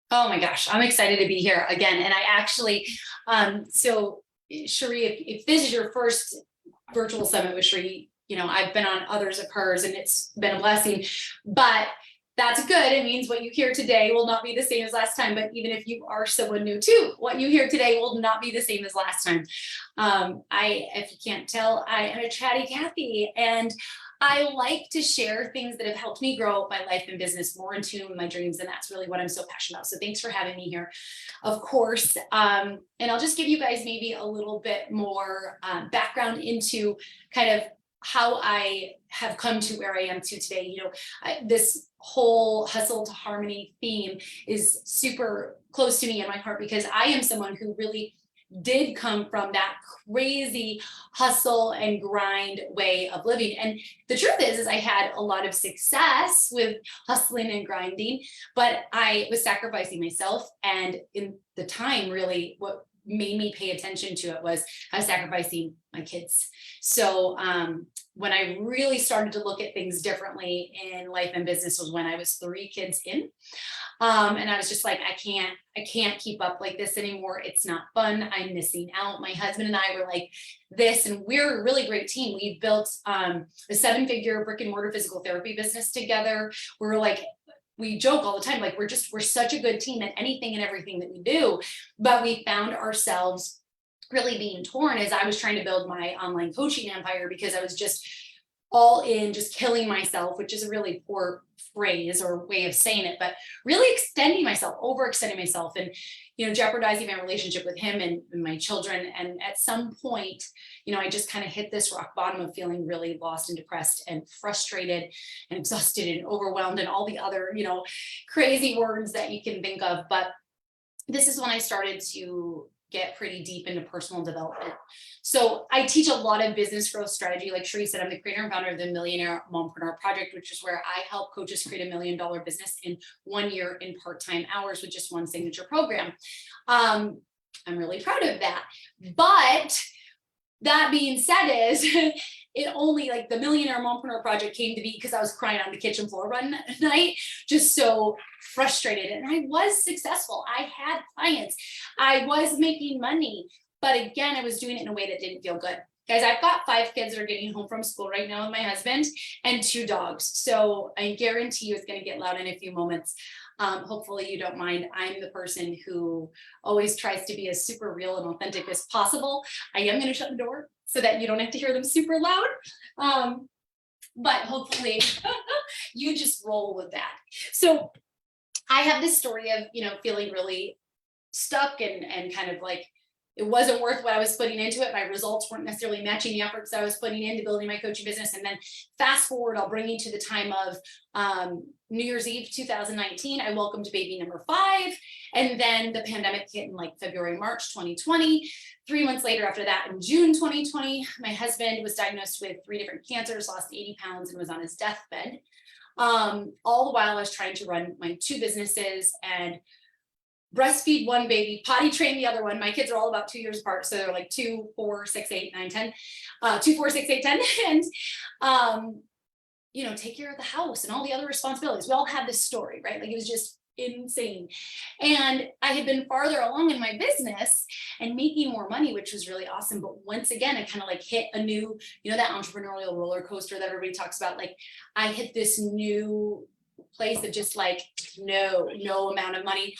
[SPEAKER 3] Oh my gosh, I'm excited to be here again. And I actually, so Cherie, if this is your first virtual summit with Cherie, you know, I've been on others of hers and it's been a blessing, but that's good. It means what you hear today will not be the same as last time. But even if you are someone new too, what you hear today will not be the same as last time. If you can't tell, I am a chatty Cathy, and I like to share things that have helped me grow my life and business more in tune with my dreams. And that's really what I'm so passionate about. So thanks for having me here, of course. And I'll just give you guys maybe a little bit more background into kind of how I have come to where I am to today. You know, this whole hustle to harmony theme is super close to me in my heart because I am someone who really did come from that crazy hustle and grind way of living. And the truth is I had a lot of success with hustling and grinding, but I was sacrificing myself. And in the time, really, what made me pay attention to it was I was sacrificing my kids. So when I really started to look at things differently in life and business was when I was 3 kids in. And I was just like, I can't keep up like this anymore. It's not fun. I'm missing out. My husband and I were like this, and we're a really great team. We built a 7-figure brick and mortar physical therapy business together. We're like, we joke all the time, like we're such a good team at anything and everything that we do, but we found ourselves really being torn as I was trying to build my online coaching empire because I was just all in, just killing myself, which is a really poor phrase or way of saying it, but really extending myself, overextending myself and, you know, jeopardizing my relationship with him and my children. And at some point, you know, I just kind of hit this rock bottom of feeling really lost and depressed and frustrated and exhausted and overwhelmed and all the other, you know, crazy words that you can think of. But this is when I started to get pretty deep into personal development. So I teach a lot of business growth strategy. Like Cherie said, I'm the creator and founder of the Millionaire Mompreneur Project, which is where I help coaches create $1 million business in 1 year in part-time hours with just one signature program. I'm really proud of that. But that being said is it only like the Millionaire Mompreneur Project came to be because I was crying on the kitchen floor one night, just so frustrated. And I was successful. I had clients. I was making money. But again, I was doing it in a way that didn't feel good. Guys, I've got 5 kids that are getting home from school right now with my husband and 2 dogs. So I guarantee you it's going to get loud in a few moments. Hopefully you don't mind. I'm the person who always tries to be as super real and authentic as possible. I am going to shut the door so that you don't have to hear them super loud. But hopefully you just roll with that. So I have this story of, you know, feeling really stuck and kind of like, it wasn't worth what I was putting into it. My results weren't necessarily matching the efforts I was putting into building my coaching business. And then fast forward, I'll bring you to the time of New Year's Eve, 2019. I welcomed baby number 5. And then the pandemic hit in like February, March, 2020. 3 months later after that, in June, 2020, my husband was diagnosed with 3 different cancers, lost 80 pounds and was on his deathbed. All the while I was trying to run my 2 businesses and breastfeed one baby, potty train the other one. My kids are all about 2 years apart. So they're like 2, 4, 6, 8, 9, 10, 2, 4, 6, 8, 10. And, you know, take care of the house and all the other responsibilities. We all have this story, right? Like it was just insane. And I had been farther along in my business and making more money, which was really awesome. But once again, I kind of like hit a new, you know, that entrepreneurial roller coaster that everybody talks about. Like I hit this new place of just like, no amount of money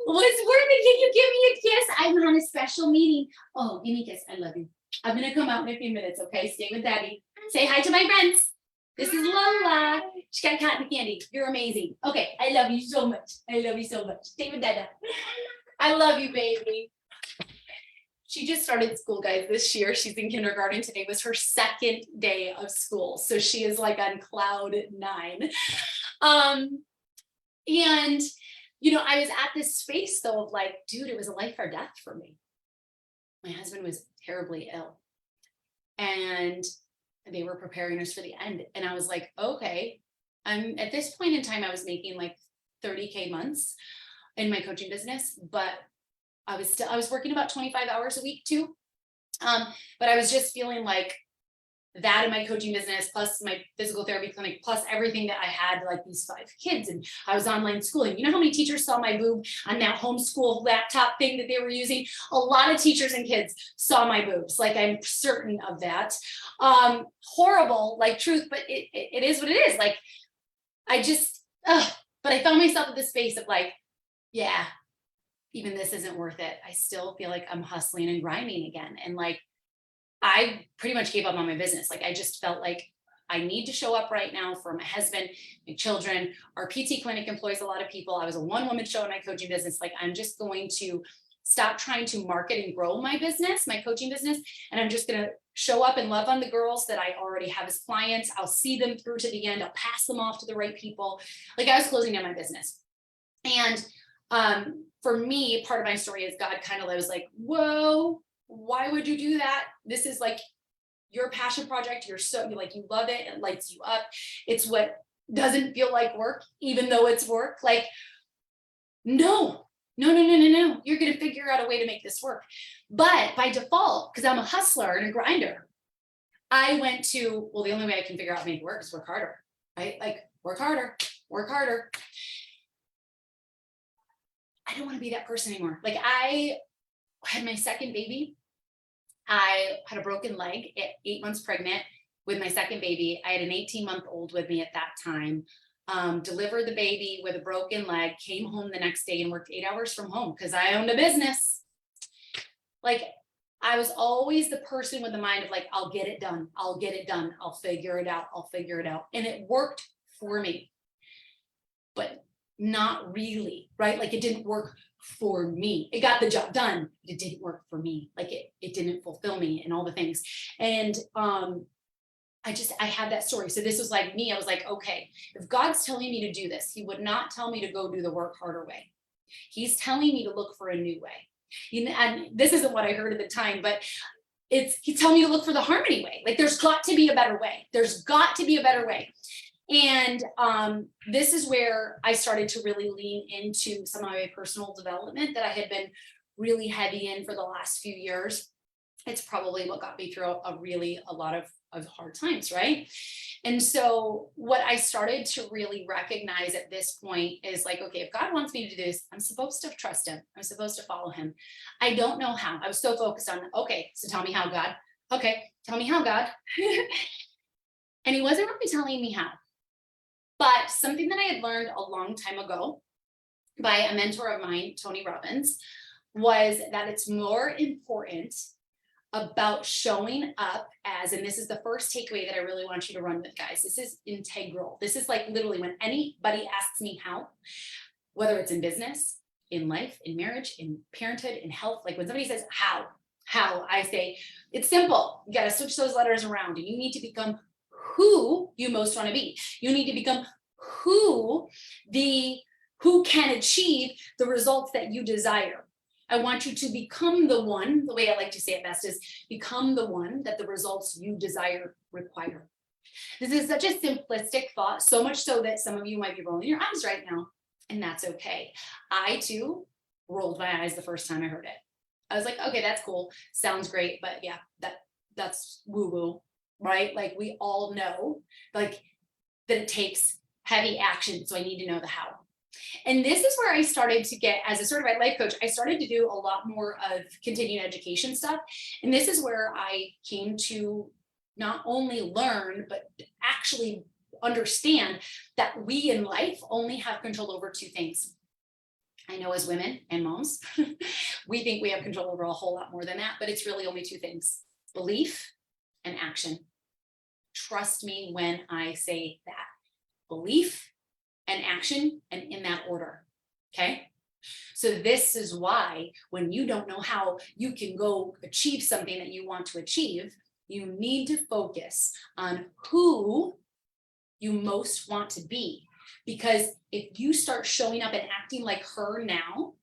[SPEAKER 3] was worth it. Can you give me a kiss? I'm on a special meeting. Oh, give me a kiss. I love you. I'm going to come out in a few minutes. Okay. Stay with Daddy. Say hi to my friends. This is Lola. She got cotton candy. You're amazing. Okay. I love you so much. I love you so much. Stay with Dada. I love you, baby. She just started school, guys, this year. She's in kindergarten. Today was her 2nd day of school. So she is like on cloud 9. And, I was at this space though of like, dude, it was a life or death for me. My husband was terribly ill and they were preparing us for the end. And I was like, okay, I'm at this point in time, I was making like 30K months in my coaching business, but I was working about 25 hours a week too. But I was just feeling like that in my coaching business, plus my physical therapy clinic, plus everything that I had, like these 5 kids, and I was online schooling. You know how many teachers saw my boob on that homeschool laptop thing that they were using? A lot of teachers and kids saw my boobs. Like, I'm certain of that. Horrible, like, truth, but it is what it is. Like, but I found myself at this space of like, yeah, even this isn't worth it. I still feel like I'm hustling and grinding again. And like, I pretty much gave up on my business. Like, I just felt like I need to show up right now for my husband, my children. Our PT clinic employs a lot of people. I was a one-woman show in my coaching business. Like, I'm just going to stop trying to market and grow my business, my coaching business. And I'm just going to show up and love on the girls that I already have as clients. I'll see them through to the end. I'll pass them off to the right people. Like, I was closing down my business. And for me, part of my story is God kind of was like, whoa, why would you do that? This is like your passion project. You love it. It lights you up. It's what doesn't feel like work, even though it's work. Like, no. You're going to figure out a way to make this work. But by default, because I'm a hustler and a grinder, I went to, well, the only way I can figure out how to make it work is work harder, right? Like, work harder. I don't want to be that person anymore. Like, I had my second baby. I had a broken leg at 8 months pregnant with my second baby. I had an 18-month-old with me at that time. Delivered the baby with a broken leg, came home the next day and worked 8 hours from home because I owned a business. Like, I was always the person with the mind of like, I'll get it done. I'll figure it out. And it worked for me, but not really, right? Like, it didn't work for me. It got the job done, but it didn't work for me. Like, it didn't fulfill me and all the things. And I had that story. So this was like me. I was like, okay, if God's telling me to do this, he would not tell me to go do the work harder way. He's telling me to look for a new way. And this isn't what I heard at the time, but he's telling me to look for the harmony way. Like, there's got to be a better way. And this is where I started to really lean into some of my personal development that I had been really heavy in for the last few years. It's probably what got me through a lot of hard times, right? And so what I started to really recognize at this point is like, okay, if God wants me to do this, I'm supposed to trust him. I'm supposed to follow him. I don't know how. I was so focused on, okay, so tell me how, God. Okay, tell me how, God. And he wasn't really telling me how. But something that I had learned a long time ago by a mentor of mine, Tony Robbins, was that it's more important about showing up as, and this is the first takeaway that I really want you to run with, guys. This is integral. This is like literally when anybody asks me how, whether it's in business, in life, in marriage, in parenthood, in health, like when somebody says how, I say, it's simple. You got to switch those letters around and you need to become who you most want to be. You need to become who can achieve the results that you desire. I want you to become the one, the way I like to say it best is become the one that the results you desire require. This is such a simplistic thought, so much so that some of you might be rolling your eyes right now, and that's okay. I too rolled my eyes the first time I heard it. I was like, okay, that's cool. Sounds great. But yeah, that's woo-woo, right? Like, we all know like that it takes heavy action. So I need to know the how. And this is where I started to get, as a certified life coach, I started to do a lot more of continuing education stuff. And this is where I came to not only learn, but actually understand that we in life only have control over 2 things. I know as women and moms, we think we have control over a whole lot more than that, but it's really only 2 things: belief and action. Trust me when I say that. Belief and action, and in that order. Okay. So this is why when you don't know how you can go achieve something that you want to achieve, you need to focus on who you most want to be. Because if you start showing up and acting like her now,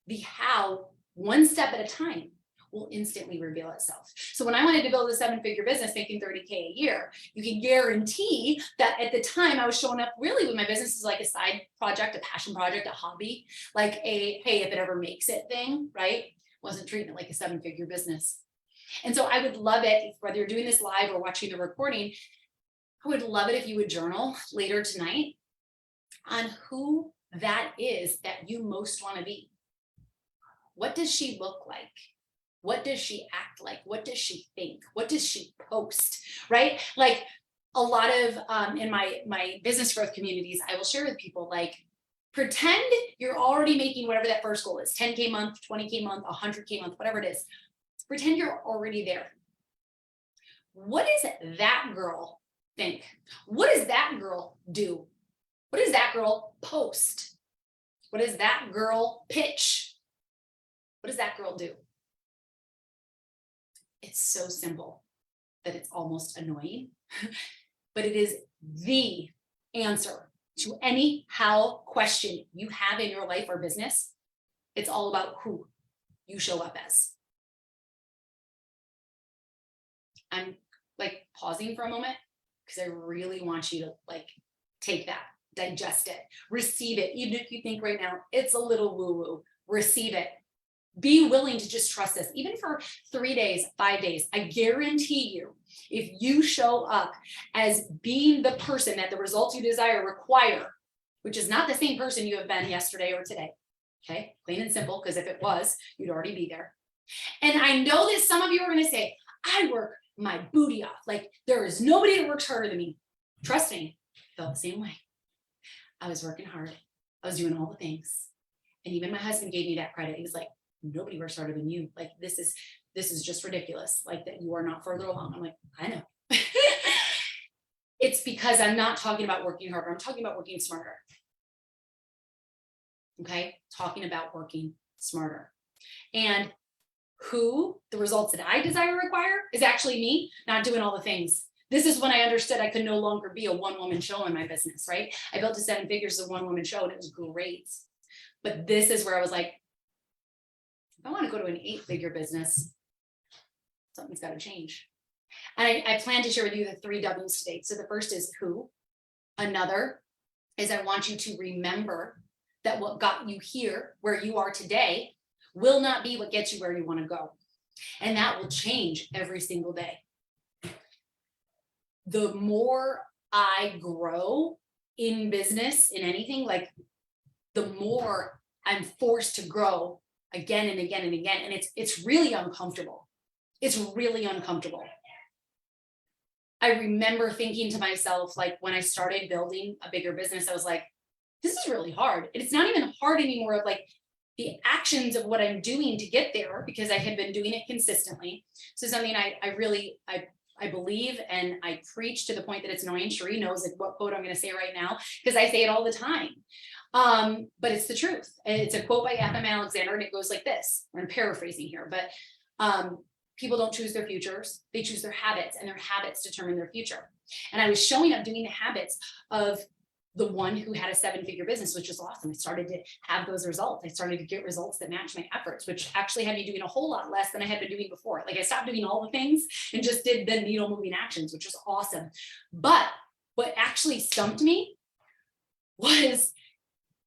[SPEAKER 3] the how, one step at a time, will instantly reveal itself. So when I wanted to build a 7-figure business making 30K a year, you can guarantee that at the time I was showing up really with my business as like a side project, a passion project, a hobby, like a, hey, if it ever makes it thing, right? Wasn't treating it like a 7-figure business. And so I would love it, whether you're doing this live or watching the recording, I would love it if you would journal later tonight on who that is that you most want to be. What does she look like? What does she act like? What does she think? What does she post? Right? Like a lot of in my business growth communities, I will share with people like, pretend you're already making whatever that first goal is, 10K month, 20K month, 100K month, whatever it is. Pretend you're already there. What does that girl think? What does that girl do? What does that girl post? What does that girl pitch? What does that girl do? It's so simple that it's almost annoying, but it is the answer to any how question you have in your life or business. It's all about who you show up as. I'm like pausing for a moment because I really want you to like take that, digest it, receive it. Even if you think right now it's a little woo-woo, receive it. Be willing to just trust this, even for 3 days, 5 days. I guarantee you, if you show up as being the person that the results you desire require, which is not the same person you have been yesterday or today, okay? Plain and simple, because if it was, you'd already be there. And I know that some of you are going to say, I work my booty off. Like there is nobody that works harder than me. Trust me, I felt the same way. I was working hard. I was doing all the things. And even my husband gave me that credit. He was like, nobody works harder than you. Like this is just ridiculous. Like that you are not further along. I'm like, I know. It's because I'm not talking about working harder. I'm talking about working smarter. Okay. Talking about working smarter. And who the results that I desire require is actually me not doing all the things. This is when I understood I could no longer be a one-woman show in my business, right? I built to 7 figures as a one-woman show and it was great. But this is where I was like, if I want to go to an 8-figure business, something's got to change. And I plan to share with you the 3 W's today. So the first is who. Another is I want you to remember that what got you here, where you are today, will not be what gets you where you want to go. And that will change every single day. The more I grow in business, in anything, like the more I'm forced to grow again and again and again. And it's really uncomfortable. It's really uncomfortable. I remember thinking to myself, like when I started building a bigger business, I was like, this is really hard. And it's not even hard anymore of like the actions of what I'm doing to get there because I had been doing it consistently. So something I believe and I preach to the point that it's annoying. Cherie knows like what quote I'm going to say right now because I say it all the time. But it's the truth. And it's a quote by F.M. Alexander, and it goes like this. I'm paraphrasing here, but people don't choose their futures. They choose their habits, and their habits determine their future. And I was showing up doing the habits of the one who had a 7-figure business, which was awesome. I started to have those results. I started to get results that matched my efforts, which actually had me doing a whole lot less than I had been doing before. Like I stopped doing all the things and just did the needle moving actions, which was awesome. But what actually stumped me was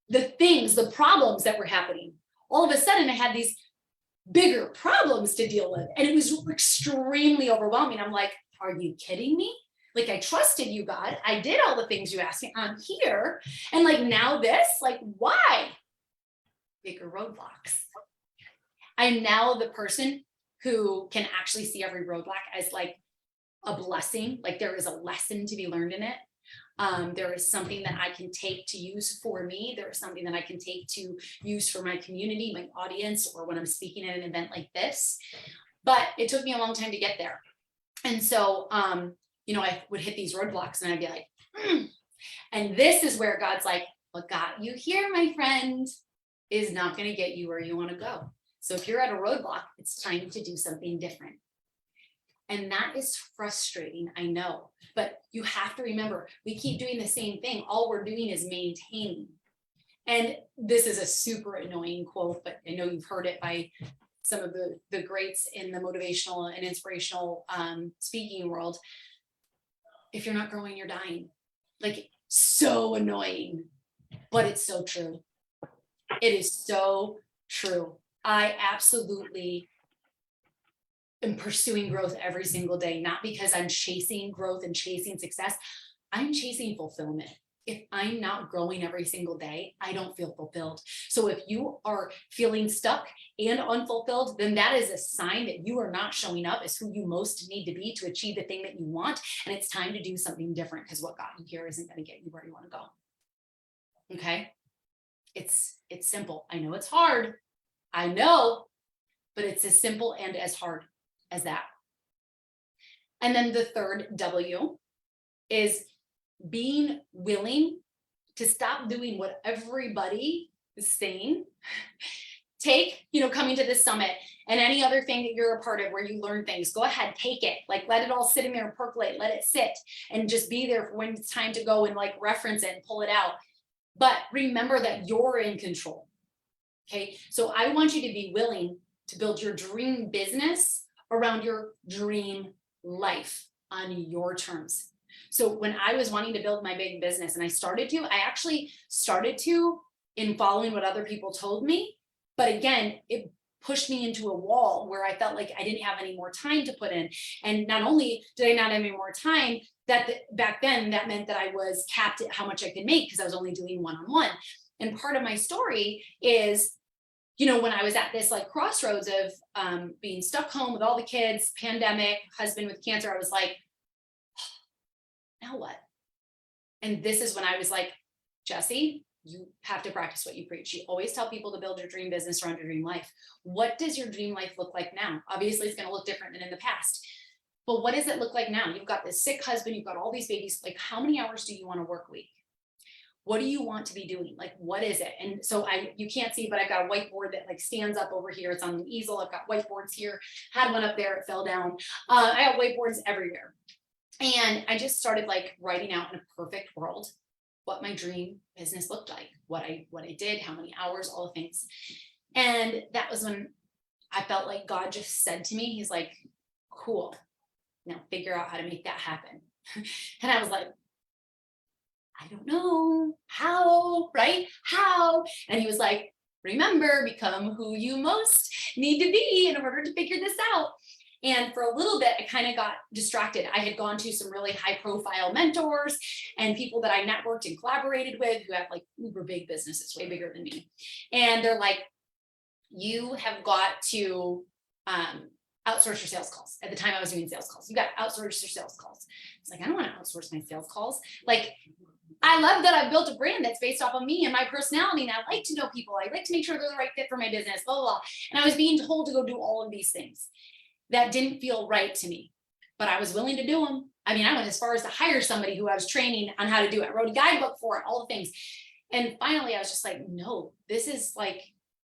[SPEAKER 3] the problems that were happening. All of a sudden I had these bigger problems to deal with. And it was extremely overwhelming. I'm like, are you kidding me? Like I trusted you, God. I did all the things you asked me. I'm here. And like now this, like why? Bigger roadblocks. I'm now the person who can actually see every roadblock as like a blessing. Like there is a lesson to be learned in it. There is something that I can take to use for me. There is something that I can take to use for my community, my audience, or when I'm speaking at an event like this. But it took me a long time to get there. And so, I would hit these roadblocks and I'd be like, And this is where God's like, what got you here, my friend, is not going to get you where you want to go. So if you're at a roadblock, it's time to do something different. And that is frustrating, I know, but you have to remember, we keep doing the same thing. All we're doing is maintaining. And this is a super annoying quote, but I know you've heard it by some of the greats in the motivational and inspirational speaking world. If you're not growing, you're dying. Like, so annoying, but it's so true. It is so true. I absolutely am pursuing growth every single day, not because I'm chasing growth and chasing success. I'm chasing fulfillment. If I'm not growing every single day, I don't feel fulfilled. So if you are feeling stuck and unfulfilled, then that is a sign that you are not showing up as who you most need to be to achieve the thing that you want. And it's time to do something different, because what got you here isn't going to get you where you want to go. Okay. It's simple. I know it's hard. I know, but it's as simple and as hard as that. And then the third W is being willing to stop doing what everybody is saying. Take, coming to this summit and any other thing that you're a part of where you learn things, go ahead, take it, like let it all sit in there and percolate, let it sit and just be there for when it's time to go and like reference it and pull it out. But remember that you're in control. Okay. So I want you to be willing to build your dream business around your dream life on your terms. So when I was wanting to build my big business and I actually started to in following what other people told me. But again, it pushed me into a wall where I felt like I didn't have any more time to put in. And not only did I not have any more time, back then that meant that I was capped at how much I could make because I was only doing one-on-one. And part of my story is, when I was at this like crossroads of being stuck home with all the kids, pandemic, husband with cancer, I was like, now what? And this is when I was like, Jesse, you have to practice what you preach. You always tell people to build your dream business around your dream life. What does your dream life look like now? Obviously, it's going to look different than in the past. But what does it look like now? You've got this sick husband, you've got all these babies. Like, how many hours do you want to work a week? What do you want to be doing? Like, what is it? And so you can't see, but I've got a whiteboard that like stands up over here. It's on the easel. I've got whiteboards here, had one up there, it fell down. I have whiteboards everywhere. And I just started like writing out in a perfect world what my dream business looked like, what I did, how many hours, all the things. And that was when I felt like God just said to me, he's like, cool, now figure out how to make that happen. And I was like, I don't know how, right? How? And he was like, remember, become who you most need to be in order to figure this out. And for a little bit, I kind of got distracted. I had gone to some really high profile mentors and people that I networked and collaborated with who have like uber big businesses, way bigger than me. And they're like, you have got to outsource your sales calls. At the time I was doing sales calls. You got to outsource your sales calls. It's like, I don't want to outsource my sales calls. Like, I love that I've built a brand that's based off of me and my personality. And I like to know people. I like to make sure they're the right fit for my business, blah, blah, blah. And I was being told to go do all of these things that didn't feel right to me, but I was willing to do them. I mean, I went as far as to hire somebody who I was training on how to do it. I wrote a guidebook for it, all the things. And finally, I was just like, no, this is like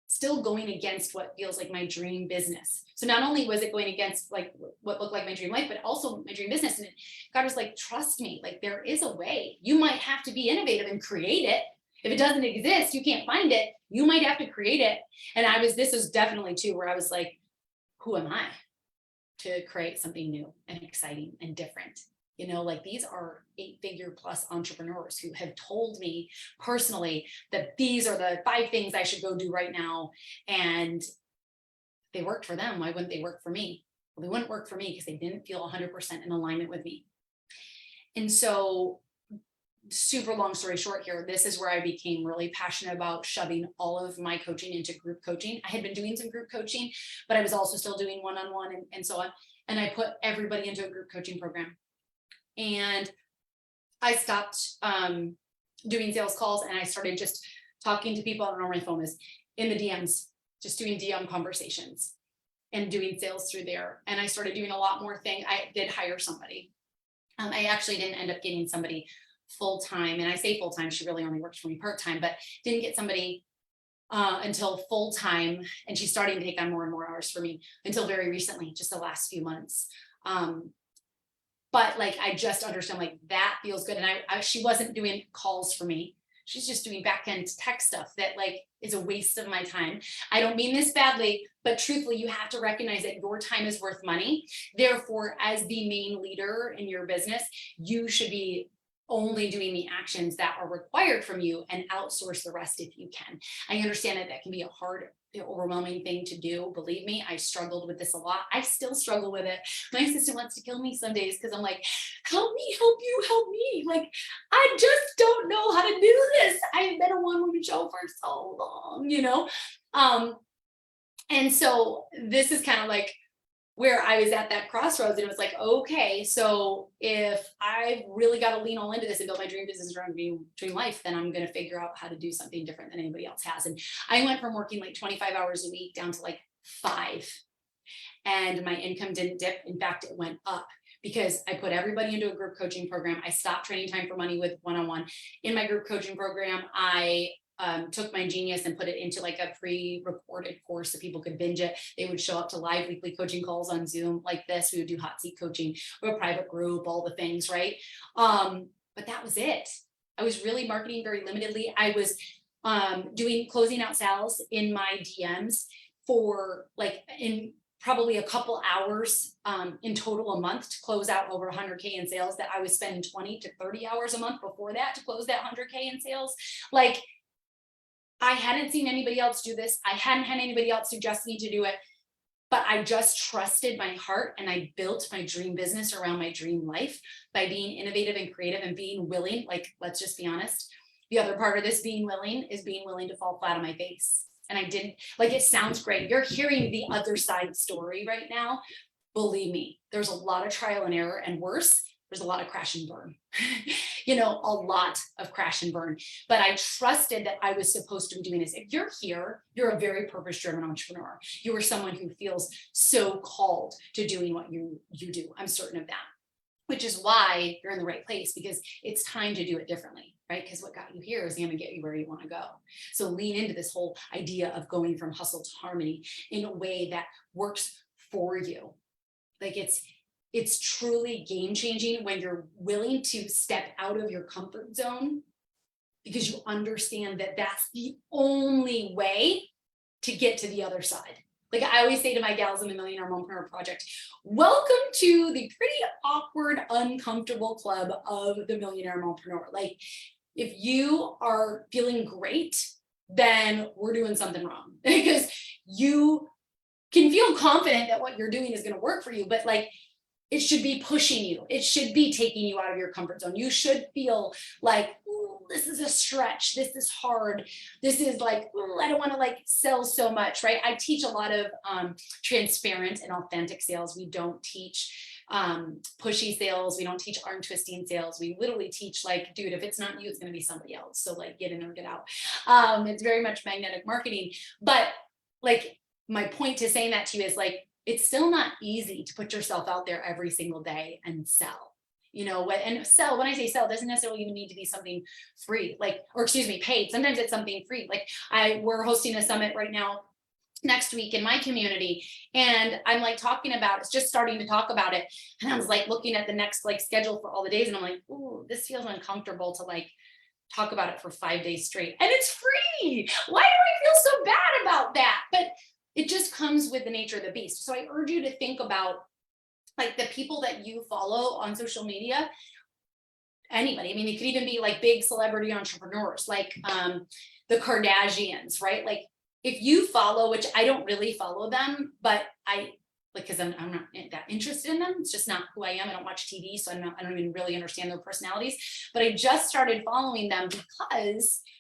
[SPEAKER 3] still going against what feels like my dream business. So not only was it going against like what looked like my dream life, but also my dream business. And God was like, trust me, like there is a way. You might have to be innovative and create it. If it doesn't exist, you can't find it. You might have to create it. And this is definitely too, where I was like, who am I to create something new and exciting and different? Like these are 8-figure plus entrepreneurs who have told me personally that these are the 5 things I should go do right now. And they worked for them. Why wouldn't they work for me? Well, they wouldn't work for me because they didn't feel 100% in alignment with me. And so, super long story short here, this is where I became really passionate about shoving all of my coaching into group coaching. I had been doing some group coaching, but I was also still doing one-on-one and so on. And I put everybody into a group coaching program. And I stopped doing sales calls and I started just talking to people. I don't know where my phone is, in the DMs, just doing DM conversations and doing sales through there. And I started doing a lot more things. I did hire somebody. I actually didn't end up getting somebody full-time. And I say full-time, she really only works for me part-time, but didn't get somebody until full-time. And she's starting to take on more and more hours for me until very recently, just the last few months. But like, I just understand like that feels good. And she wasn't doing calls for me. She's just doing back end tech stuff that like is a waste of my time. I don't mean this badly, but truthfully, you have to recognize that your time is worth money. Therefore, as the main leader in your business, you should be only doing the actions that are required from you and outsource the rest if you can. I understand that that can be a hard, overwhelming thing to do. Believe me, I struggled with this a lot. I still struggle with it. My assistant wants to kill me some days because I'm like, help me, help you, help me. Like, I just don't know how to do this. I've been a one-woman show for so long, you know? And so this is kind of like where I was at that crossroads, and it was like, okay, so if I really got to lean all into this and build my dream business around dream life, then I'm going to figure out how to do something different than anybody else has. And I went from working like 25 hours a week down to like 5, and my income didn't dip. In fact, it went up because I put everybody into a group coaching program. I stopped training time for money with one-on-one. In my group coaching program, I took my genius and put it into like a pre-recorded course so people could binge it. They would show up to live weekly coaching calls on Zoom like this. We would do hot seat coaching, or a private group, all the things, right? But that was it. I was really marketing very limitedly. I was doing closing out sales in my DMs for like in probably a couple hours in total a month to close out over 100K in sales, that I was spending 20 to 30 hours a month before that to close that 100K in sales. Like, I hadn't seen anybody else do this. I hadn't had anybody else suggest me to do it, but I just trusted my heart, and I built my dream business around my dream life by being innovative and creative and being willing. Like, let's just be honest. The other part of this being willing is being willing to fall flat on my face. And I didn't, like, it sounds great. You're hearing the other side story right now. Believe me, there's a lot of trial and error, and worse, there's a lot of crash and burn, you know, a lot of crash and burn. But I trusted that I was supposed to be doing this. If you're here, you're a very purpose-driven entrepreneur. You are someone who feels so called to doing what you do. I'm certain of that, which is why you're in the right place, because it's time to do it differently, right? Because what got you here is going to get you where you want to go. So lean into this whole idea of going from hustle to harmony in a way that works for you. Like, it's truly game changing when you're willing to step out of your comfort zone, because you understand that that's the only way to get to the other side. Like I always say to my gals in the Millionaire Mompreneur Project, welcome to the pretty awkward, uncomfortable club of the Millionaire Mompreneur. Like, if you are feeling great, then we're doing something wrong, because you can feel confident that what you're doing is going to work for you, but like, it should be pushing you. It should be taking you out of your comfort zone. You should feel like, ooh, this is a stretch. This is hard. This is like, ooh, I don't want to like sell so much, right? I teach a lot of transparent and authentic sales. We don't teach pushy sales. We don't teach arm twisting sales. We literally teach like, dude, if it's not you, it's going to be somebody else. So like, get in or get out. It's very much magnetic marketing. But like, my point to saying that to you is like, it's still not easy to put yourself out there every single day and sell, you know, and sell, when I say sell, doesn't necessarily even need to be something free, like, or excuse me, paid. Sometimes it's something free. Like we're hosting a summit right now next week in my community. And I'm like talking about, it's just starting to talk about it. And I was like looking at the next like schedule for all the days. And I'm like, ooh, this feels uncomfortable to like talk about it for 5 days straight. And it's free. Why do I feel so bad about that? But it just comes with the nature of the beast. So I urge you to think about like the people that you follow on social media, anybody. I mean, it could even be like big celebrity entrepreneurs, like the Kardashians, right? Like if you follow, which I don't really follow them, but I like, cause I'm not that interested in them. It's just not who I am. I don't watch TV. So I don't even really understand their personalities, but I just started following them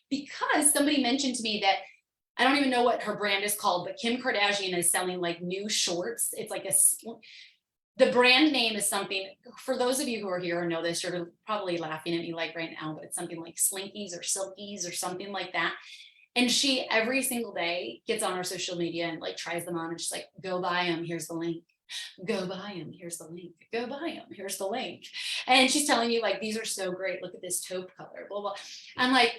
[SPEAKER 3] because somebody mentioned to me that I don't even know what her brand is called, but Kim Kardashian is selling like new shorts. It's like the brand name is something, for those of you who are here and know this, you're probably laughing at me like right now, but it's something like Slinkies or Silkies or something like that. And she every single day gets on her social media and like tries them on and she's like, go buy them. Here's the link. Go buy them. Here's the link. Go buy them. Here's the link. And she's telling you like, these are so great. Look at this taupe color, blah, blah. I'm like,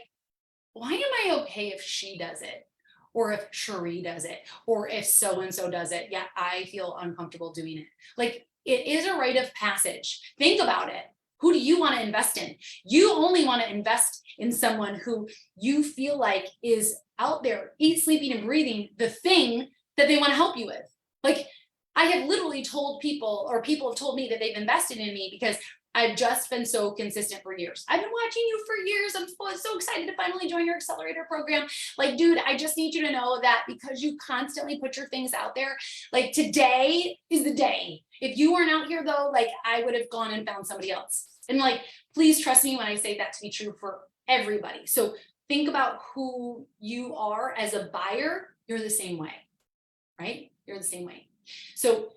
[SPEAKER 3] why am I okay if she does it? Or if Cherie does it, or if so-and-so does it, yeah, I feel uncomfortable doing it. Like, It is a rite of passage. Think about it. Who do you want to invest in? You only want to invest in someone who you feel like is out there, eat, sleeping, and breathing the thing that they want to help you with. Like, I have literally told people, or people have told me that they've invested in me because I've just been so consistent for years. I've been watching you for years. I'm so excited to finally join your accelerator program. Like, dude, I just need you to know that because you constantly put your things out there, like today is the day. If you weren't out here though, like I would have gone and found somebody else. And like, please trust me when I say that to be true for everybody. So think about who you are as a buyer. You're the same way, right? You're the same way. So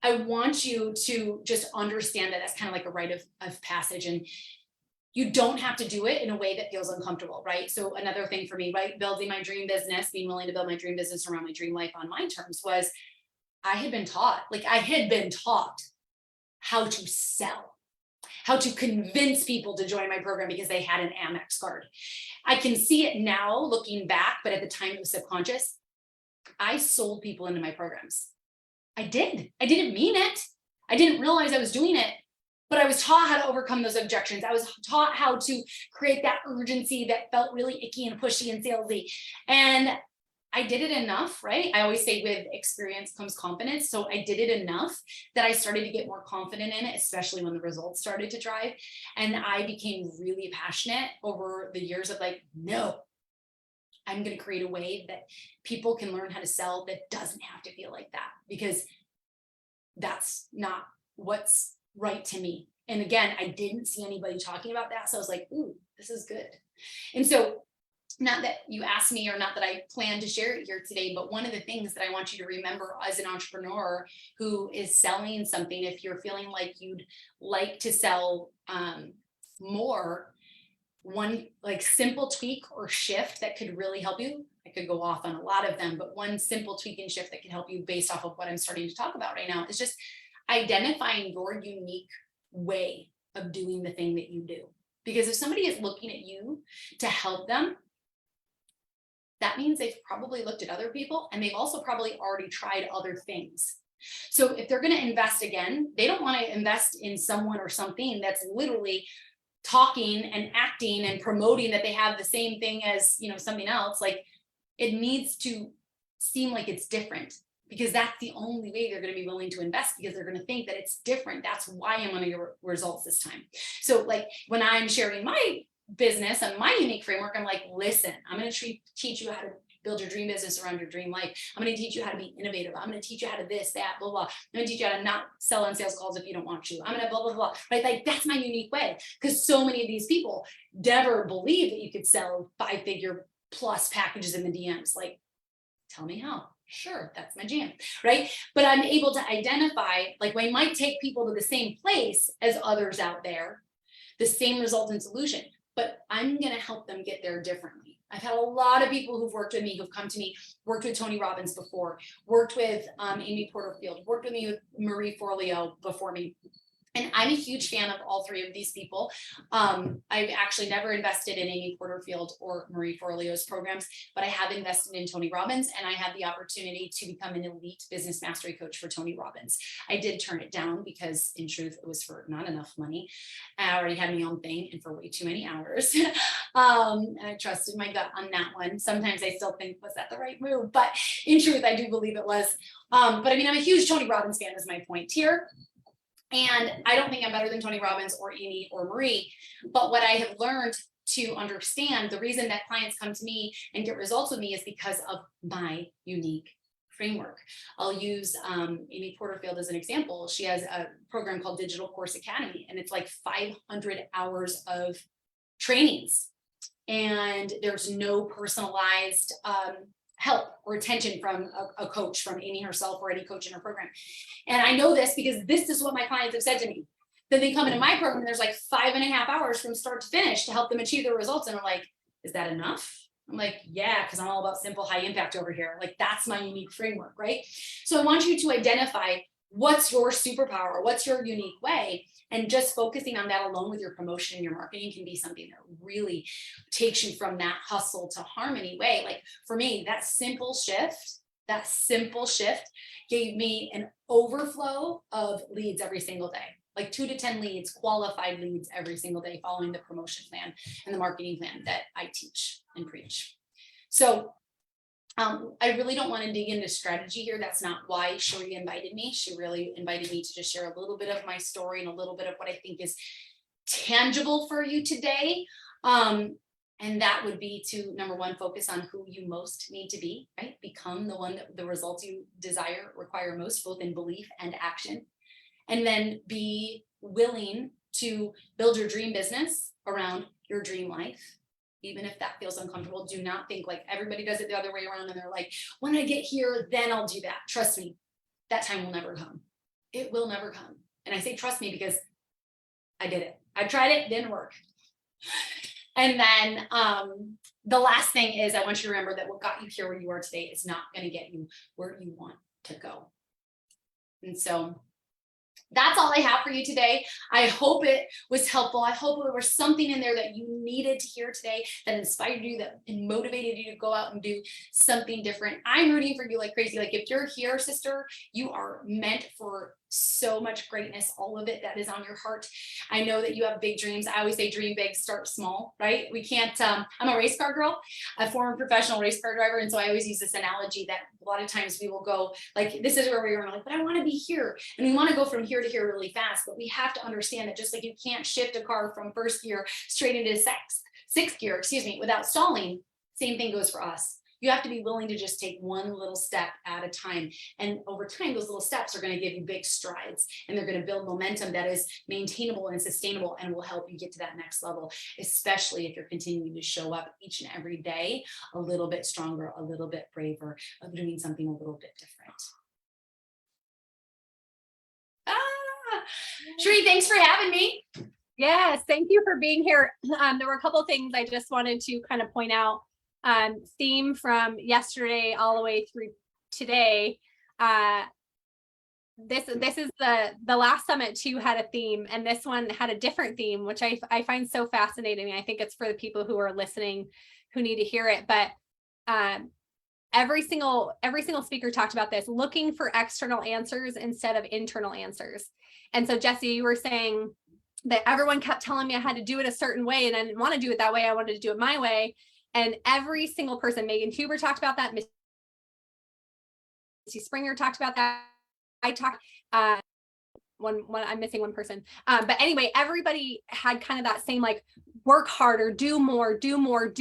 [SPEAKER 3] I want you to just understand that that's kind of like a rite of passage, and you don't have to do it in a way that feels uncomfortable, right? So another thing for me, right, building my dream business, being willing to build my dream business around my dream life on my terms was I had been taught how to sell, how to convince people to join my program because they had an Amex card. I can see it now looking back, but at the time it was subconscious. I sold people into my programs. I didn't mean it. I didn't realize I was doing it, but I was taught how to overcome those objections. I was taught how to create that urgency that felt really icky and pushy and salesy. And I did it enough, right? I always say with experience comes confidence. So I did it enough that I started to get more confident in it, especially when the results started to drive. And I became really passionate over the years of like, no, I'm going to create a way that people can learn how to sell that doesn't have to feel like that, because that's not what's right to me. And again, I didn't see anybody talking about that. So I was like, ooh, this is good. And so not that you asked me, or not that I plan to share it here today, but one of the things that I want you to remember as an entrepreneur who is selling something, if you're feeling like you'd like to sell more, one like simple tweak or shift that could really help you. I could go off on a lot of them, but one simple tweak and shift that can help you based off of what I'm starting to talk about right now is just identifying your unique way of doing the thing that you do. Because if somebody is looking at you to help them, that means they've probably looked at other people, and they've also probably already tried other things. So if they're going to invest again, they don't want to invest in someone or something that's literally talking and acting and promoting that they have the same thing as, you know, something else. Like, it needs to seem like it's different, because that's the only way they're going to be willing to invest, because they're going to think that it's different. That's why I'm on your results this time. So like when I'm sharing my business and my unique framework, I'm like, listen, I'm going to teach you how to build your dream business around your dream life. I'm going to teach you how to be innovative. I'm going to teach you how to this, that, blah, blah. I'm going to teach you how to not sell on sales calls if you don't want to. I'm going to blah, blah, blah. Right? Like, that's my unique way. Because so many of these people never believe that you could sell 5-figure plus packages in the DMs. Like, tell me how. Sure, that's my jam, right? But I'm able to identify, like, we might take people to the same place as others out there, the same result and solution, but I'm going to help them get there differently. I've had a lot of people who've worked with me, who've come to me, worked with Tony Robbins before, worked with Amy Porterfield, worked with me with Marie Forleo before me. And I'm a huge fan of all three of these people. I've actually never invested in Amy Porterfield or Marie Forleo's programs, but I have invested in Tony Robbins, and I had the opportunity to become an elite business mastery coach for Tony Robbins. I did turn it down because, in truth, it was for not enough money. I already had my own thing and for way too many hours. And I trusted my gut on that one. Sometimes I still think, was that the right move? But in truth, I do believe it was. But I mean, I'm a huge Tony Robbins fan, is my point here. And I don't think I'm better than Tony Robbins or Amy or Marie, but what I have learned to understand, the reason that clients come to me and get results with me is because of my unique framework. I'll use Amy Porterfield as an example. She has a program called Digital Course Academy, and it's like 500 hours of trainings. And there's no personalized help or attention from a coach, from Amy herself or any coach in her program. And I know this because this is what my clients have said to me. Then they come into my program and there's like 5.5 hours from start to finish to help them achieve their results. And I'm like, is that enough? I'm like, yeah, because I'm all about simple, high impact over here. Like, that's my unique framework, right? So I want you to identify what's your superpower, what's your unique way, and just focusing on that alone with your promotion and your marketing can be something that really takes you from that hustle to harmony way. Like, for me, that simple shift that simple shift gave me an overflow of leads every single day, like 2 to 10 leads, qualified leads every single day following the promotion plan and the marketing plan that I teach and preach. So I really don't want to dig into strategy here. That's not why Cherie invited me. She really invited me to just share a little bit of my story and a little bit of what I think is tangible for you today. And that would be to, number one, focus on who you most need to be, right? Become the one that the results you desire require most, both in belief and action. And then be willing to build your dream business around your dream life. Even if that feels uncomfortable, do not think like everybody does it the other way around and they're like, when I get here, then I'll do that. Trust me, that time will never come. It will never come. And I say, trust me, because I did it. I tried it, didn't work. And then the last thing is I want you to remember that what got you here where you are today is not going to get you where you want to go. And so that's all I have for you today. I hope it was helpful. I hope there was something in there that you needed to hear today that inspired you, that motivated you to go out and do something different. I'm rooting for you like crazy. Like if you're here, sister, you are meant for so much greatness, all of it that is on your heart. I know that you have big dreams. I always say dream big, start small, right? We can't, I'm a race car girl, a former professional race car driver. And so I always use this analogy that a lot of times we will go like, this is where we are like, but I want to be here. And we want to go from here to here really fast, but we have to understand that just like you can't shift a car from first gear straight into sixth gear, without stalling. Same thing goes for us. You have to be willing to just take one little step at a time. And over time, those little steps are going to give you big strides and they're going to build momentum that is maintainable and sustainable and will help you get to that next level, especially if you're continuing to show up each and every day a little bit stronger, a little bit braver, of doing something a little bit different. Cherie, thanks for having me.
[SPEAKER 1] Yes, thank you for being here. There were a couple of things I just wanted to kind of point out. Theme from yesterday all the way through today. This is the last summit too had a theme, and this one had a different theme, which I find so fascinating. I think it's for the people who are listening who need to hear it. But every single speaker talked about this, looking for external answers instead of internal answers. And so Jesse, you were saying that everyone kept telling me I had to do it a certain way, and I didn't want to do it that way. I wanted to do it my way. And every single person, Megan Huber talked about that. Misty Springer talked about that. I talked, one, I'm missing one person. But anyway, everybody had kind of that same, like, work harder, do more, do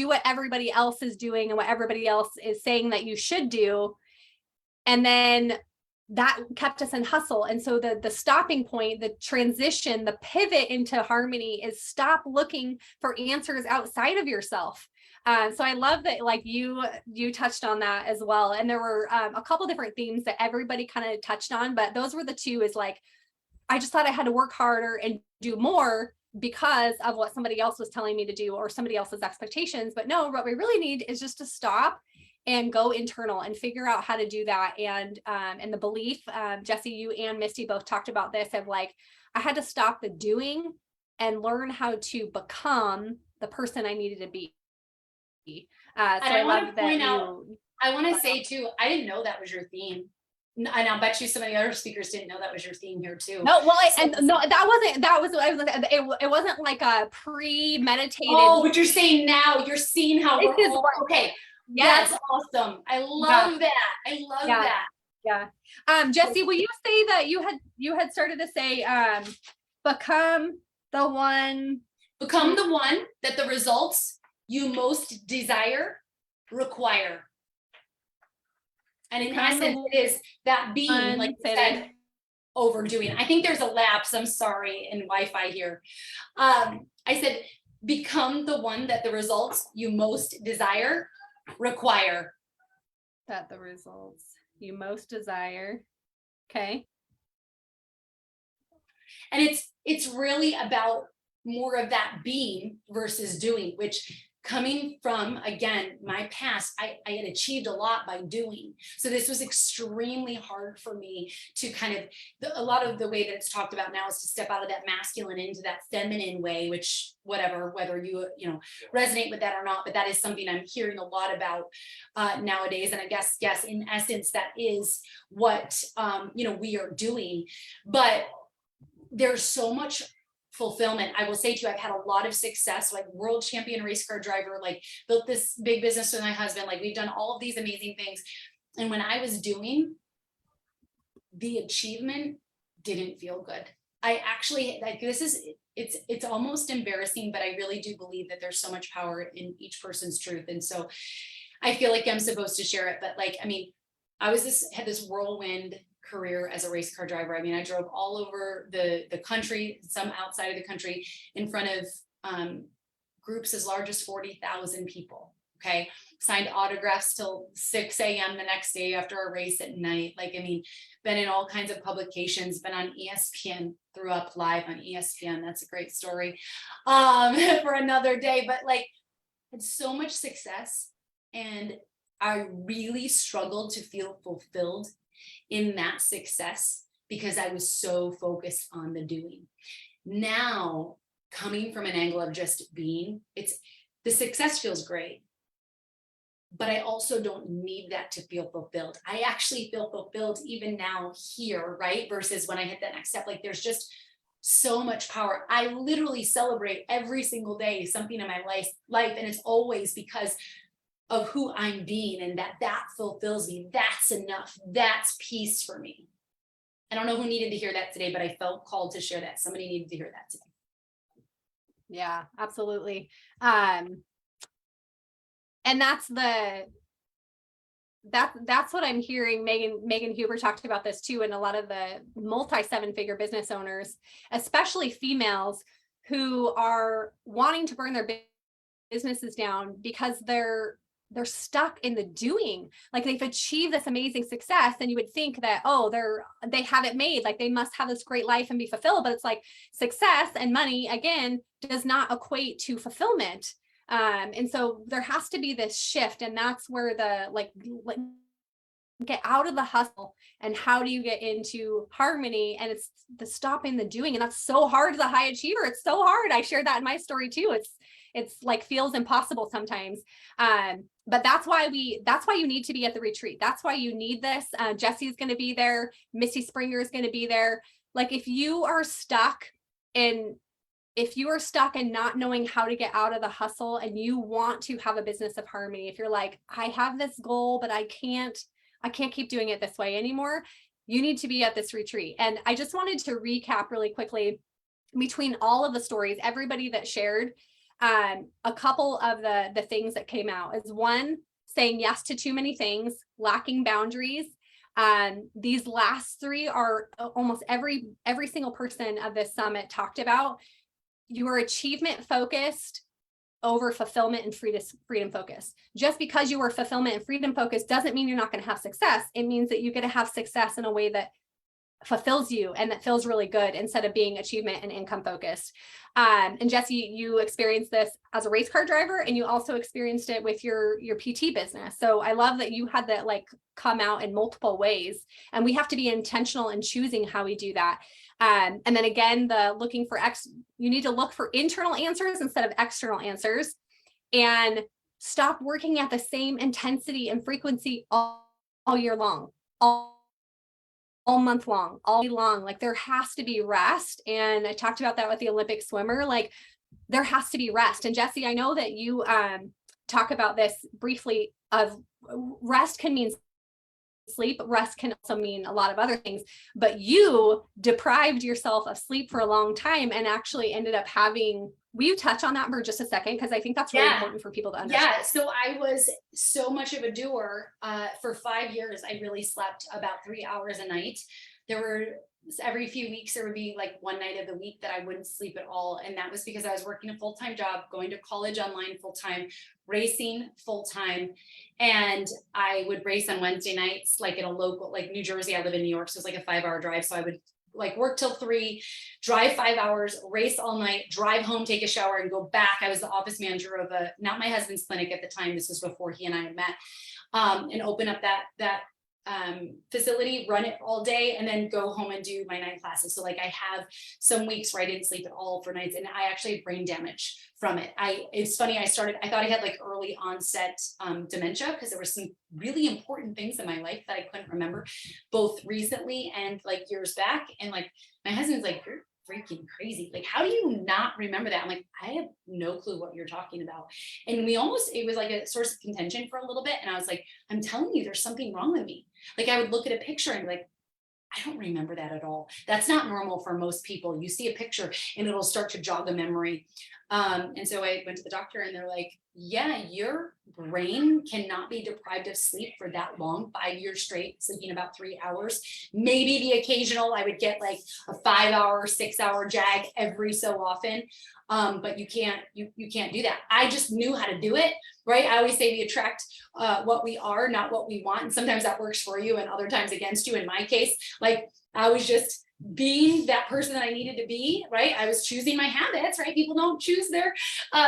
[SPEAKER 1] what everybody else is doing and what everybody else is saying that you should do. And then that kept us in hustle. And so the stopping point, the transition, the pivot into harmony is stop looking for answers outside of yourself. So I love that, like you touched on that as well. And there were a couple different themes that everybody kind of touched on, but those were the two. Is like, I just thought I had to work harder and do more because of what somebody else was telling me to do or somebody else's expectations. But no, what we really need is just to stop and go internal and figure out how to do that. And the belief, Jesse, you and Misty both talked about this, of like, I had to stop the doing and learn how to become the person I needed to be. So I want to point out,
[SPEAKER 3] I want to say too, I didn't know that was your theme. And I'll bet you some of the other speakers didn't know that was your theme here too.
[SPEAKER 1] No, well, it wasn't like a premeditated.
[SPEAKER 3] Oh, but you're saying now, you're seeing how we're all, okay.
[SPEAKER 1] Yes.
[SPEAKER 3] That's awesome. I love that. I love that.
[SPEAKER 1] Yeah. Jesse, will you say that you had started to say, become the one
[SPEAKER 3] that the results you most desire require. And in essence, it is that being, like you said, overdoing. I think there's a lapse. I'm sorry, in Wi-Fi here. I said, become the one that the results you most desire require.
[SPEAKER 1] That the results you most desire. Okay.
[SPEAKER 3] And it's really about more of that being versus doing, which coming from, again, my past, I had achieved a lot by doing. So this was extremely hard for me to kind of, a lot of the way that it's talked about now is to step out of that masculine into that feminine way, which whatever, whether you resonate with that or not, but that is something I'm hearing a lot about nowadays. And I guess, yes, in essence, that is what, we are doing, but there's so much fulfillment. I will say to you, I've had a lot of success, like world champion race car driver, like built this big business with my husband. Like we've done all of these amazing things. And when I was doing, the achievement didn't feel good. I actually, like, it's almost embarrassing, but I really do believe that there's so much power in each person's truth. And so I feel like I'm supposed to share it, but like, I mean, had this whirlwind career as a race car driver. I mean, I drove all over the country, some outside of the country, in front of groups as large as 40,000 people. Okay. Signed autographs till 6 a.m. the next day after a race at night. Like, I mean, been in all kinds of publications, been on ESPN, threw up live on ESPN. That's a great story for another day, but like, had so much success, and I really struggled to feel fulfilled in that success because I was so focused on the doing. Now, coming from an angle of just being, the success feels great, but I also don't need that to feel fulfilled. I actually feel fulfilled even now here, right? Versus when I hit that next step, like there's just so much power. I literally celebrate every single day something in my life, and it's always because of who I'm being, and that fulfills me. That's enough. That's peace for me. I don't know who needed to hear that today, but I felt called to share that. Somebody needed to hear that today.
[SPEAKER 1] Yeah, absolutely. And that's what I'm hearing. Megan Huber talked about this too, and a lot of the multi-7-figure business owners, especially females, who are wanting to burn their businesses down because they're stuck in the doing. Like they've achieved this amazing success, and you would think that, oh, they have it made, like they must have this great life and be fulfilled. But it's like success and money, again, does not equate to fulfillment. And so there has to be this shift, and that's where the like get out of the hustle, and how do you get into harmony? And it's the stopping the doing, and that's so hard as a high achiever. It's so hard. I shared that in my story too. It's like feels impossible sometimes. But that's why you need to be at the retreat. That's why you need this. Jesse's going to be there. Missy Springer is going to be there. Like if you are stuck and not knowing how to get out of the hustle, and you want to have a business of harmony, if you're like, I have this goal, but I can't keep doing it this way anymore, you need to be at this retreat. And I just wanted to recap really quickly between all of the stories, everybody that shared, a couple of the things that came out is, one, saying yes to too many things, lacking boundaries. These last three are almost every single person of this summit talked about. You are achievement focused over fulfillment and freedom focused. Just because you are fulfillment and freedom focused doesn't mean you're not going to have success. It means that you get to have success in a way that fulfills you and that feels really good, instead of being achievement and income focused. And Jesse, you experienced this as a race car driver, and you also experienced it with your PT business. So I love that you had that like come out in multiple ways, and we have to be intentional in choosing how we do that. And then again, you need to look for internal answers instead of external answers, and stop working at the same intensity and frequency all year long, all month long, all day long. Like there has to be rest. And I talked about that with the Olympic swimmer, like there has to be rest. And Jesse, I know that you talk about this briefly, of rest can mean sleep. Rest can also mean a lot of other things, but you deprived yourself of sleep for a long time and actually ended up having, will you touch on that for just a second? Because I think that's really important for people to understand.
[SPEAKER 3] Yeah, so I was so much of a doer. For 5 years, I really slept about 3 hours a night. Every few weeks, there would be like one night of the week that I wouldn't sleep at all. And that was because I was working a full-time job, going to college online full-time, racing full-time. And I would race on Wednesday nights, like in a local, like New Jersey, I live in New York, so it's like a 5-hour drive. So I would like work till 3, drive 5 hours, race all night, drive home, take a shower, and go back. I was the office manager of not my husband's clinic at the time. This was before he and I had met, and open up that facility, run it all day, and then go home and do my night classes. So like I have some weeks where I didn't sleep at all for nights, and I actually had brain damage from it. It's funny, I thought I had like early onset dementia, because there were some really important things in my life that I couldn't remember, both recently and like years back. And like my husband's like, you're freaking crazy. Like, how do you not remember that? I'm like, I have no clue what you're talking about. And it was like a source of contention for a little bit. And I was like, I'm telling you, there's something wrong with me. Like I would look at a picture and be like, I don't remember that at all. That's not normal for most people. You see a picture and it'll start to jog a memory. And so I went to the doctor and they're like, yeah, your brain cannot be deprived of sleep for that long, 5 years straight, sleeping about 3 hours. Maybe the occasional, I would get like a 5-hour, 6-hour jag every so often. But you can't do that. I just knew how to do it, right? I always say we attract what we are, not what we want. And sometimes that works for you and other times against you. In my case, like I was just being that person that I needed to be, right? I was choosing my habits, right? People don't choose their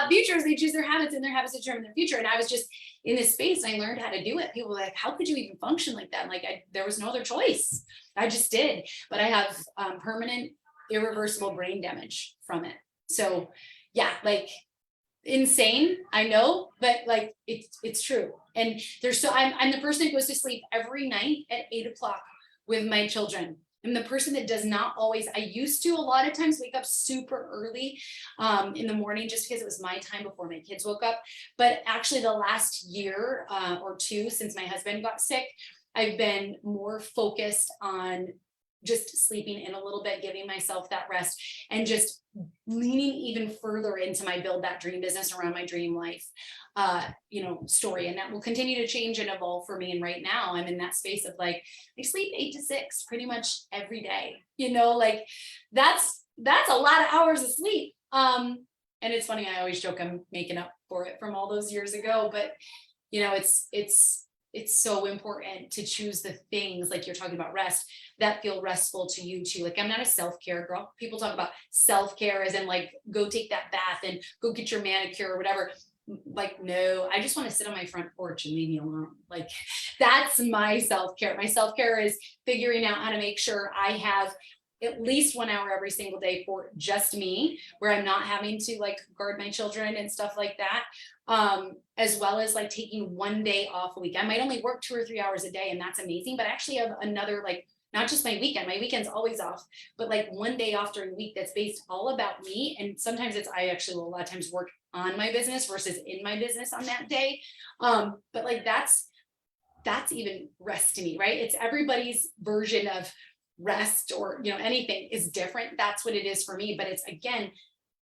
[SPEAKER 3] futures, they choose their habits, and their habits determine their future. And I was just in this space and I learned how to do it. People were like, how could you even function like that? Like there was no other choice. I just did. But I have permanent, irreversible brain damage from it. So yeah, like insane, I know, but like it's true. And I'm the person that goes to sleep every night at 8 o'clock with my children. I'm the person that does not always, I used to a lot of times wake up super early in the morning just because it was my time before my kids woke up. But actually the last year or two since my husband got sick, I've been more focused on just sleeping in a little bit, giving myself that rest, and just leaning even further into my build that dream business around my dream life, story. And that will continue to change and evolve for me. And right now I'm in that space of like, I sleep 8 to 6 pretty much every day, like that's a lot of hours of sleep. And it's funny, I always joke I'm making up for it from all those years ago, but it's so important to choose the things like you're talking about rest that feel restful to you too. Like I'm not a self-care girl. People talk about self-care as in like, go take that bath and go get your manicure or whatever. Like, no, I just want to sit on my front porch and leave me alone. Like that's my self-care. My self-care is figuring out how to make sure I have at least 1 hour every single day for just me, where I'm not having to like guard my children and stuff like that. As well as like taking 1 day off a week. I might only work 2 or 3 hours a day, and that's amazing, but I actually have another, like, not just my weekend's always off, but like 1 day off during the week that's based all about me. And sometimes I actually will a lot of times work on my business versus in my business on that day. But like that's even rest to me, right? It's everybody's version of rest or anything is different. That's what it is for me. But it's again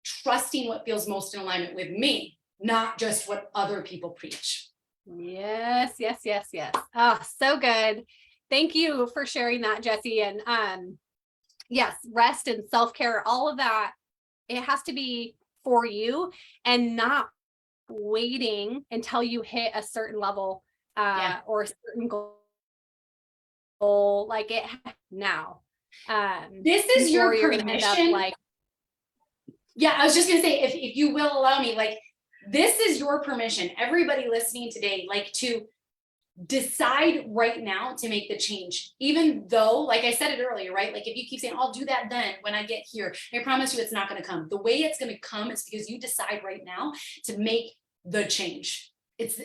[SPEAKER 3] trusting what feels most in alignment with me, not just what other people preach.
[SPEAKER 1] Yes. Oh, so good. Thank you for sharing that, Jessie. And yes, rest and self-care, all of that, it has to be for you and not waiting until you hit a certain level or a certain goal like it now.
[SPEAKER 3] This is your
[SPEAKER 1] you're
[SPEAKER 3] permission.
[SPEAKER 1] Gonna end up like,
[SPEAKER 3] yeah, I was just gonna say, if you will allow me, like this is your permission, everybody listening today, like to decide right now to make the change, even though, like I said it earlier, right? Like if you keep saying, I'll do that then when I get here, I promise you it's not going to come. The way it's going to come is because you decide right now to make the change. It's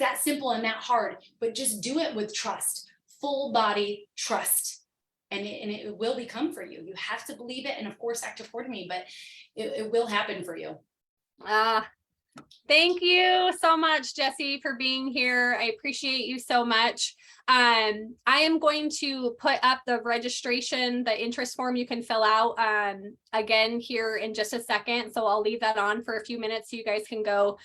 [SPEAKER 3] that simple and that hard, but just do it with trust, full body trust. And it will become for you. You have to believe it. And of course, act accordingly, but it will happen for you.
[SPEAKER 1] Thank you so much, Jessie, for being here. I appreciate you so much. I am going to put up the registration, the interest form you can fill out again here in just a second. So I'll leave that on for a few minutes so you guys can go.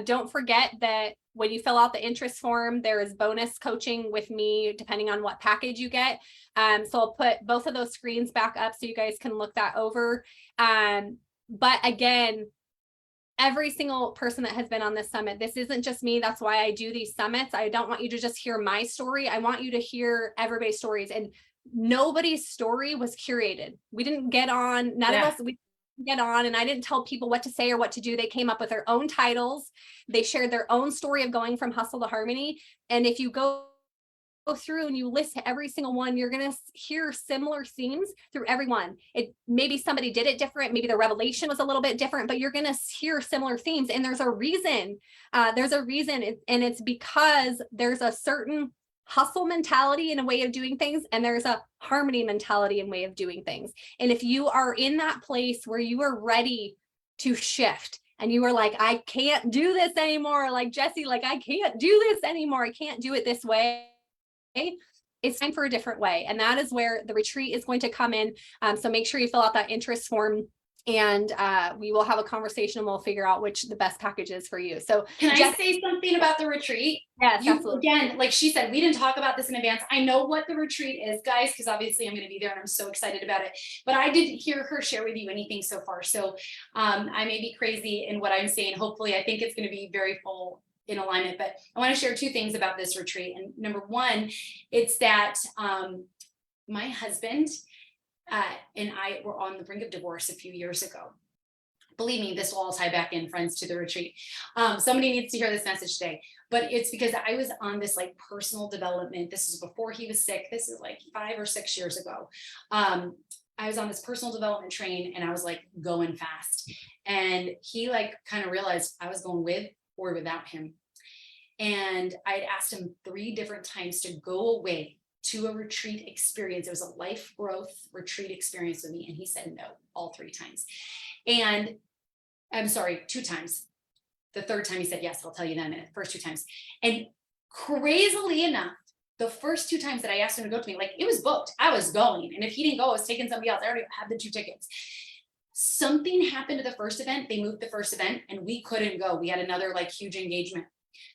[SPEAKER 1] Don't forget that when you fill out the interest form, there is bonus coaching with me, depending on what package you get. So I'll put both of those screens back up so you guys can look that over. But again, every single person that has been on this summit, this isn't just me. That's why I do these summits. I don't want you to just hear my story. I want you to hear everybody's stories. And nobody's story was curated. We didn't get on, none of us, we didn't get on, and I didn't tell people what to say or what to do. They came up with their own titles. They shared their own story of going from hustle to harmony. And if you go through and you list every single one, you're going to hear similar themes through everyone. It maybe somebody did it different, maybe the revelation was a little bit different, but you're going to hear similar themes. And there's a reason. And it's because there's a certain hustle mentality and a way of doing things, and there's a harmony mentality and way of doing things. And if you are in that place where you are ready to shift, and you are like, I can't do this anymore, like Jesse, like I can't do this anymore, I can't do it this way, it's time for a different way. And that is where the retreat is going to come in. So make sure you fill out that interest form, and we will have a conversation and we'll figure out which the best package is for you. So
[SPEAKER 3] can I say something about the retreat?
[SPEAKER 1] Yes, absolutely.
[SPEAKER 3] Again, like she said, we didn't talk about this in advance. I know what the retreat is, guys, because obviously I'm going to be there and I'm so excited about it. But I didn't hear her share with you anything so far. So I may be crazy in what I'm saying. Hopefully, I think it's going to be very full in alignment. But I want to share two things about this retreat. And number one, it's that my husband and I were on the brink of divorce a few years ago. Believe me, this will all tie back in, friends, to the retreat. Somebody needs to hear this message today, but it's because I was on this like personal development. This is before he was sick. This is like 5 or 6 years ago. I was on this personal development train and I was like going fast. And he like kind of realized I was going with or without him. And I'd asked him 3 different times to go away to a retreat experience. It was a life growth retreat experience with me. And he said no, all 3 times. And I'm sorry, 2 times. The 3rd time he said, yes, I'll tell you then, first 2 times. And crazily enough, the first 2 times that I asked him to go to me, like it was booked, I was going. And if he didn't go, I was taking somebody else. I already had the 2 tickets. Something happened to the first event. They moved the first event and we couldn't go. We had another like huge engagement.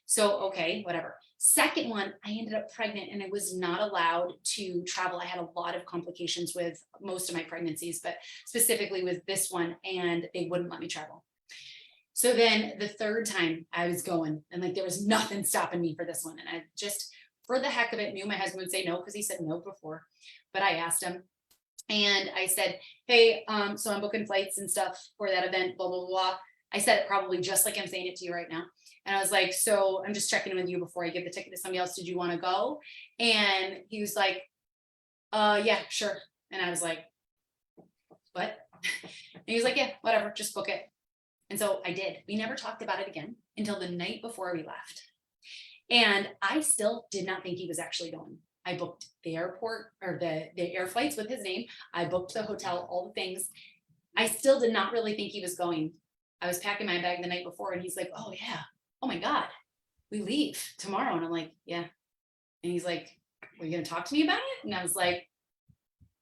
[SPEAKER 3] So, okay, whatever. Second one, I ended up pregnant and I was not allowed to travel. I had a lot of complications with most of my pregnancies, but specifically with this one, and they wouldn't let me travel. So then the 3rd time I was going, and like there was nothing stopping me for this one. And I just, for the heck of it, knew my husband would say no because he said no before, but I asked him. And I said, hey, so I'm booking flights and stuff for that event, blah, blah, blah. I said it probably just like I'm saying it to you right now. And I was like, so I'm just checking in with you before I give the ticket to somebody else. Did you want to go? And he was like, yeah, sure. And I was like, what? And he was like, yeah, whatever, just book it. And so I did. We never talked about it again until the night before we left. And I still did not think he was actually going. I booked the airport or the air flights with his name. I booked the hotel, all the things. I still did not really think he was going. I was packing my bag the night before and he's like, oh yeah, oh my God, we leave tomorrow. And I'm like, yeah. And he's like, are you going to talk to me about it? And I was like,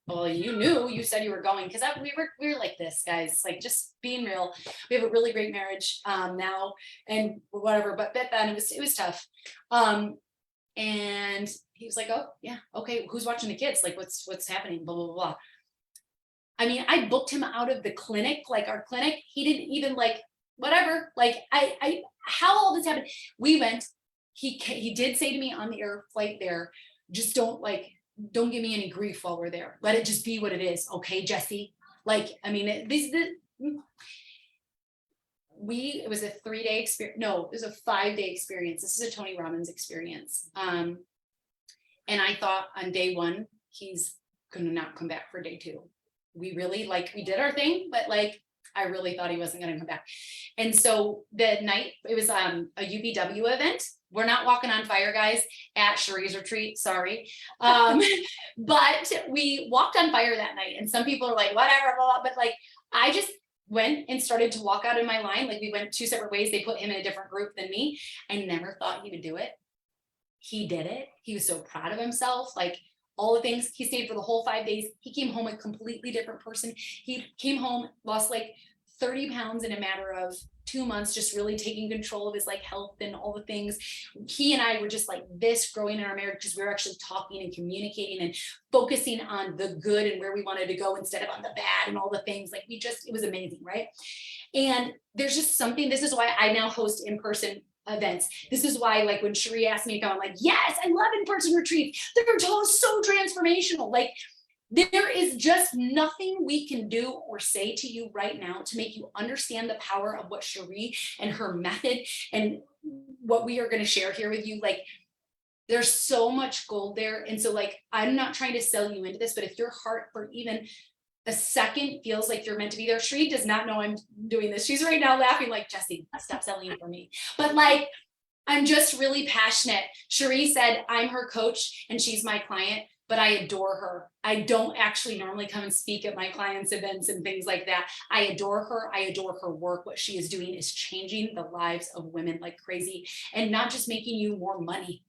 [SPEAKER 3] well, you knew, you said you were going. Cause we were like this, guys, like just being real. We have a really great marriage now and whatever, but back then it was tough. And he was like, oh yeah, okay, who's watching the kids? Like what's happening? Blah, blah, blah. I mean, I booked him out of the clinic, like our clinic. He didn't even like, whatever. Like how all this happened. We went, he did say to me on the air flight there, just don't give me any grief while we're there. Let it just be what it is. Okay, Jesse. Like, I mean, it was a 3-day experience. No, it was a 5-day experience. This is a Tony Robbins experience. And I thought on day 1, he's going to not come back for day 2. We really we did our thing, but like, I really thought he wasn't going to come back. And so the night, it was a UBW event. We're not walking on fire, guys, at Cherie's retreat. Sorry. But we walked on fire that night. And some people are like, whatever, blah, blah. But like, I just went and started to walk out in my line. Like we went 2 separate ways. They put him in a different group than me. I never thought he would do it. He did it. He was so proud of himself. Like all the things. He stayed for the whole 5 days. He came home a completely different person. He came home, lost like 30 pounds in a matter of 2 months, just really taking control of his like health and all the things. He and I were just like this growing in our marriage because we were actually talking and communicating and focusing on the good and where we wanted to go instead of on the bad and all the things. Like it was amazing, right? And there's just something, this is why I now host in-person events. This is why, like, when Cherie asked me to go, I'm like, yes, I love in-person retreats. They're so transformational. Like, there is just nothing we can do or say to you right now to make you understand the power of what Cherie and her method and what we are going to share here with you. Like, there's so much gold there. And so, like, I'm not trying to sell you into this, but if your heart for even a second feels like you're meant to be there, Cherie does not know I'm doing this. She's right now laughing like, Jessie, stop selling for me. But like, I'm just really passionate. Cherie said I'm her coach and she's my client, but I adore her. I don't actually normally come and speak at my clients' events and things like that. I adore her. I adore her work. What she is doing is changing the lives of women like crazy, and not just making you more money,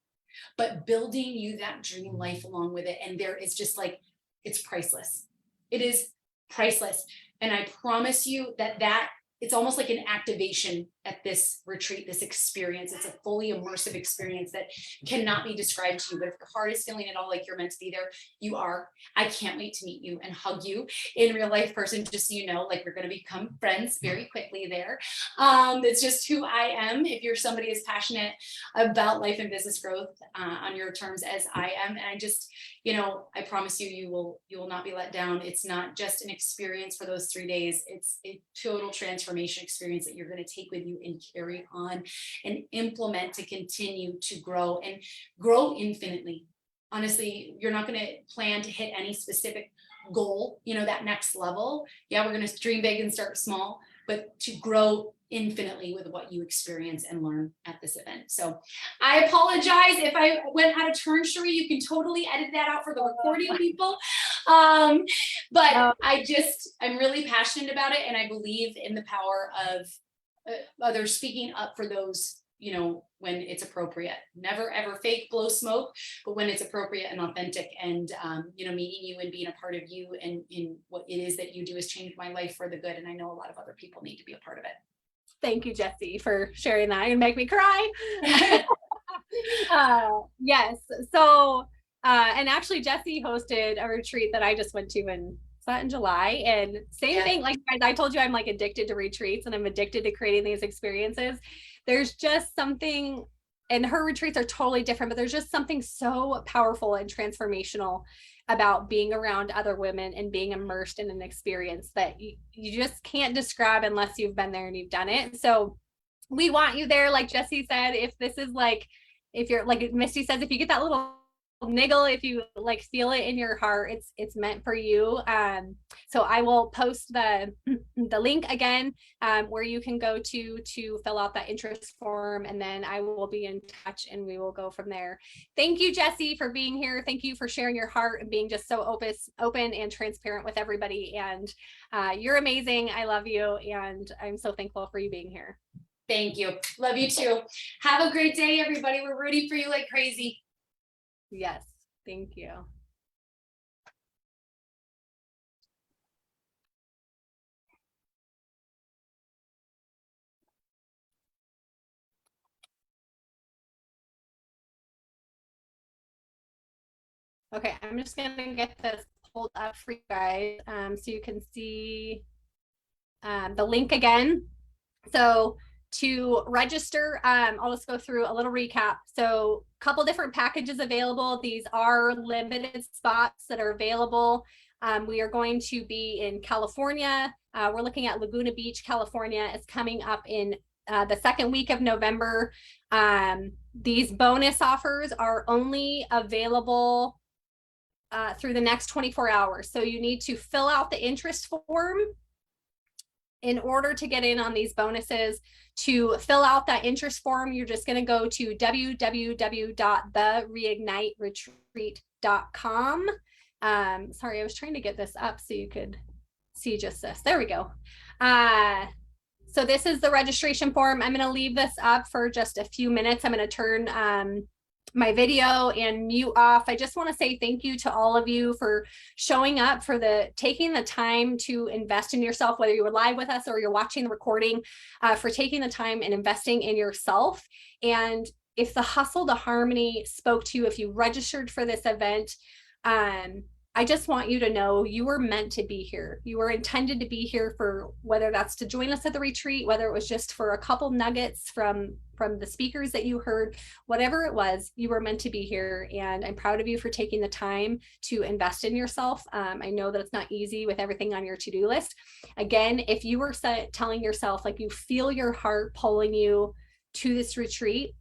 [SPEAKER 3] but building you that dream life along with it. And there is just like, it's priceless. It is priceless. And I promise you that it's almost like an activation at this retreat, this experience. It's a fully immersive experience that cannot be described to you. But if your heart is feeling at all like you're meant to be there, you are. I can't wait to meet you and hug you in real life person, just so you know, like, we're going to become friends very quickly there. It's just who I am. If you're somebody as passionate about life and business growth on your terms as I am, and I just, you know, I promise you, you will not be let down. It's not just an experience for those 3 days. It's a total transformation experience that you're going to take with you and carry on and implement to continue to grow and grow infinitely. Honestly, you're not going to plan to hit any specific goal, you know, that next level. Yeah, we're going to dream big and start small, but to grow infinitely with what you experience and learn at this event. So I apologize if I went out of turn, Cherie. You can totally edit that out for the recording people. But I'm really passionate about it, and I believe in the power of others speaking up for those, you know, when it's appropriate. Never ever fake blow smoke, but when it's appropriate and authentic. And you know, meeting you and being a part of you and in what it is that you do has changed my life for the good, and I know a lot of other people need to be a part of it.
[SPEAKER 1] Thank you, Jessie, for sharing that. You make me cry. Yes. So and actually Jessie hosted a retreat that I just went to in July, and same thing. Like I told you, I'm like addicted to retreats, and I'm addicted to creating these experiences. There's just something, and her retreats are totally different, but there's just something so powerful and transformational about being around other women and being immersed in an experience that you just can't describe unless you've been there and you've done it. So we want you there. Like Jessie said, if this is like, if you're like Misty says, if you get that little niggle, if you like feel it in your heart, it's meant for you. So I will post the link again, where you can go to fill out that interest form, and then I will be in touch and we will go from there. Thank you, Jessie, for being here. Thank you for sharing your heart and being just so open and transparent with everybody. And you're amazing. I love you, and I'm so thankful for you being here.
[SPEAKER 3] Thank you. Love you too. Have a great day, everybody. We're rooting for you like crazy.
[SPEAKER 1] Yes, thank you. Okay, I'm just gonna get this pulled up for you guys, so you can see the link again. So to register, I'll just go through a little recap. So a couple different packages available. These are limited spots that are available. We are going to be in California. We're looking at Laguna Beach, California. It's coming up in the second week of November. These bonus offers are only available through the next 24 hours. So you need to fill out the interest form in order to get in on these bonuses. To fill out that interest form, you're just going to go to www.thereigniteretreat.com. Sorry, I was trying to get this up so you could see just this. There we go. So this is the registration form. I'm going to leave this up for just a few minutes. I'm going to turn my video and mute off. I just want to say thank you to all of you for showing up, for taking the time to invest in yourself, whether you were live with us or you're watching the recording, for taking the time and investing in yourself. And if the hustle to harmony spoke to you, if you registered for this event, I just want you to know you were meant to be here. You were intended to be here for whether that's to join us at the retreat, whether it was just for a couple nuggets from the speakers that you heard, whatever it was, you were meant to be here. And I'm proud of you for taking the time to invest in yourself. I know that it's not easy with everything on your to-do list. Again, if you were telling yourself, like, you feel your heart pulling you to this retreat,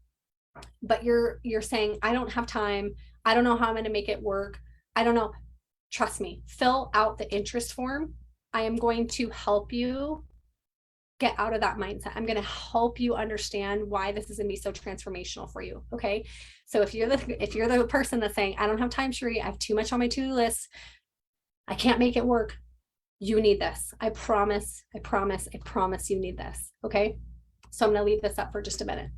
[SPEAKER 1] but you're saying, I don't have time, I don't know how I'm going to make it work, I don't know. Trust me, fill out the interest form. I am going to help you get out of that mindset. I'm going to help you understand why this is going to be so transformational for you. Okay. So if you're the person that's saying, I don't have time, Sheree, I have too much on my to-do list, I can't make it work, you need this. I promise you need this. Okay. So I'm going to leave this up for just a minute.